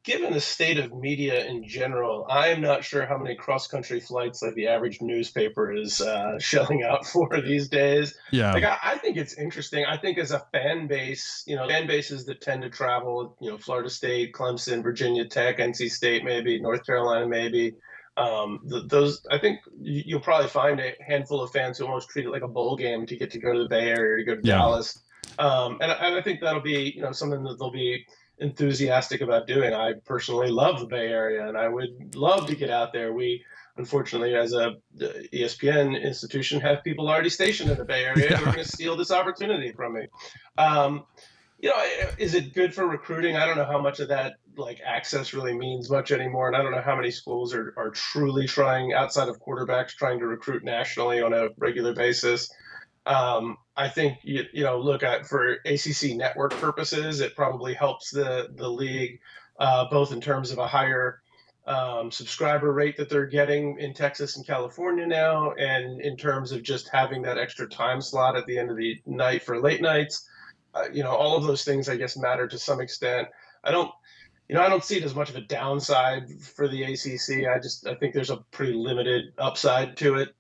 given the state of media in general, I'm not sure how many cross-country flights like the average newspaper is shelling out for these days. Yeah. I think it's interesting. I think as a fan base, fan bases that tend to travel, Florida State, Clemson, Virginia Tech, NC State, maybe North Carolina, maybe. Those, I think you'll probably find a handful of fans who almost treat it like a bowl game to get to go to the Bay Area or to go to Dallas. And I think that'll be, something that they'll be enthusiastic about doing. I personally love the Bay Area, and I would love to get out there. We, unfortunately, as a ESPN institution, have people already stationed in the Bay Area who are going to steal this opportunity from me. Is it good for recruiting? I don't know how much of that access really means much anymore, and I don't know how many schools are truly trying, outside of quarterbacks, trying to recruit nationally on a regular basis. I think, look at for ACC network purposes, it probably helps the league, both in terms of a higher subscriber rate that they're getting in Texas and California now, and in terms of just having that extra time slot at the end of the night for late nights. All of those things, I guess, matter to some extent. I don't see it as much of a downside for the ACC. I think there's a pretty limited upside to it.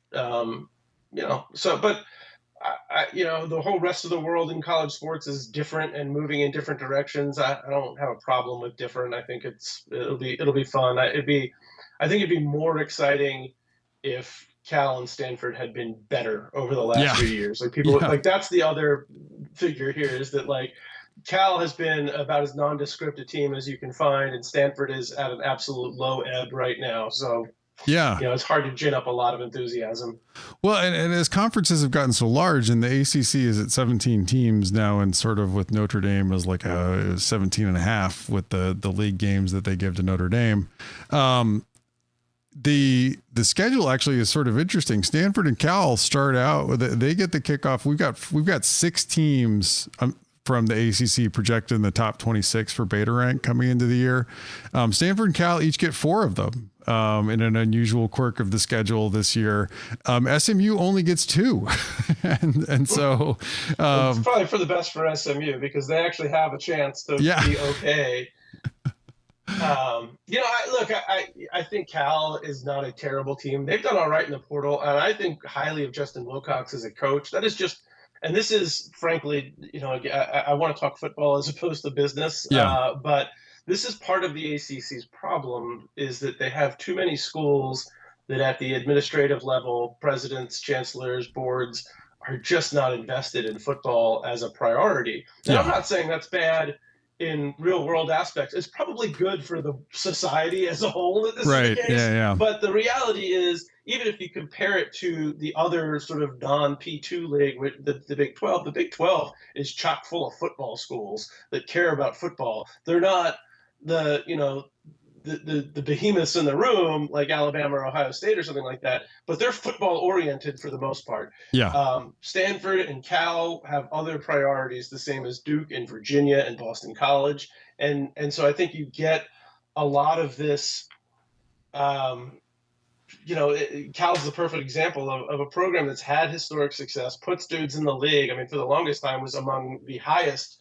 The whole rest of the world in college sports is different and moving in different directions. I don't have a problem with different. I think it'll be fun. I think it'd be more exciting if Cal and Stanford had been better over the last few years. That's the other figure here, is that Cal has been about as nondescript a team as you can find, and Stanford is at an absolute low ebb right now. So it's hard to gin up a lot of enthusiasm. Well, and as conferences have gotten so large, and the ACC is at 17 teams now, and sort of with Notre Dame as 17 and a half with the league games that they give to Notre Dame. The schedule actually is sort of interesting. Stanford and Cal start out they get the kickoff. We've got 6 teams from the ACC projected in the top 26 for beta rank coming into the year. Stanford and Cal each get 4 of them. In an unusual quirk of the schedule this year. SMU only gets 2. and so it's probably for the best for SMU, because they actually have a chance to be okay. I think Cal is not a terrible team. They've done all right in the portal, and I think highly of Justin Wilcox as a coach. That is just, and this is frankly, I want to talk football as opposed to business, but this is part of the ACC's problem, is that they have too many schools that at the administrative level, presidents, chancellors, boards, are just not invested in football as a priority. Now, I'm not saying that's bad in real world aspects. It's probably good for the society as a whole that this is the case. But the reality is even if you compare it to the other sort of non-P2 league, the Big 12 is chock full of football schools that care about football. They're not the, the behemoths in the room like Alabama or Ohio State or something like that, but they're football oriented for the most part. Yeah. Stanford and Cal have other priorities, the same as Duke and Virginia and Boston College. And so I think you get a lot of this, Cal's the perfect example of a program that's had historic success, puts dudes in the league. I mean, for the longest time was among the highest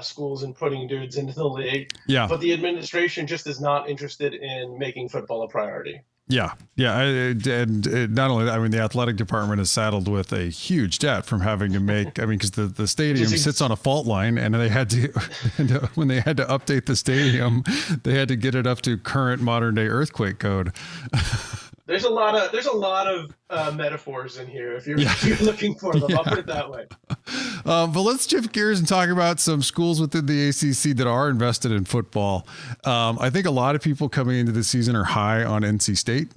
schools in putting dudes into the league. Yeah. But the administration just is not interested in making football a priority. Yeah. Yeah. And not only that, I mean, the athletic department is saddled with a huge debt from having to make, I mean, because the stadium sits on a fault line, and they had to, when they had to update the stadium, they had to get it up to current modern day earthquake code. There's a lot of metaphors in here if you're looking for them. I'll put it that way. But let's shift gears and talk about some schools within the ACC that are invested in football. I think a lot of people coming into the season are high on NC State,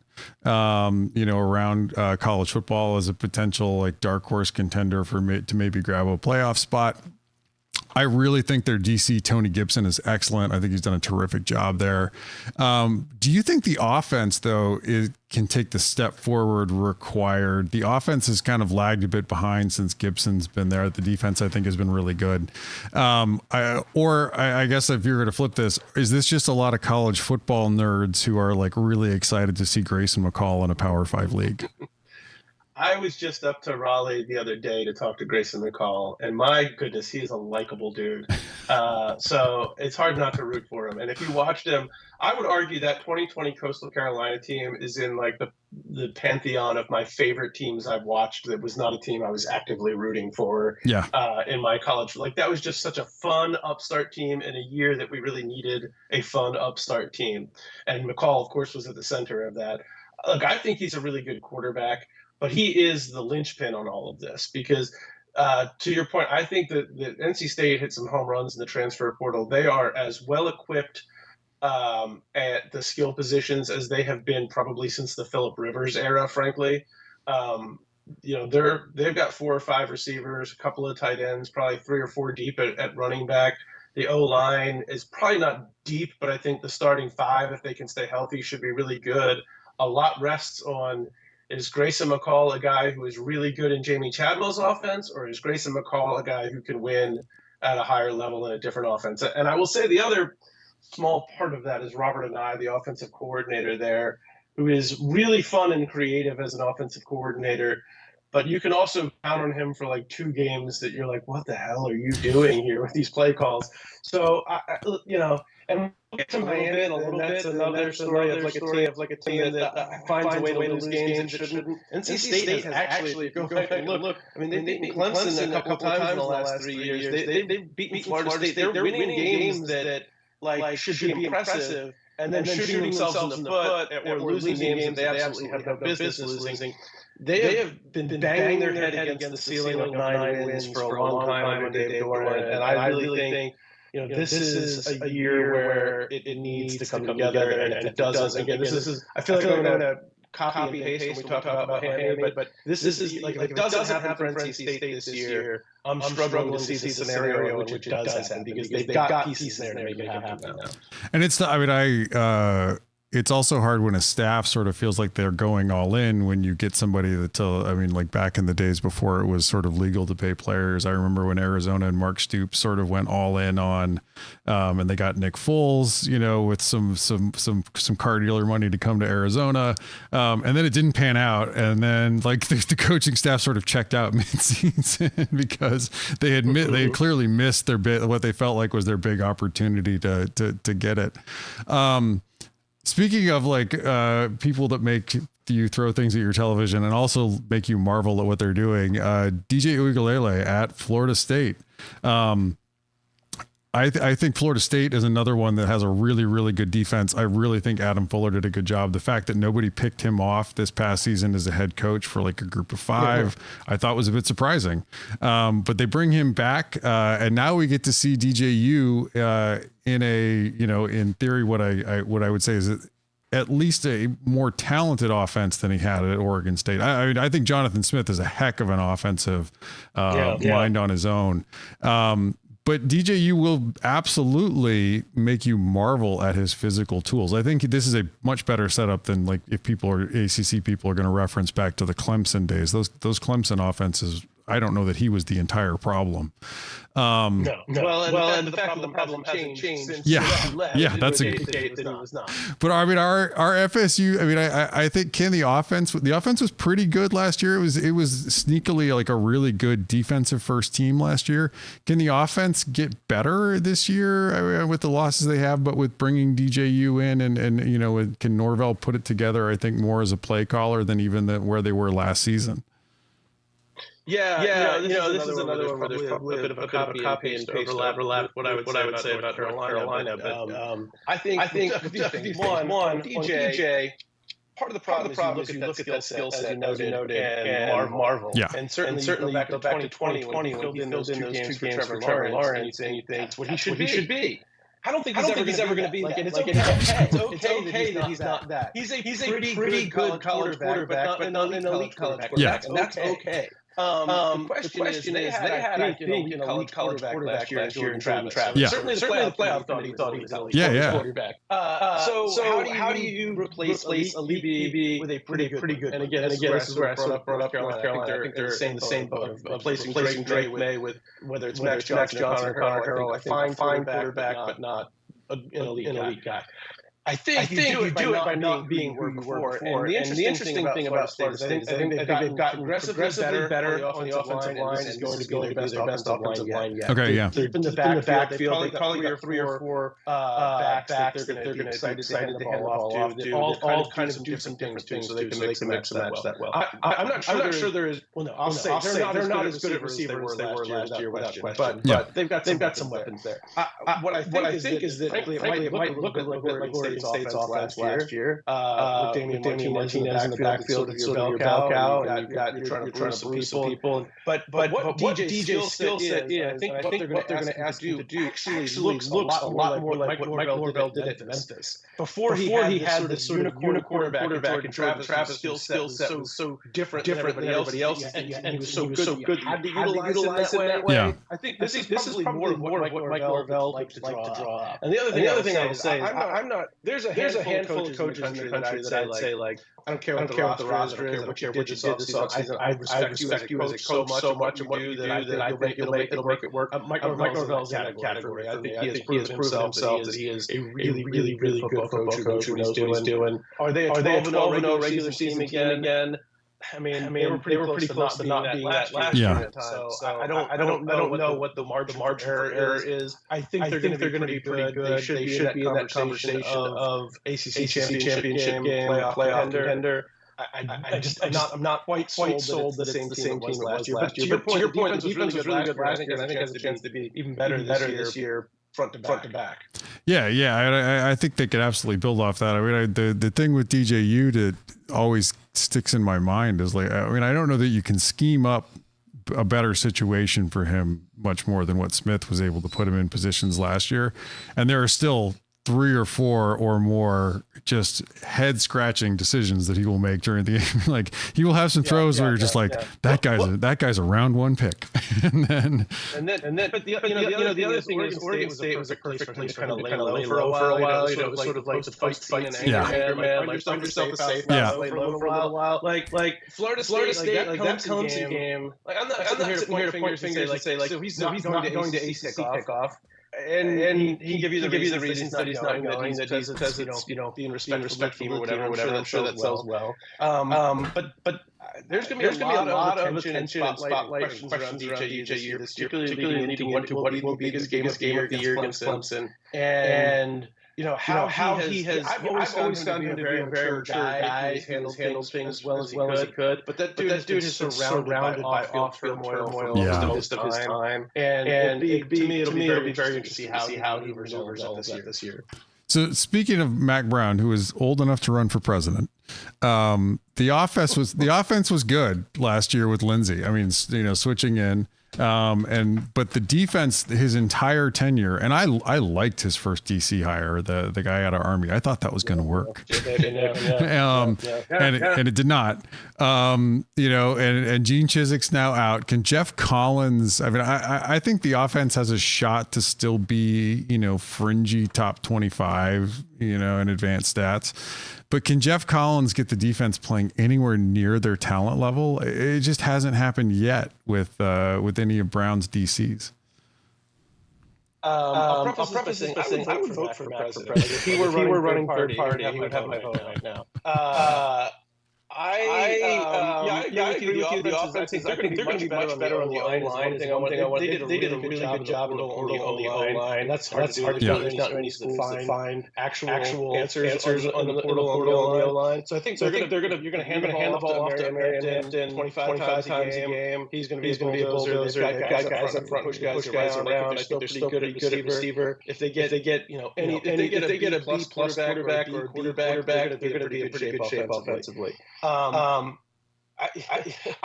around college football as a potential like dark horse contender to maybe grab a playoff spot. I really think their DC, Tony Gibson, is excellent. I think he's done a terrific job there. Do you think the offense, though, can take the step forward required? The offense has kind of lagged a bit behind since Gibson's been there. The defense, I think, has been really good. I guess if you're going to flip this, is this just a lot of college football nerds who are like really excited to see Grayson McCall in a Power 5 league? I was just up to Raleigh the other day to talk to Grayson McCall, and my goodness, he is a likable dude. So it's hard not to root for him. And if you watched him, I would argue that 2020 Coastal Carolina team is in like the pantheon of my favorite teams I've watched. That was not a team I was actively rooting for in my college. Like that was just such a fun upstart team in a year that we really needed a fun upstart team. And McCall, of course, was at the center of that. Look, I think he's a really good quarterback. But he is the linchpin on all of this because, to your point, I think that NC State hit some home runs in the transfer portal. They are as well equipped at the skill positions as they have been probably since the Phillip Rivers era, frankly. They've got 4 or 5 receivers, a couple of tight ends, probably 3 or 4 deep at running back. The O-line is probably not deep, but I think the starting 5, if they can stay healthy, should be really good. A lot rests on, is Grayson McCall a guy who is really good in Jamie Chadwell's offense, or is Grayson McCall a guy who can win at a higher level in a different offense? And I will say the other small part of that is Robert Anae, the offensive coordinator there, who is really fun and creative as an offensive coordinator. But you can also count on him for like 2 games that you're like, what the hell are you doing here with these play calls? So, and we'll get to Miami in a little bit. That's another story of like a team that finds a way to lose games that shouldn't. NC State has actually, go back and look, I mean, they've beaten Clemson a couple times in the last 3 years. They've beaten Florida State. They're winning games that like should be impressive. And then shooting themselves in the foot or losing games that they absolutely have no business losing. They have been banging their head against the ceiling of 9 wins for a long time under Dave Doran, and I really think this is a year where it needs to come together, and it doesn't. Again, I feel like I'm going to copy and paste when we talk about Miami, but this is like if it doesn't happen for NC State this year, I'm struggling to see the scenario in which it does happen because they've got pieces there to make it happen now. And it's not, I mean, it's also hard when a staff sort of feels like they're going all in when you get somebody like back in the days before it was sort of legal to pay players. I remember when Arizona and Mark Stoops sort of went all in on, and they got Nick Foles, with some car dealer money to come to Arizona. And then it didn't pan out. And then like the coaching staff sort of checked out mid-season because they had clearly missed what they felt like was their big opportunity to get it. Speaking of like people that make you throw things at your television and also make you marvel at what they're doing, DJ Uiagalelei at Florida State. I think Florida State is another one that has a really, really good defense. I really think Adam Fuller did a good job. The fact that nobody picked him off this past season as a head coach for like a group of 5, I thought was a bit surprising. But they bring him back, and now we get to see DJU in a, in theory, what I would say is that at least a more talented offense than he had at Oregon State. I think Jonathan Smith is a heck of an offensive mind on his own. But DJU will absolutely make you marvel at his physical tools. I think this is a much better setup than like if ACC people are going to reference back to the Clemson days. Those Clemson offenses, I don't know that he was the entire problem. No. Well, and the fact that the problem hasn't changed since he left. Yeah, that's a good date that he was not. But I mean, our FSU. I mean, I think the offense was pretty good last year. It was sneakily like a really good defensive first team last year. Can the offense get better this year with the losses they have? But with bringing DJU in and can Norvell put it together? I think more as a play caller than even where they were last season. Yeah. This is another one where there's probably a bit of a copy and paste overlap. What I would say about North Carolina. But I think a few things. One, DJ. Part of the problem is you look at that skill set, as you noted, and marvel. Yeah. And certainly you go back to 2020 when he filled in those two games for Trevor Lawrence, and you think that's what he should be. I don't think he's ever going to be that. And it's okay that he's not that. He's a pretty good college quarterback, but not an elite college quarterback, and that's okay. The question is, they had I think, an elite college quarterback last year in Travis. Yeah. Certainly the playoff thought he was an elite quarterback. So how do you replace elite QB with a pretty good? And again, this is where I sort of brought up North Carolina. I think they're in the same boat of replacing Drake May with whether it's Max Johnson or Connor Harrell. I think fine quarterback, but not an elite guy. I think you do it by not being who you were before. And the interesting thing about Florida State is I think they've gotten progressively better on the offensive line, and is going to be their best offensive line yet. Okay, yeah. They're in the backfield. They've probably got three or four backs that they're going to be excited to hand the ball off to. All kind of do some different things so they can mix and match that well. I'm not sure there is. Well, no, I'll say they're not as good at receiver as they were last year, without question. But they've got some weapons there. What I think is that frankly it might look a little bit like State's offense last year, with Damian Martinez in the backfield of your bell cow, and you're trying to bruise some people. But what DJ's skill set is, I think what they're going to ask you to do actually looks a lot more like what Mike Norvell did at Memphis. Before he had this sort of unicorn quarterback, and Travis' skill set was so different than everybody else's, and he was so good. Had to utilize it that way. Yeah. I think this is probably more of what Mike Norvell likes to draw up. And the other thing I will say is, I'm not. There's a handful of coaches in the country that I'd say like, I don't care what the roster is, I don't care what you did this offseason. I respect you as a coach so much of what you do that I think it'll make it work. Mike Norvell's in that category. I think he has proven himself that he is a really good football coach who knows what he's doing. Are they a 12-0 regular season again? I mean, they were pretty close to not being that last year. So I don't know what the margin error is. I think they're going to be pretty good. They should be in that conversation of ACC championship game, playoff contender. I'm not quite sold that it's the same team last year. But to your point, the defense was really good last year, and I think it has a chance to be even better this year. Front to back. Yeah. I think they could absolutely build off that. I mean, the thing with DJU that always sticks in my mind is like, I mean, I don't know that you can scheme up a better situation for him much more than what Smith was able to put him in positions last year. And there are still 3 or 4 or more just head scratching decisions that he will make during the game. Like he will have some throws where you're just that guy's a round 1 pick. and then but the other thing is Oregon State was a perfect place to kind of lay low for a while. It was sort of like the fight scene and anger man, like find yourself a safe house, lay low for a little while. Like Florida State, like that Clemson game. Like I'm not here to point fingers and say like so he's not going to ACC kickoff. And he give you the reasons that he's not going, that he says it's being respectful or whatever. I'm sure that sells well. But there's going to be a lot of attention and spotlight questions around DJU this year, particularly leading into what will be his game of the year against Clemson. And how he has. I've always found him to be a very mature guy. He handles things as well as he could. But that dude is surrounded by off-field turmoil most of his time. And to me, it'll be very interesting to see how he resolves that this year. So speaking of Mac Brown, who is old enough to run for president, the offense was good last year with Lindsey. I mean, switching in. But the defense, his entire tenure, and I liked his first DC hire, the guy out of Army. I thought that was going to work, and it did not. And Gene Chiswick's now out. Can Jeff Collins? I mean, I think the offense has a shot to still be fringy top 25, in advanced stats. But can Jeff Collins get the defense playing anywhere near their talent level? It just hasn't happened yet with any of Brown's DCs. I'll preface this by saying I would vote for Matt for president. If he were running third party, he would have my vote right now. I agree with you. The offense is they're going to be much better on the O-line. They did a really good job on the O-line. That's hard to do. There's not many schools that find actual answers on the portal on the O-line. So I think you're going to hand the ball off to American 25 times a game. He's going to be a bulldozer. Guys up front push guys around. I think they're still pretty good at receiver. If they get a B+ quarterback or a quarterback, they're going to be in pretty good shape offensively. I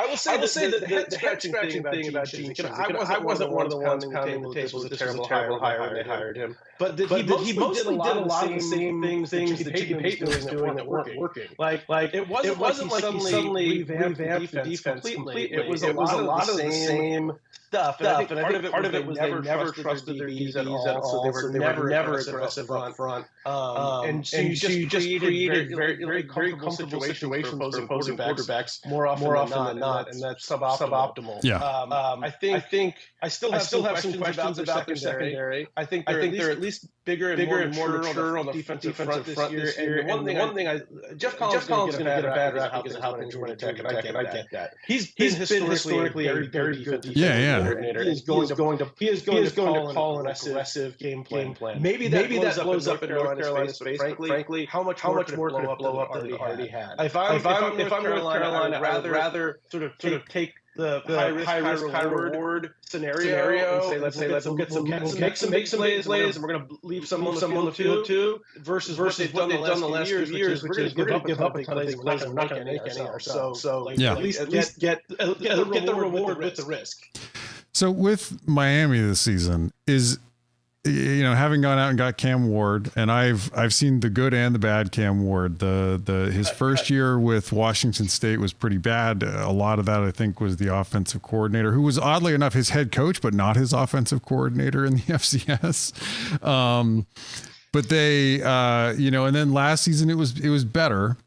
will say that the head-scratching thing about Gene Chiswick, I wasn't one of the ones pounding the table that this was a terrible hire when they hired him. But he mostly did a lot of the same things that Peyton was doing that weren't working. Like it wasn't like he suddenly revamped the defense completely. It was a lot of the same stuff. And I think part of it was they never trusted their DBs at all, so they were never aggressive up front. And so you just created very comfortable situations for opposing quarterbacks more often than not, and that's suboptimal. Yeah. I think I still have some questions about their secondary. I think they're at least bigger and more mature on the defensive front this year. And one thing, Jeff Collins is going to get a bad rap because of how things run attack, and I get that. He's been historically a very good defensive coordinator. He is going to call an aggressive game plan. Maybe that blows up in North Carolina's face. Frankly, how much more could it blow up than it already had? If I'm North Carolina, I'd rather sort of take the high risk, high reward scenario and say, let's get some make some plays, and we're going to leave some on the field too, versus what they've done the last few years, which is we're going to give up a ton of plays and we're not going to make any ourselves. So at least get the reward with the risk. So with Miami this season is, having gone out and got Cam Ward, and I've seen the good and the bad Cam Ward. His first year with Washington State was pretty bad. A lot of that, I think, was the offensive coordinator, who was oddly enough his head coach, but not his offensive coordinator in the FCS. But they, and then last season it was better.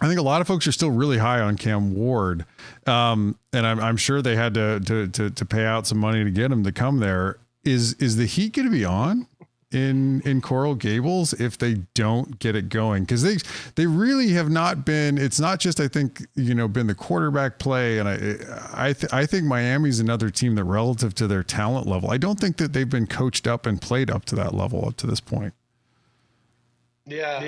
I think a lot of folks are still really high on Cam Ward, and I'm sure they had to pay out some money to get him to come there. Is the heat going to be on in Coral Gables if they don't get it going? Because they really have not been. It's not just, I think, been the quarterback play, and I think Miami's another team that, relative to their talent level, I don't think that they've been coached up and played up to that level up to this point. Yes,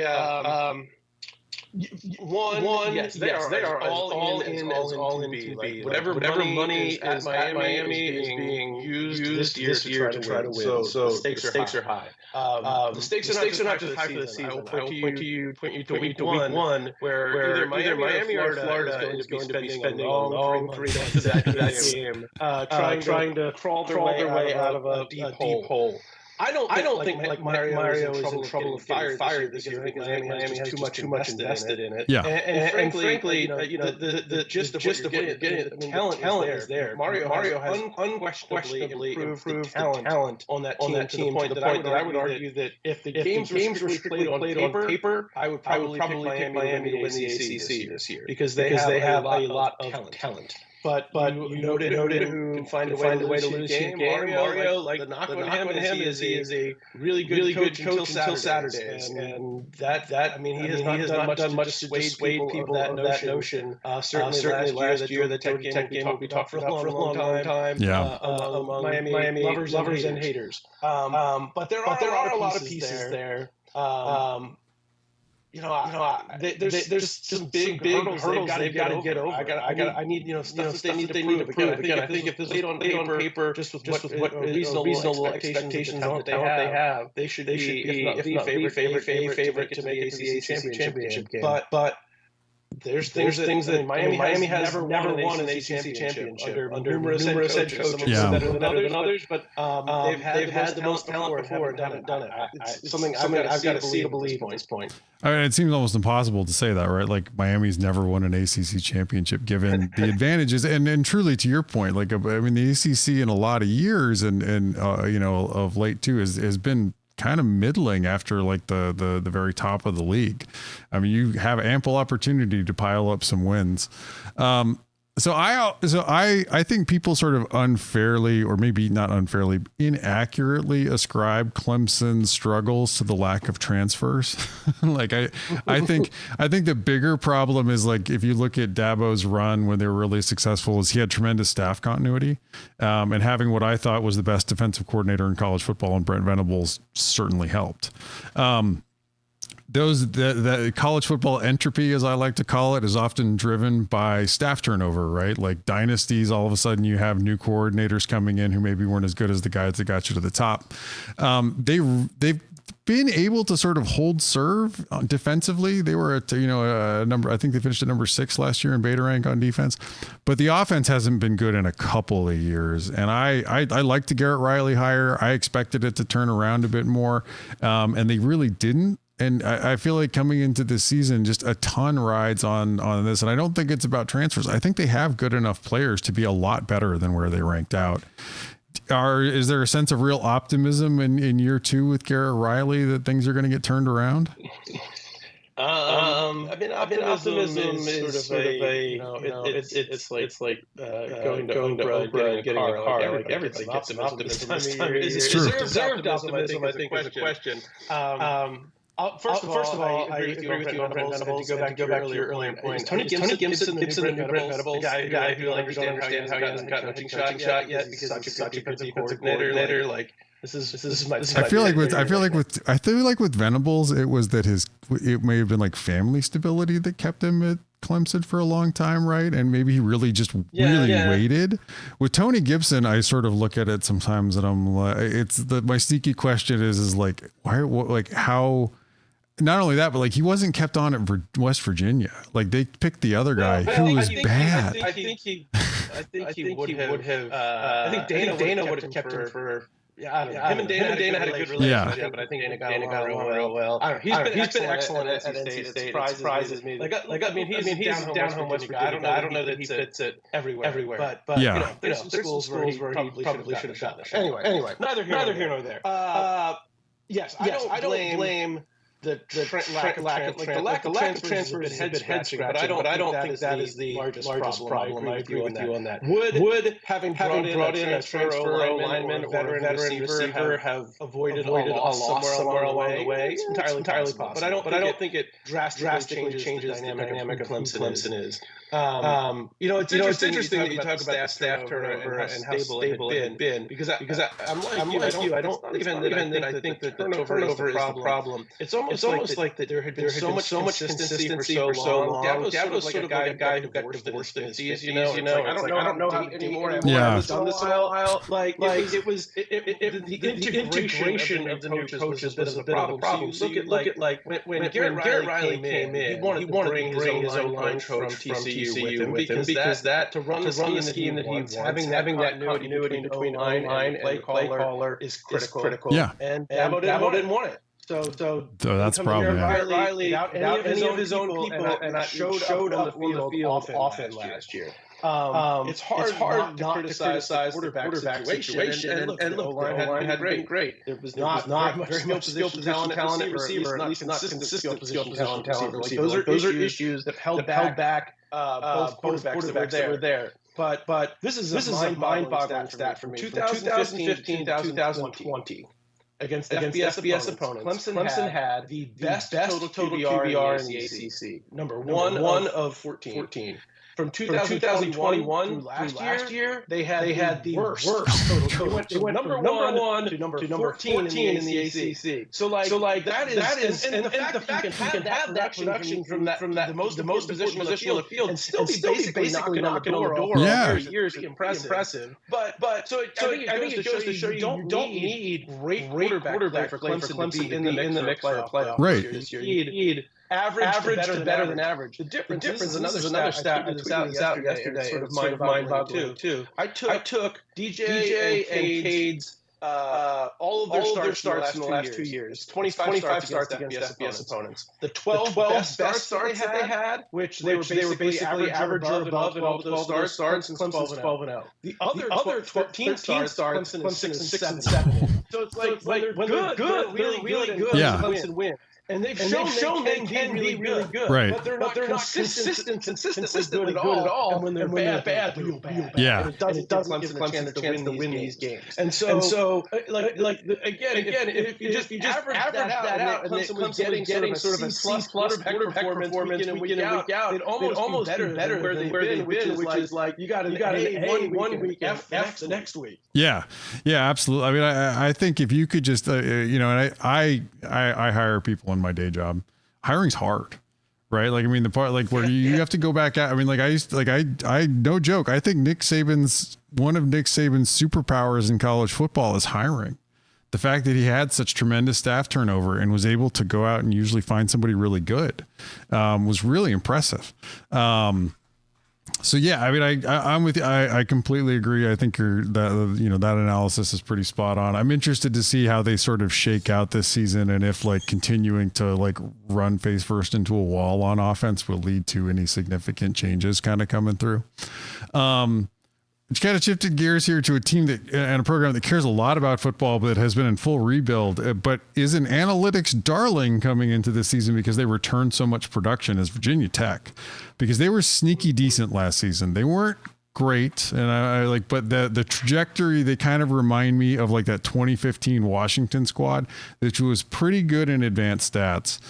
they are all in to be. Whatever money is at Miami is being used this year to try to win. So the stakes are high. The stakes are not just high for the season. I will point you to week one, where either Miami or Florida is going to be spending a long 3 months at that game, trying to crawl their way out of a deep hole. I don't think Mario is in trouble with fired this year because Miami has too much invested in it. Yeah. And frankly, the gist of what you're getting, the talent is there. Mario has unquestionably improved the talent on that team to the point that I would argue that if the games were strictly played on paper, I would probably pick Miami to win the ACC this year because they have a lot of talent. But you noted who can find a way to lose the game. Mario, like the knock on him is he is a really good coach until Saturdays, and that he has not done much to dissuade people of that notion. Certainly last year, the Tech game will be talked for a long time. Among Miami lovers and haters. But there are a lot of pieces there. There's some big hurdles they've got to get over. I need stuff that they need to prove. Again, I think if this is on paper, just with reasonable expectations on what they have, they should be if not the favorite to make the ACC championship game. But there's things that Miami has never won an ACC championship under numerous head coaches, some better than others, but they've had the most talent before and haven't done it. It's something I've got to see to believe at this point. I mean, it seems almost impossible to say that, right? Like Miami's never won an ACC championship, given the advantages, and truly to your point, like I mean, the ACC in a lot of years and of late too has been kind of middling after like the very top of the league. I mean, you have ample opportunity to pile up some wins. So I think people sort of unfairly, or maybe not unfairly, inaccurately ascribe Clemson's struggles to the lack of transfers. Like I think the bigger problem is, like, if you look at Dabo's run when they were really successful, is he had tremendous staff continuity, and having what I thought was the best defensive coordinator in college football, and Brent Venables, certainly helped. The college football entropy, as I like to call it, is often driven by staff turnover, right? Like dynasties, all of a sudden you have new coordinators coming in who maybe weren't as good as the guys that got you to the top. They've been able to sort of hold serve defensively. They were at, a number, I think they finished at number 6 last year in beta rank on defense, but the offense hasn't been good in a couple of years. And I liked the Garrett Riley hire. I expected it to turn around a bit more. And they really didn't. And I feel like coming into this season, just a ton rides on this. And I don't think it's about transfers. I think they have good enough players to be a lot better than where they ranked out. Is there a sense of real optimism in year 2 with Garrett Riley that things are going to get turned around? I mean, optimism is sort of a it's like going to Oprah and getting a car. Like everybody gets some optimism. It's true. Deserved optimism, I think, is a question. First of all, I agree with you on Brent Venables. To go back to your earlier point, Tony Gibson, the new Brent Venables, the guy who don't understand how he hasn't gotten a coaching shot yet because he's such a good defensive coordinator. Like this is my. I feel like with Venables, it was that it may have been like family stability that kept him at Clemson for a long time, right? And maybe he really just waited. With Tony Gibson, I sort of look at it sometimes and I'm like, my sneaky question is like, why, like how. Not only that, but like he wasn't kept on at West Virginia. Like they picked the other guy who was bad. I think he would have. I think Dana would have kept him for. Yeah, I don't know. Him and Dana had a good relationship, but I think Dana got along real well. I don't know. He's been excellent at NC State. It surprises me. I mean, he's down home West Virginia. I don't know that he fits it everywhere. But there's some schools where he probably should have shot this. Anyway, neither here nor there. Yes, I don't blame the lack of transfers has been head scratching, but I don't think that is the largest problem. I agree with you on that. Would having brought in a transfer lineman or veteran receiver have avoided a loss somewhere along the way? It's entirely possible. But I don't think it drastically changes the dynamic of who Clemson is. It's interesting that you talk about staff turnover and how stable it had been because I'm like you. I don't even that I think that the turnover is the problem. It's almost like that there had been so much consistency for so long. Dabo's sort of like a guy who got divorced in the 50s. I don't know how anymore. Yeah. I was on this while. It was the integration of the new coaches was a bit of a problem. So you look at like when Garrett Riley came in, he wanted to bring his own line coach from TCU with him because that to run the scheme that he wants, having that continuity between line and play caller is critical. Yeah. And Dabo didn't want it. So that's probably Riley without any of his own people and showed up on the field often last year. It's hard not to criticize quarterback situation. And look, the O-line had been great. There was not very much skill position talent at receiver, at least not consistent skill position talent at receiver. Those are issues that held back both quarterbacks that were there. But this is a mind-boggling stat for me. From 2015 to 2020. Against FBS opponents, Clemson had the best total QBR in the ACC. Number one of 14. From 2021 through last year, they had the worst total. They went number one to number 14 in the ACC. So that is and the fact that you can have that production from the most position of the field and still be basically knocking on the door years impressive. But I think it goes to show you don't need great quarterback play for Clemson to be in the mix for a playoff. Right. You need average to better than average. The difference is another stat. I tweeted this out yesterday. Sort of mind-boggling too. I took DJ and Cade's all of their starts in the last 2 years. 25 starts against FBS opponents. The 12 best starts that they had, which they were basically average or above in all of those starts. Clemson's 12-0. The other 13 starts, Clemson is 6-7. So it's like when they're good, really good. Yeah. Clemson win. And they've shown they can be really good. Right. But they're not consistently good at all. And when they're bad, real bad. Yeah. And it doesn't give Clemson a chance to win these games. And so again, if you just average that out, Clemson was getting sort of a C+ quarterback performance week in and week out. It almost better than where they've been, which is like you got an A one week, F the next week. Yeah, absolutely. I mean, I think if you could just, and I hire people in my day job. Hiring's hard, right? Like, I mean, the part like where you have to go back at, I mean, like I no joke. I think one of Nick Saban's superpowers in college football is hiring. The fact that he had such tremendous staff turnover and was able to go out and usually find somebody really good was really impressive. So yeah, I mean, I'm with you. I completely agree. I think that analysis is pretty spot on. I'm interested to see how they sort of shake out this season, and if like continuing to like run face first into a wall on offense will lead to any significant changes kind of coming through. It's kind of shifted gears here to a team and a program that cares a lot about football, but has been in full rebuild, but is an analytics darling coming into this season because they returned so much production, as Virginia Tech, because they were sneaky decent last season. They weren't great. And but the trajectory, they kind of remind me of like that 2015 Washington squad, which was pretty good in advanced stats.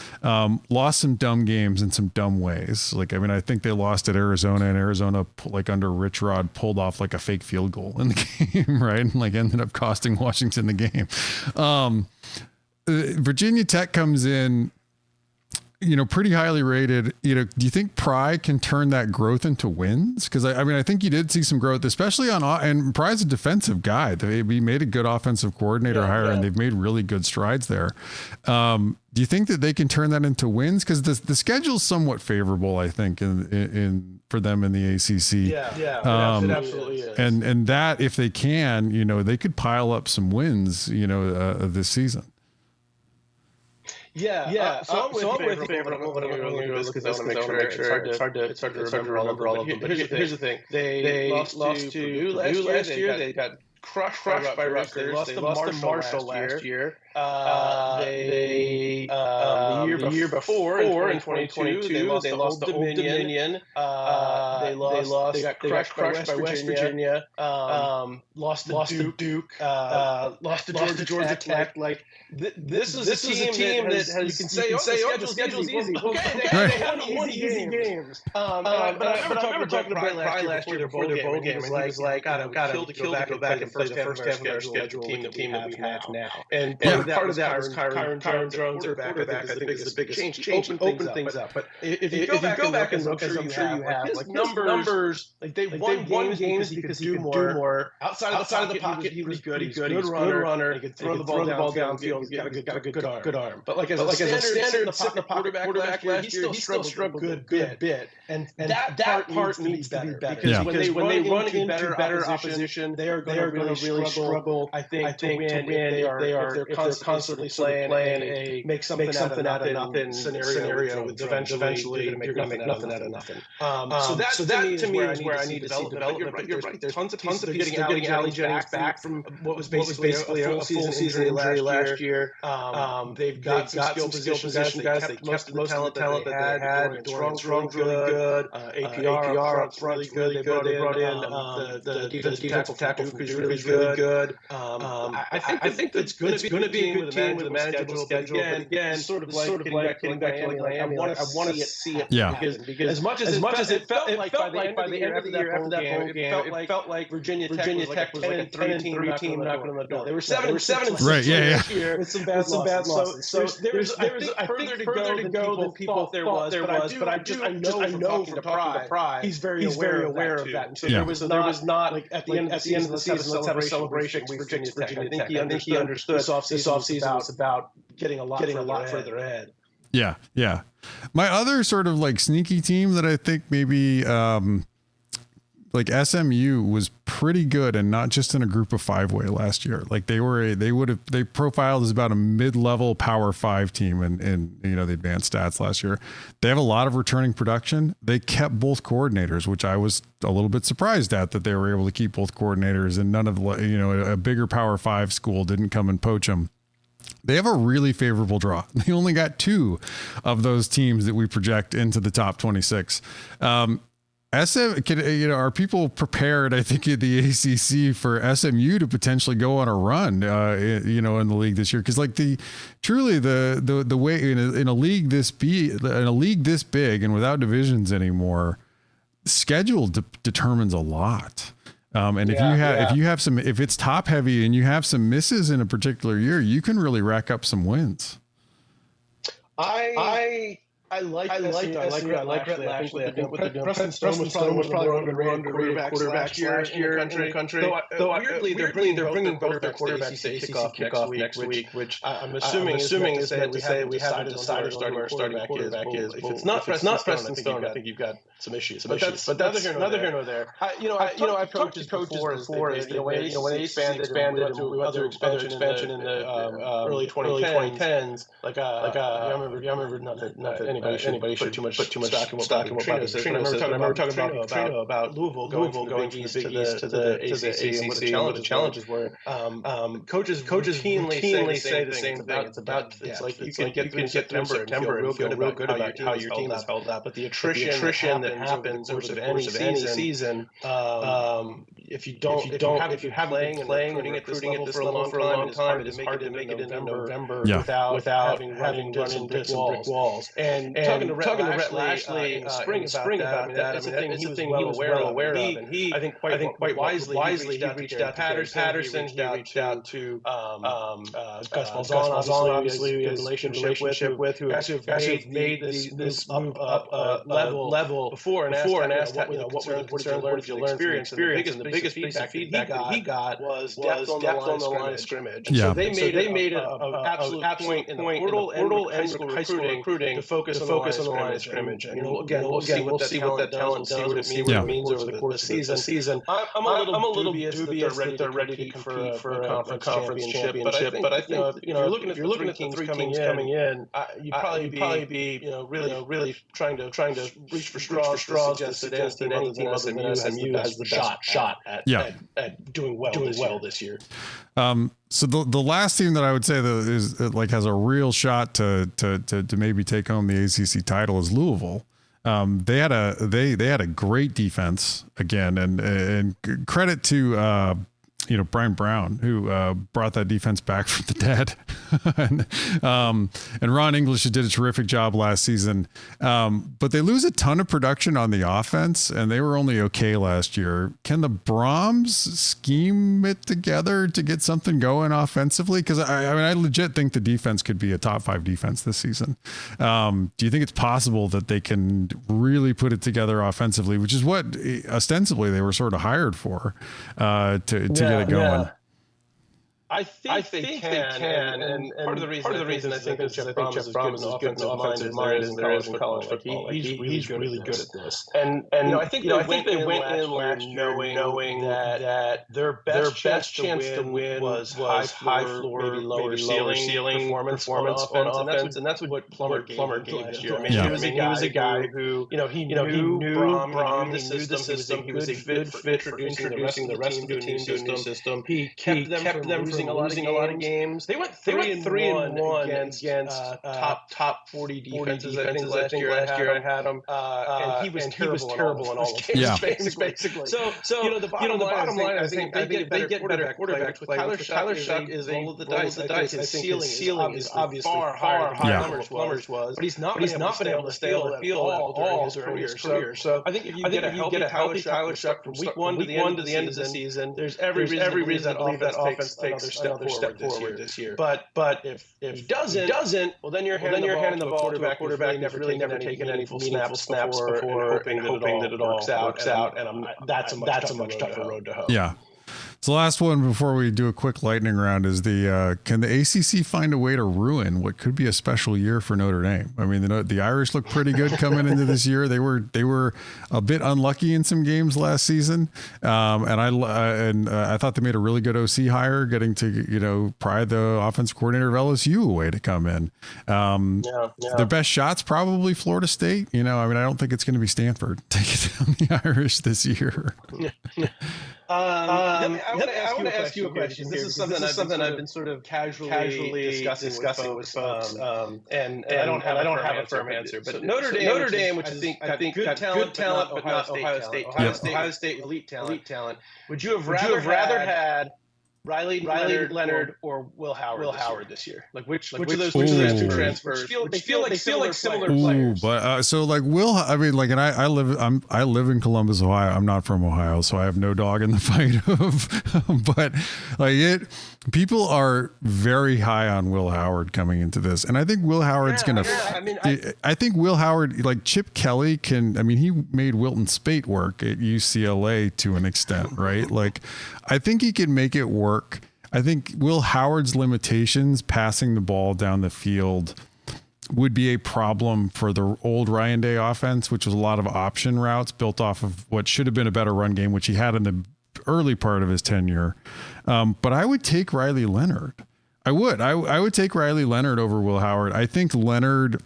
Lost some dumb games in some dumb ways. Like, I mean, I think they lost at Arizona, and Arizona, like under Rich Rod, pulled off like a fake field goal in the game, right? And like ended up costing Washington the game. Virginia Tech comes in, pretty highly rated. Do you think Pry can turn that growth into wins? Because I mean, I think you did see some growth, especially and Pry's a defensive guy. He made a good offensive coordinator hire, and they've made really good strides there. Do you think that they can turn that into wins? Because the schedule's somewhat favorable, I think, in for them in the ACC. It absolutely is. And that if they can, they could pile up some wins, this season. So I'm with favorable, but I'm going to go because I want to make sure it's hard to remember all of them. But here's the thing: they lost to Purdue last year. They got crushed by Rutgers. They lost to Marshall last year. The year before in 2022, they lost to Old Dominion. They got crushed by West Virginia. Lost to Duke. Lost to Georgia Tech. Like this is a team that has, you can say, the schedule's easy. Okay, they won easy games. But I remember talking to Brian last year before their bowl game, and he was like, "God, I'm killed to go back and play the first half of our schedule, the team that we have now." And part of that was Kyron Jones, their quarterback. I think is the biggest change, open things up. But if you go back and look, as I'm sure you have, like numbers, like they won games because he could do more outside of the pocket. He was good. He's a good runner. He could throw the ball downfield. He's got a good arm. But like as a standard sitting quarterback last year, he still struggled a good bit. And that part needs to be better because when they run into better opposition, they are going to really struggle. I think to win. If they're constantly playing a make something out of nothing scenario with eventually you're going to make nothing out of nothing. So that to me is where I need to see development. But you're right. There's tons of pieces. They're getting Allie Jennings back from what was basically a full season injury last year. They've got some skill position guys. They kept most of the talent that they had. Strong, really good. APR up front, really good. They brought in the defensive tackle who's really good. I think that's going to be a good team with a manageable schedule. But again, sort of like getting back to Miami. I want to see it because as much as it felt like by the end of the year after that bowl game, it felt like Virginia Tech was like a 10-3 team knocking on the door. They were 7-6 last year with some bad losses. So there's I think further to go than people thought there was. But I know from talking to Pry, he's very aware of that. And so there was not like at the end of the season, let's have a celebration for Virginia Tech. I think he understood this offseason was about getting a lot further ahead. Yeah. Yeah. My other sort of like sneaky team that I think maybe like SMU was pretty good, and not just in a group of 5 way last year. Like they profiled as about a mid-level Power 5 team in the advanced stats last year. They have a lot of returning production. They kept both coordinators, which I was a little bit surprised at, that they were able to keep both coordinators, and none of a bigger Power 5 school didn't come and poach them. They have a really favorable draw. They only got 2 of those teams that we project into the top 26. Are people prepared, I think, in the ACC for SMU to potentially go on a run, in the league this year? Because like the way in a league this big and without divisions anymore, schedule determines a lot. And if it's top heavy and you have some misses in a particular year, you can really rack up some wins. I like Rhett Lashley. I think Preston Stone was probably one of the more underrated quarterbacks last year in the country. Though weirdly, they're bringing both their quarterbacks to kickoff next week, which I'm assuming is meant to say we haven't decided starting quarterback is. If it's not Preston Stone, I think you've got some issues. But that's neither here nor there. I've talked to coaches before. When they expanded and we went through expansion in the early 2010s. I remember not that anybody should put too much stock in what Bobby Petrino says. I remember talking about Petrino about Louisville going from the Big East to the ACC and what the challenges were. Coaches routinely say the same thing. It's like you can get through September and feel real good about how your team is held up. But the attrition that happens over the course of any season, if you haven't been playing and recruiting at this level for a long time, it is hard to make it in November without having run into some brick walls. And talking to Rhett Lashley in the spring about that, that's a thing he was well aware of. And he, I think quite wisely, he reached out to Patterson, he reached out to Gus Malzahn, obviously, we have a relationship with, who actually made this move up level before and asked what did you learn from experience? And the biggest piece of feedback that he got was depth on the line of scrimmage. So they made an absolute point in the portal and high school recruiting to focus on the line of scrimmage. And we'll see what that talent does, what it means over the course of the season. I'm a little dubious that they're ready to compete for a conference championship. But I think if you're looking at the three teams coming in, you'd probably be really trying to reach for straws to suggest that any team other than SMU has the best shot at doing well this year. So the last team that I would say that is like has a real shot to maybe take home the ACC title is Louisville. They had a great defense again, and credit to Brian Brown, who brought that defense back from the dead, and Ron English did a terrific job last season. But they lose a ton of production on the offense, and they were only okay last year. Can the Brahms scheme it together to get something going offensively? Because I legit think the defense could be a top 5 defense this season. Do you think it's possible that they can really put it together offensively, which is what ostensibly they were sort of hired for, to get it going? Yeah. I think they can, and part of the reason I think Jeff Brom is as good in offensive mind as there is in college football. He's really good at this. And I think they went in last year knowing that their best chance to win was high floor, maybe lower ceiling performance on offense, and that's what Plummer gave last year. I mean, he was a guy who he knew Brom, he knew the system, he was a good fit for introducing the rest of the team to a new system. He kept them from losing a lot of games. They went 3-1 against top 40 defenses. I think last year I had them, and he was terrible in all of games, basically. So the bottom line, I think they get better quarterbacks. Tyler Shuck is a roll of the dice. I think his ceiling is obviously far higher than Plummer's was, but he's not been able to stay on the field all during his career. So I think if you get a healthy Tyler Shuck from week 1 to the end of the season, there's every reason to believe that offense takes another step forward this year. But if he doesn't, well, then you're handing the ball to a quarterback that's really never taken any full snaps before and hoping that it all works out. And that's a much tougher road to hoe. Yeah. So last one before we do a quick lightning round is can the ACC find a way to ruin what could be a special year for Notre Dame? I mean, the Irish look pretty good coming into this year. They were a bit unlucky in some games last season, and I thought they made a really good OC hire, getting to pry the offensive coordinator of LSU away to come in. Their best shot's probably Florida State. I don't think it's going to be Stanford taking down the Irish this year. I want to ask you a question. This is something I've been sort of casually discussing with folks, and I don't have a firm answer. But Notre Dame, which I think got good talent, but not Ohio State. Ohio State elite talent. Would you have rather had Riley Leonard or Will Howard this year? Like which of those two transfers feel like similar players? But so like Will, I mean, like, and I live in Columbus, Ohio. I'm not from Ohio, so I have no dog in the fight but like people are very high on Will Howard coming into this, and I think Will Howard's I think Will Howard, like Chip Kelly he made Wilton Spate work at UCLA to an extent, right? Like I think he could make it work. I think Will Howard's limitations, passing the ball down the field, would be a problem for the old Ryan Day offense, which was a lot of option routes built off of what should have been a better run game, which he had in the early part of his tenure. But I would take Riley Leonard. I would take Riley Leonard over Will Howard. I think Leonard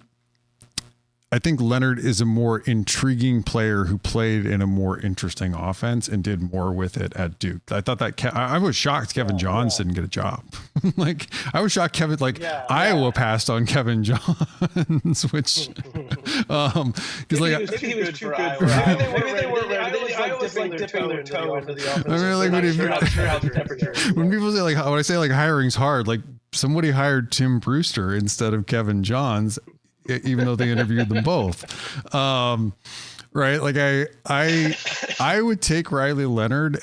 is a more intriguing player who played in a more interesting offense and did more with it at Duke. I thought that I was shocked Kevin Johns didn't get a job. Like I was shocked Iowa passed on Kevin Johns, which because maybe he was too good for Iowa. Maybe they weren't ready. Iowa was like dipping their toe into the offense. I mean, like when people say like when I say like hiring's hard, like somebody hired Tim Brewster instead of Kevin Johns, even though they interviewed them both. Right. Like I would take Riley Leonard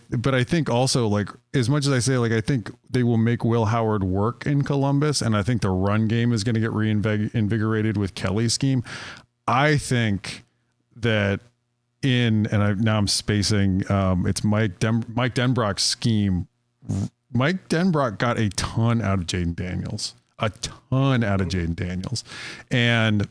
but I think also, like, as much as I say, like, I think they will make Will Howard work in Columbus. And I think the run game is going to get reinvigorated with Kelly's scheme. I think that now I'm spacing, it's Mike Denbrock's scheme. Mike Denbrock got a ton out of Jaden Daniels. And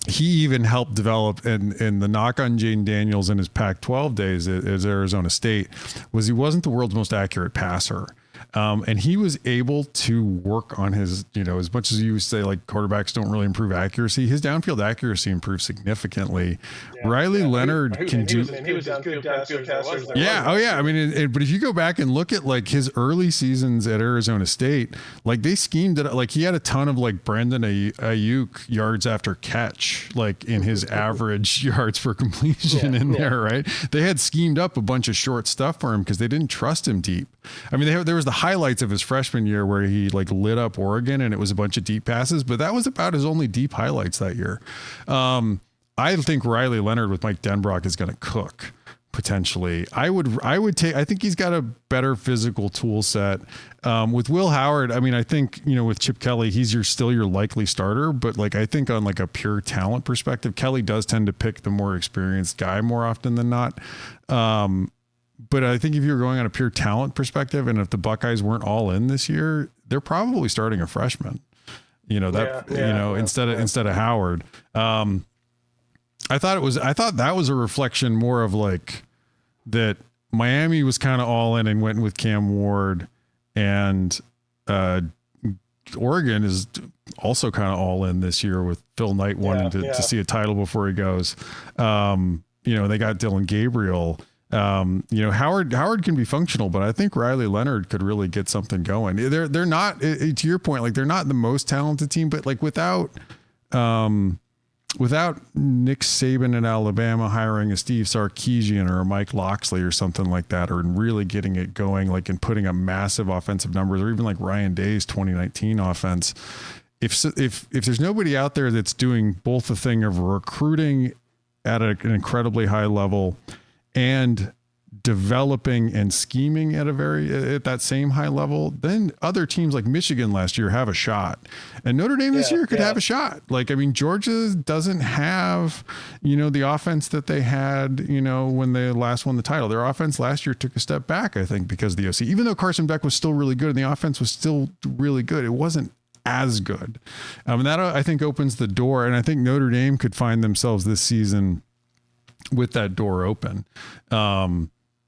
he even helped develop, and the knock on Jaden Daniels in his Pac-12 days at Arizona State was he wasn't the world's most accurate passer. And he was able to work on his, as much as you say, like, quarterbacks don't really improve accuracy, his downfield accuracy improved significantly. Yeah, Riley Leonard can do. He was a good downfield passer. Yeah. Oh yeah. I mean, but if you go back and look at like his early seasons at Arizona State, like they schemed it. Like he had a ton of like Brandon Ayuk yards after catch, like in his average yards per completion there, right? They had schemed up a bunch of short stuff for him because they didn't trust him deep. I mean, there was the highlights of his freshman year where he like lit up Oregon and it was a bunch of deep passes, but that was about his only deep highlights that year. I think Riley Leonard with Mike Denbrock is going to cook potentially. I think he's got a better physical tool set. With Will Howard, I mean, I think, with Chip Kelly, he's still your likely starter, but like, I think on like a pure talent perspective, Kelly does tend to pick the more experienced guy more often than not. But I think if you're going on a pure talent perspective, and if the Buckeyes weren't all in this year, they're probably starting a freshman, instead of Howard. I thought that was a reflection more of like that Miami was kind of all in and went with Cam Ward, and Oregon is also kind of all in this year with Phil Knight wanting to see a title before he goes. They got Dylan Gabriel. Howard can be functional, but I think Riley Leonard could really get something going. They're not, to your point, like they're not the most talented team, but like without Nick Saban in Alabama hiring a Steve Sarkisian or a Mike Loxley or something like that, or really getting it going, like, and putting up massive offensive numbers, or even like Ryan Day's 2019 offense. If there's nobody out there that's doing both the thing of recruiting at an incredibly high level and developing and scheming at that same high level, then other teams like Michigan last year have a shot, and Notre Dame this year could have a shot. Like, I mean, Georgia doesn't have, the offense that they had, when they last won the title. Their offense last year took a step back, I think, because of the OC. Even though Carson Beck was still really good and the offense was still really good, it wasn't as good. And that, I think, opens the door, and I think Notre Dame could find themselves this season with that door open.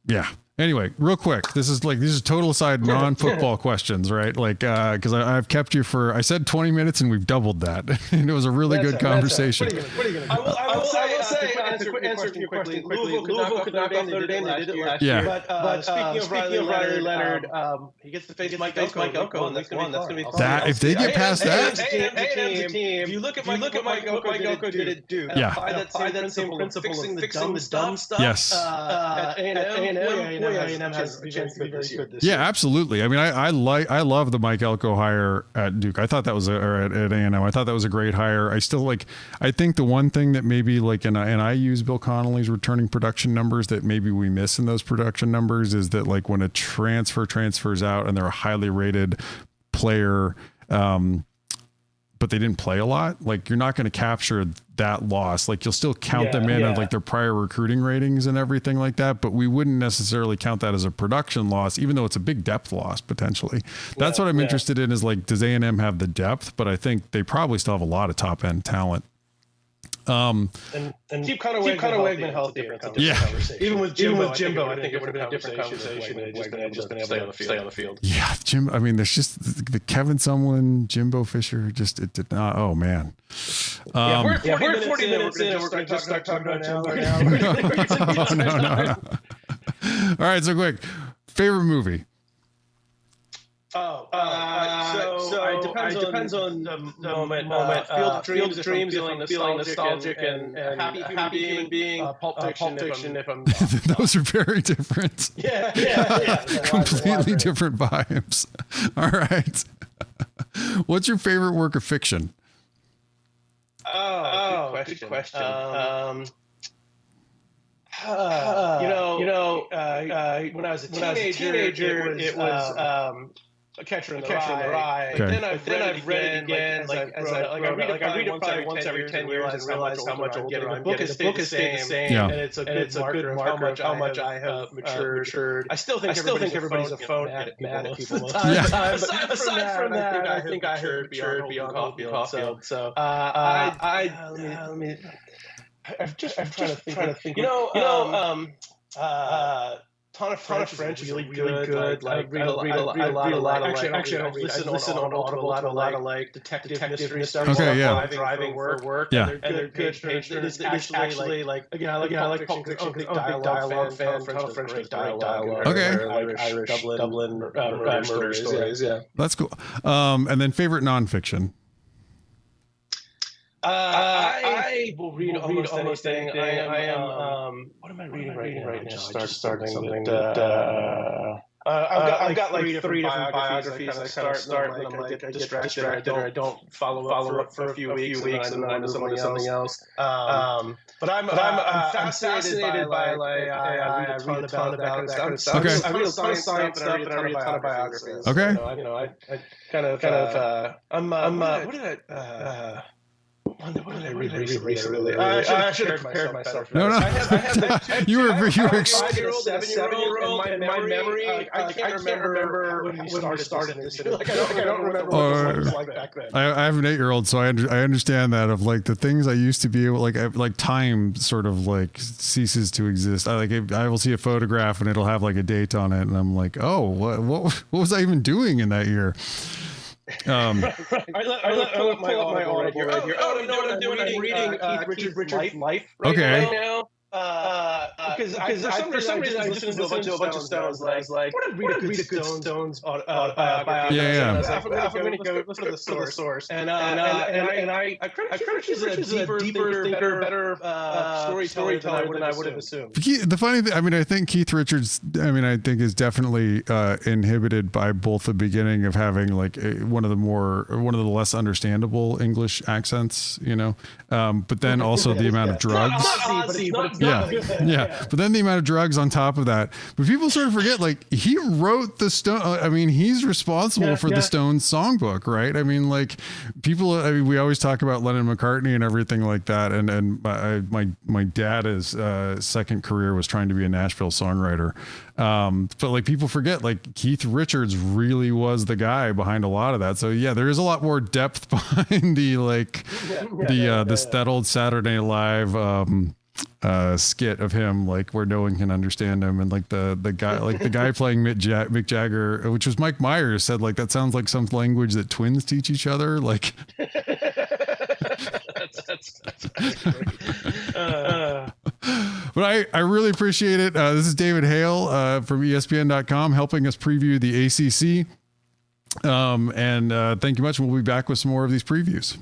Yeah. Anyway, real quick, these are total aside non-football questions, right? Like, because I've kept you I said 20 minutes and we've doubled that. And it was a really good conversation. What are you going to do? I will say, to answer your question quickly, Louisville could knock off Notre Dame. They did it last year. But speaking of Riley Leonard, he gets to face Mike Elko, and that's going to be fun. That, if they get past that, if you look at Mike Elko did it, dude. Apply that same principle of fixing the dumb stuff. Yes. At A&M. A&M has a chance to be very good this year. Yeah, absolutely. I mean, I love the Mike Elko hire at Duke. I thought that was at A&M. I thought that was a great hire. I think the one thing that maybe and I use Bill Connolly's returning production numbers that maybe we miss in those production numbers is that, like, when a transfers out and they're a highly rated player, but they didn't play a lot, like, you're not going to capture that loss. Like, you'll still count them in at like their prior recruiting ratings and everything like that, but we wouldn't necessarily count that as a production loss, even though it's a big depth loss potentially. That's what I'm interested in, is like, does A&M have the depth? But I think they probably still have a lot of top end talent. And keep Connor Wegman healthy. Even with Jimbo, I think it would have been a different conversation. They've just been able to stay on the field. Yeah, Jim. I mean, there's just the Kevin Sumlin, Jimbo Fisher. It did not. Oh man. We're 40 minutes in. We're going to just start talking about Jimbo now. No. All right, so quick. Favorite movie. So it depends on the moment. Field of Dreams, feeling nostalgic and happy human being. Pulp Fiction, if I'm those are very different. Yeah. Completely different vibes. All right. What's your favorite work of fiction? Good question. When I was a teenager, it was A Catcher in the Rye. Okay. Then I've read it again. I read it probably once every 10 years and realize how much I'm getting. The book has stayed the same, and it's a good marker of how much I have matured. I still think everybody's a phone mad at people most of the time. But aside from that, I think I have matured beyond Caulfield. So I'm trying to think. Ton of French is really good. Like, read a lot of actually I listen on Audible to a lot of like detective mystery stuff. Okay, yeah. Driving for work. Yeah. And they're good. It's actually like, again, I like Pulp Fiction. Big dialogue fan. Ton of French dialogue. Okay. Irish Dublin murder stories. Yeah. That's cool. And then favorite nonfiction. I will read almost anything. I am. What am I reading right now? Just starting something. I've got like three different biographies. I start, and I get distracted. I don't follow up for a few weeks, and then I move on to something else. But I'm fascinated by like I read a ton about that kind of stuff. Okay. I read a ton of science stuff, and I read a ton of biographies. Okay. I kind of. What did I? What did I read recently? I should have prepared myself. No. You were 7-year-old, and my memory, I can't remember when we started this. I don't remember what it was like back then. I have an 8-year-old, so I understand that, of like the things I used to be able, like time sort of like ceases to exist. I will see a photograph and it'll have like a date on it, and I'm like, oh, what was I even doing in that year? I pull up my Audible right here. Oh, you know what I'm doing? I'm reading Keith Richards' Life right now. Because for some reason I listened to a bunch of Stones. I was like, what read a good Stones biography? Yeah. I'm going to go listen to the source. And I credit Keith Richards as a deeper thinker, better storyteller than I would have assumed. The funny thing, I think Keith Richards, I think is definitely inhibited by both the beginning of having like one of the less understandable English accents, but then also the amount of drugs. Yeah. But then the amount of drugs on top of that. But people sort of forget, like, he wrote the Stone. I mean, he's responsible for the Stones songbook, right? I mean, like, we always talk about Lennon McCartney and everything like that. And my dad, his second career was trying to be a Nashville songwriter. But like, people forget, like, Keith Richards really was the guy behind a lot of that. So yeah, there is a lot more depth behind that old Saturday Night Live skit of him, like, where no one can understand him, and like the guy playing Mick Jagger, which was Mike Myers, said, like, that sounds like some language that twins teach each other, like. That's great. But I really appreciate it. This is David Hale from ESPN.com helping us preview the ACC. And thank you much. We'll be back with some more of these previews.